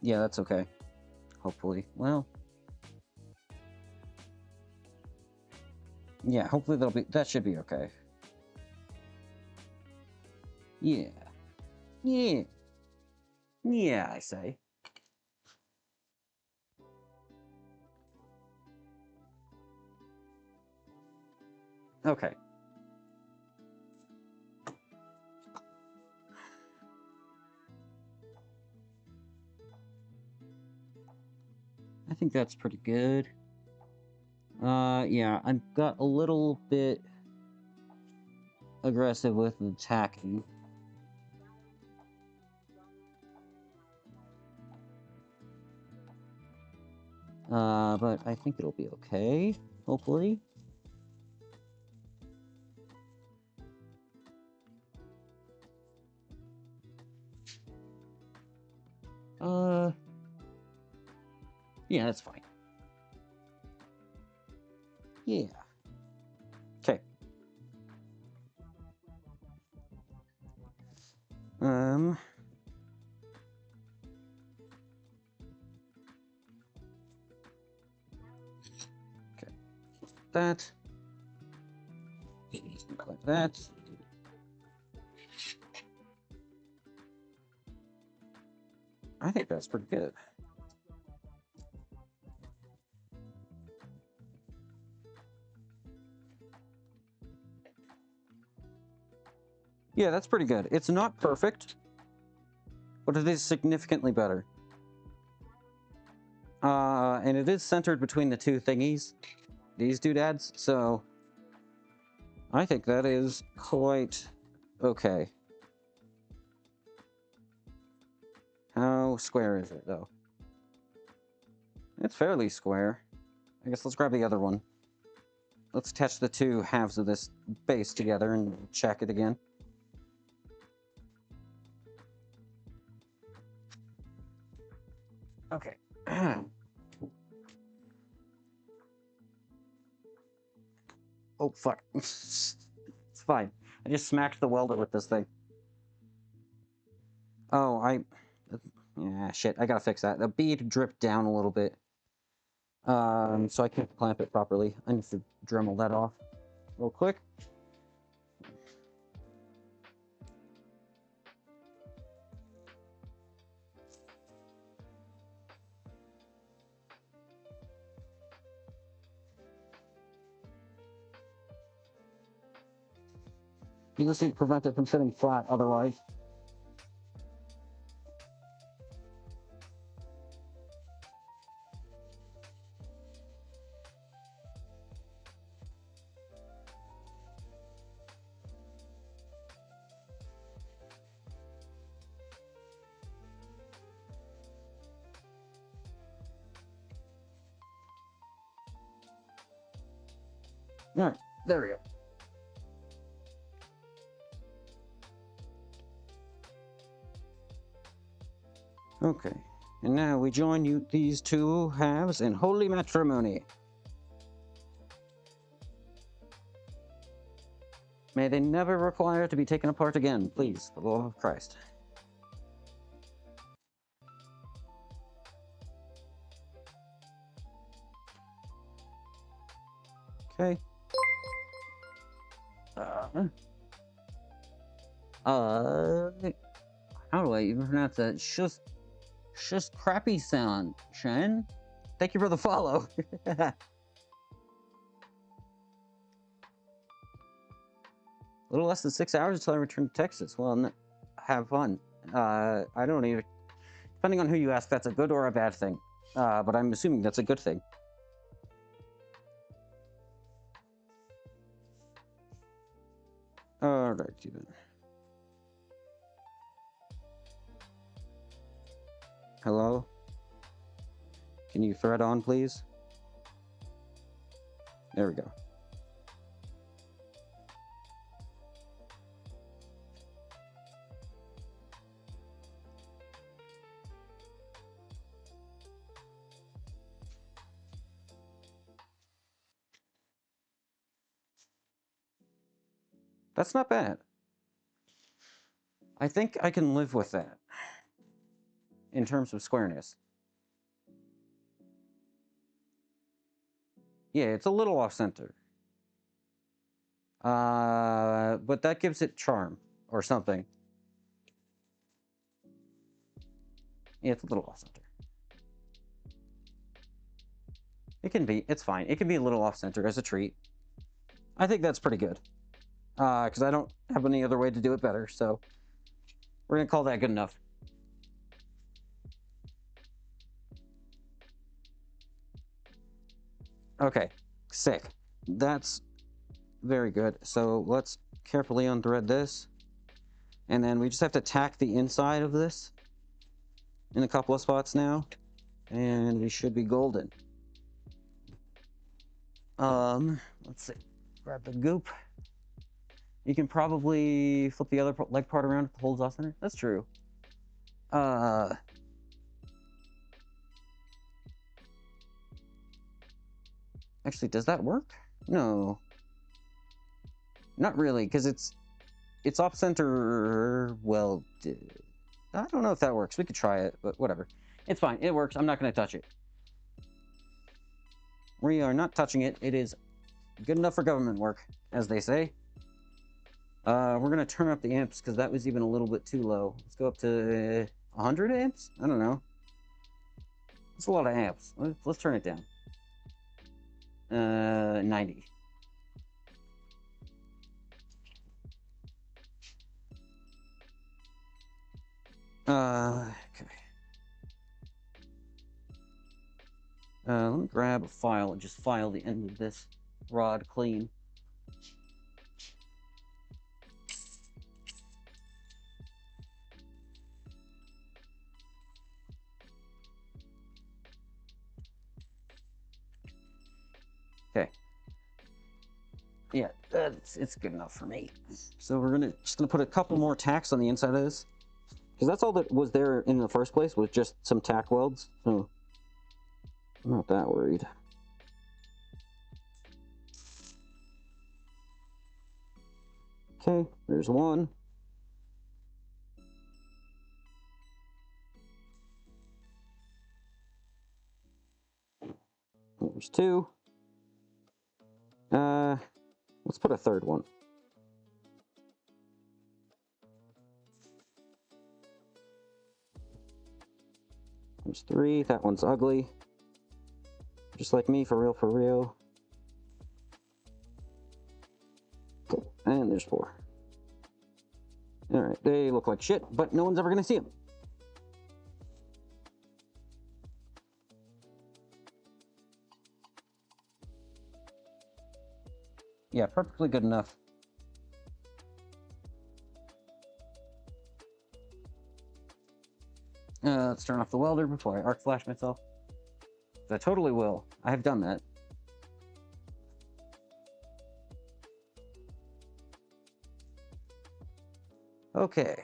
Yeah, that's okay. Hopefully. Well. Yeah, hopefully that should be okay. Yeah. Yeah. Yeah, I say. Okay. I think that's pretty good. Yeah, I got a little bit aggressive with attacking. But I think it'll be okay, hopefully. Yeah, that's fine. Yeah. Okay. Okay. That. Like that. I think that's pretty good. Yeah, that's pretty good. It's not perfect, but it is significantly better. And it is centered between the two thingies, these doodads, so I think that is quite okay. How square is it, though? It's fairly square. I guess let's grab the other one. Let's attach the two halves of this base together and check it again. Okay. Oh, fuck. It's fine. I just smacked the welder with this thing. Oh, yeah, shit. I gotta fix that. The bead dripped down a little bit. So I can't clamp it properly. I need to Dremel that off real quick. You just need to prevent it from sitting flat otherwise. Alright, there we go. Okay, and now we join these two halves in holy matrimony. May they never require to be taken apart again, please, for the love of Christ. Okay. How do I even pronounce that? Just crappy sound, Shen. Thank you for the follow. A little less than 6 hours until I return to Texas. Well, have fun. I don't even... Depending on who you ask, that's a good or a bad thing. But I'm assuming that's a good thing. Alright, then. Hello? Can you thread on, please? There we go. That's not bad. I think I can live with that. In terms of squareness. Yeah, it's a little off-center. But that gives it charm. Or something. Yeah, it's a little off-center. It can be. It's fine. It can be a little off-center as a treat. I think that's pretty good. Because I don't have any other way to do it better, so... We're gonna call that good enough. Okay. Sick. That's very good. So let's carefully unthread this. And then we just have to tack the inside of this in a couple of spots now. And we should be golden. Let's see. Grab the goop. You can probably flip the other leg part around if it holds off center. That's true. Actually, does that work? No. Not really, because it's off center. Well, I don't know if that works. We could try it, but whatever. It's fine. It works. I'm not going to touch it. We are not touching it. It is good enough for government work, as they say. We're going to turn up the amps, because that was even a little bit too low. Let's go up to 100 amps? I don't know. That's a lot of amps. Let's turn it down. 90. Okay. Let me grab a file and just file the end of this rod clean. Okay. Yeah, it's good enough for me. So we're just gonna put a couple more tacks on the inside of this. Because that's all that was there in the first place, was just some tack welds. So I'm not that worried. Okay, there's one. There's two. Let's put a third one. There's three. That one's ugly. Just like me, for real, for real. Okay, and there's four. Alright, they look like shit, but no one's ever gonna see them. Yeah, perfectly good enough. Let's turn off the welder before I arc flash myself. I totally will. I have done that. Okay.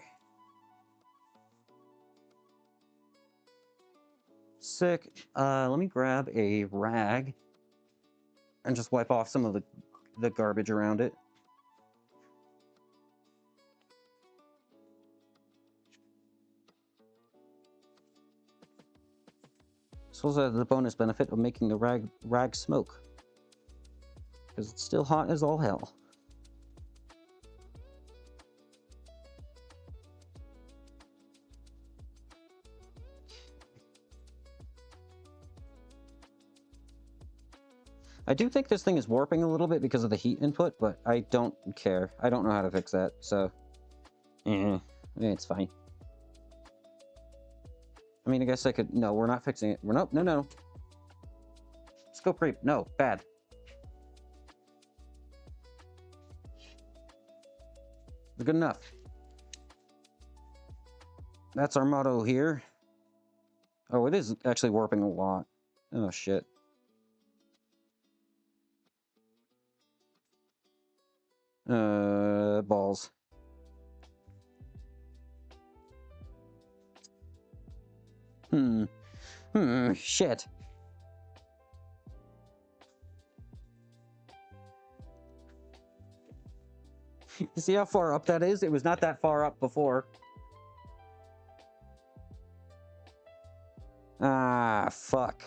Sick. Let me grab a rag and just wipe off some of the garbage around it. This also has the bonus benefit of making the rag smoke, because it's still hot as all hell. I do think this thing is warping a little bit because of the heat input, but I don't care. I don't know how to fix that, so... It's fine. I mean, I guess I could... No, we're not fixing it. No, no, no. Scope creep. No, bad. Good enough. That's our motto here. Oh, it is actually warping a lot. Oh, shit. Balls. Shit. You see how far up that is? It was not that far up before. Ah, fuck.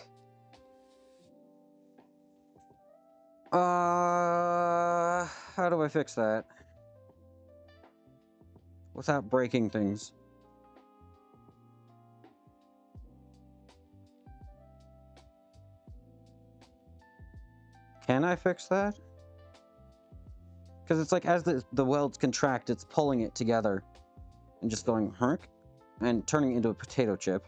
How do I fix that? Without breaking things. Can I fix that? Because it's like as the welds contract, it's pulling it together and just going herk and turning it into a potato chip.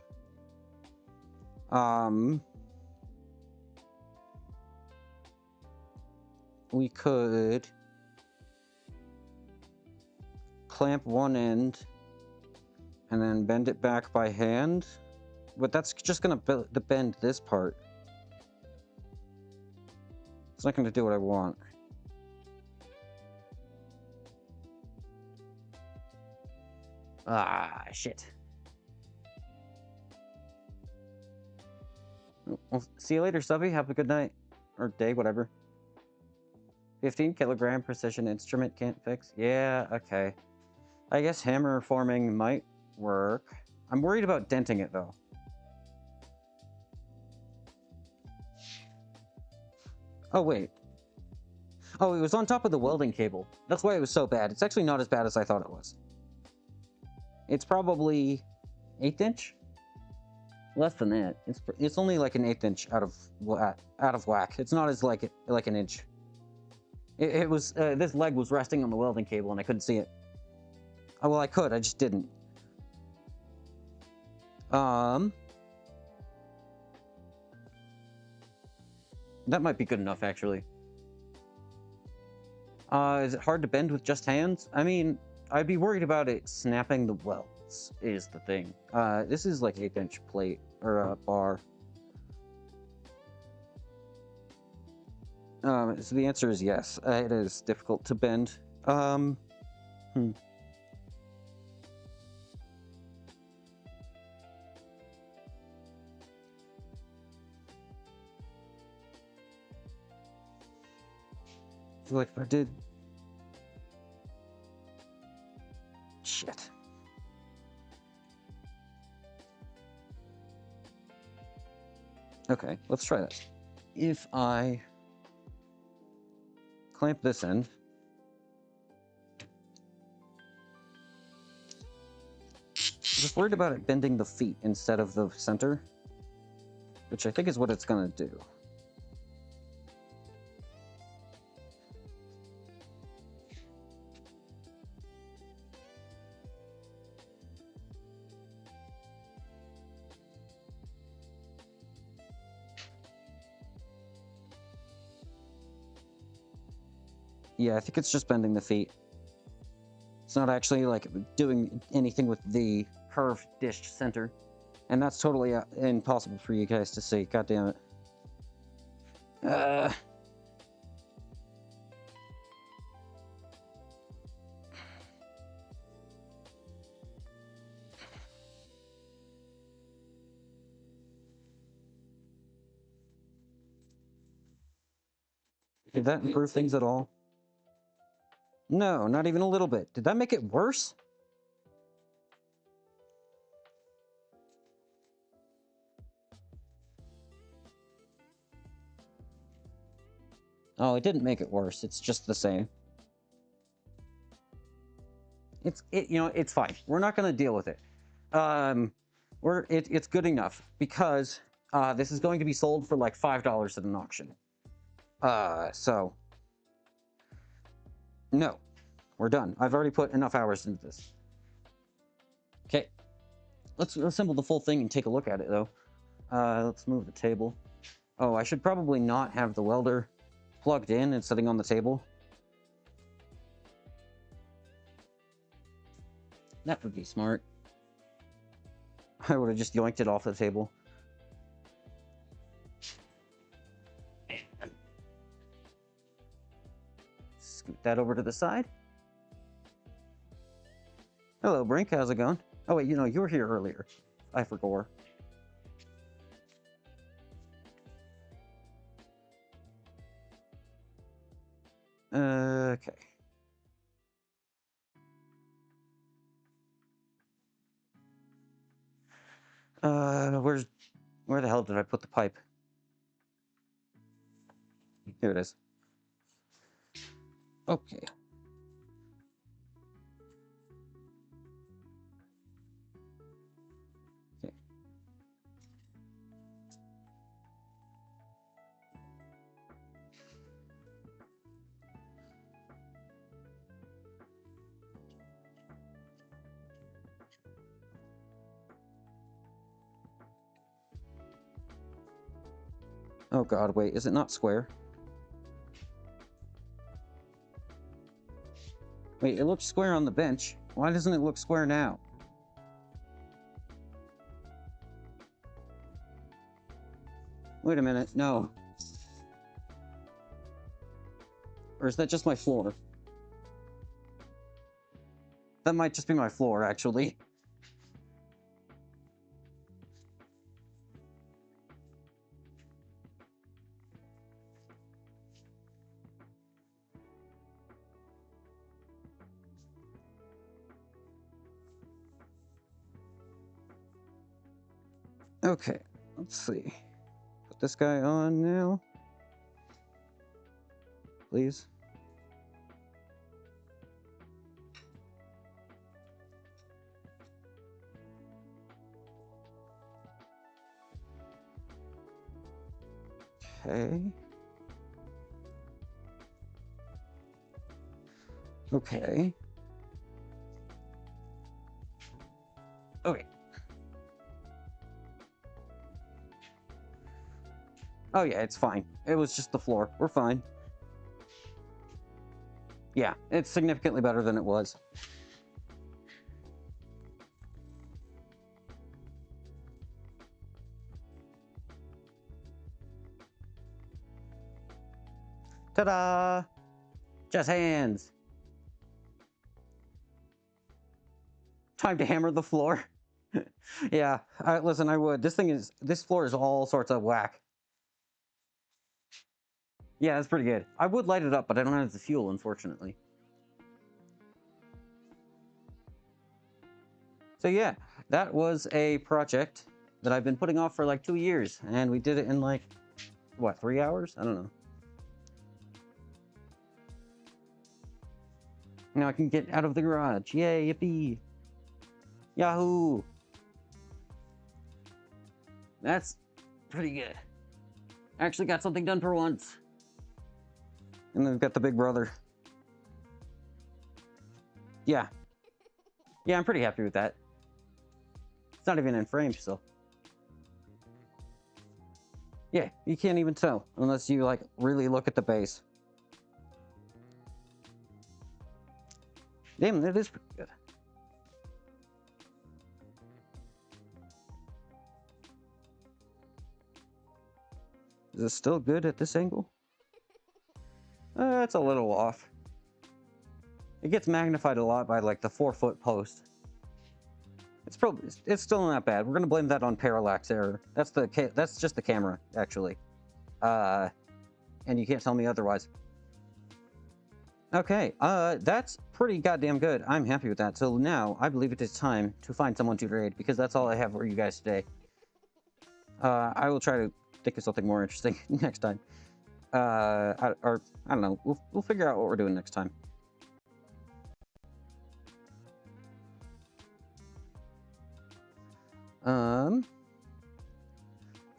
We could clamp one end and then bend it back by hand, but that's just gonna bend this part. It's not gonna do what I want. Ah, shit. Well, see you later, Subby. Have a good night. Or day, whatever. 15-kilogram precision instrument can't fix? Yeah, okay. I guess hammer forming might work. I'm worried about denting it, though. Oh, wait. Oh, it was on top of the welding cable. That's why it was so bad. It's actually not as bad as I thought it was. It's probably 1/8 inch? Less than that. It's only like an 1/8 inch out of whack. It's not as like an inch. It was this leg was resting on the welding cable and I couldn't see it. Oh, well, I could. I just didn't. That might be good enough, actually. Is it hard to bend with just hands? I mean, I'd be worried about it snapping the welds, is the thing. This is like 1/8 inch plate, or bar. So the answer is yes. It is difficult to bend. I feel like if I did... Shit. Okay, let's try this. If I clamp this end, I'm just worried about it bending the feet instead of the center, which I think is what it's gonna do. Yeah, I think it's just bending the feet. It's not actually, like, doing anything with the curved dished center. And that's totally impossible for you guys to see. God damn it. Did that improve things at all? No, not even a little bit. Did that make it worse? Oh, it didn't make it worse. It's just the same. It's fine. We're not going to deal with it. It's good enough because this is going to be sold for like $5 at an auction. So no, we're done. I've already put enough hours into this. let's assemble the full thing and take a look at it, though. Let's move the table. Oh, I should probably not have the welder plugged in and sitting on the table. That would be smart. I would have just yoinked it off the table. Scoot that over to the side. Hello, Brink. How's it going? Oh, wait, you know, you were here earlier. I forgot. Okay. Where the hell did I put the pipe? Here it is. Okay. Okay. Oh god, wait, is it not square? Wait, it looks square on the bench. Why doesn't it look square now? Wait a minute, no. Or is that just my floor? That might just be my floor, actually. Okay, let's see. Put this guy on now. Please. Okay. Okay. Okay. Oh yeah, it's fine. It was just the floor. We're fine. Yeah, it's significantly better than it was. Ta-da! Just hands. Time to hammer the floor. Yeah, listen, I would. This floor is all sorts of whack. Yeah, that's pretty good. I would light it up, but I don't have the fuel, unfortunately. So yeah, that was a project that I've been putting off for like 2 years, and we did it in like, what, 3 hours? I don't know. Now I can get out of the garage. Yay, yippee! Yahoo! That's pretty good. Actually got something done for once. And then we've got the big brother. Yeah. Yeah, I'm pretty happy with that. It's not even in frame still. Yeah, you can't even tell unless you like really look at the base. Damn, that is pretty good. Is it still good at this angle? It's a little off. It gets magnified a lot by like the 4-foot post. It's still not bad. We're gonna blame that on parallax error. That's just the camera, actually. And you can't tell me otherwise. Okay, that's pretty goddamn good. I'm happy with that. So now, I believe it is time to find someone to raid, because that's all I have for you guys today. I will try to think of something more interesting next time. I don't know. We'll figure out what we're doing next time.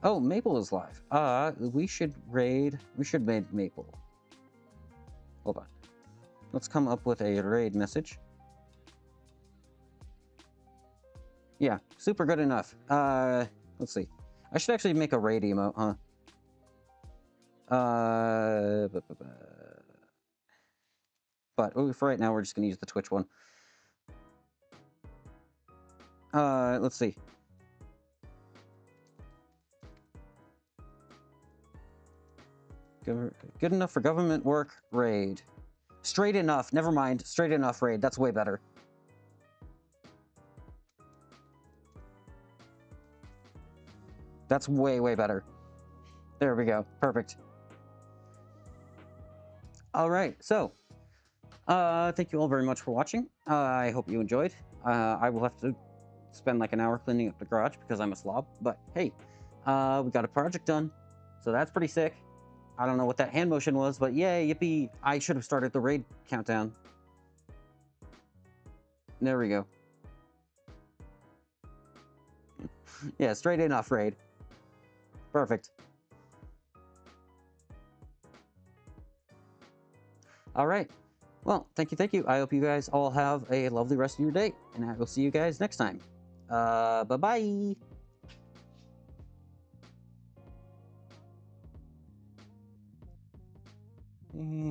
Oh, Maple is live. We should raid Maple. Hold on. Let's come up with a raid message. Yeah, super good enough. Let's see. I should actually make a raid emote, huh? But for right now, we're just gonna use the Twitch one. Let's see. Good enough for government work raid. Straight enough. Never mind. Straight enough raid. That's way better. That's way, way better. There we go. Perfect. All right. So, thank you all very much for watching. I hope you enjoyed. I will have to spend like an hour cleaning up the garage because I'm a slob. But hey, we got a project done. So that's pretty sick. I don't know what that hand motion was, but yay, yippee. I should have started the raid countdown. There we go. Yeah, straight enough raid. Perfect. All right. Well, thank you, thank you. I hope you guys all have a lovely rest of your day, and I will see you guys next time. Bye-bye. And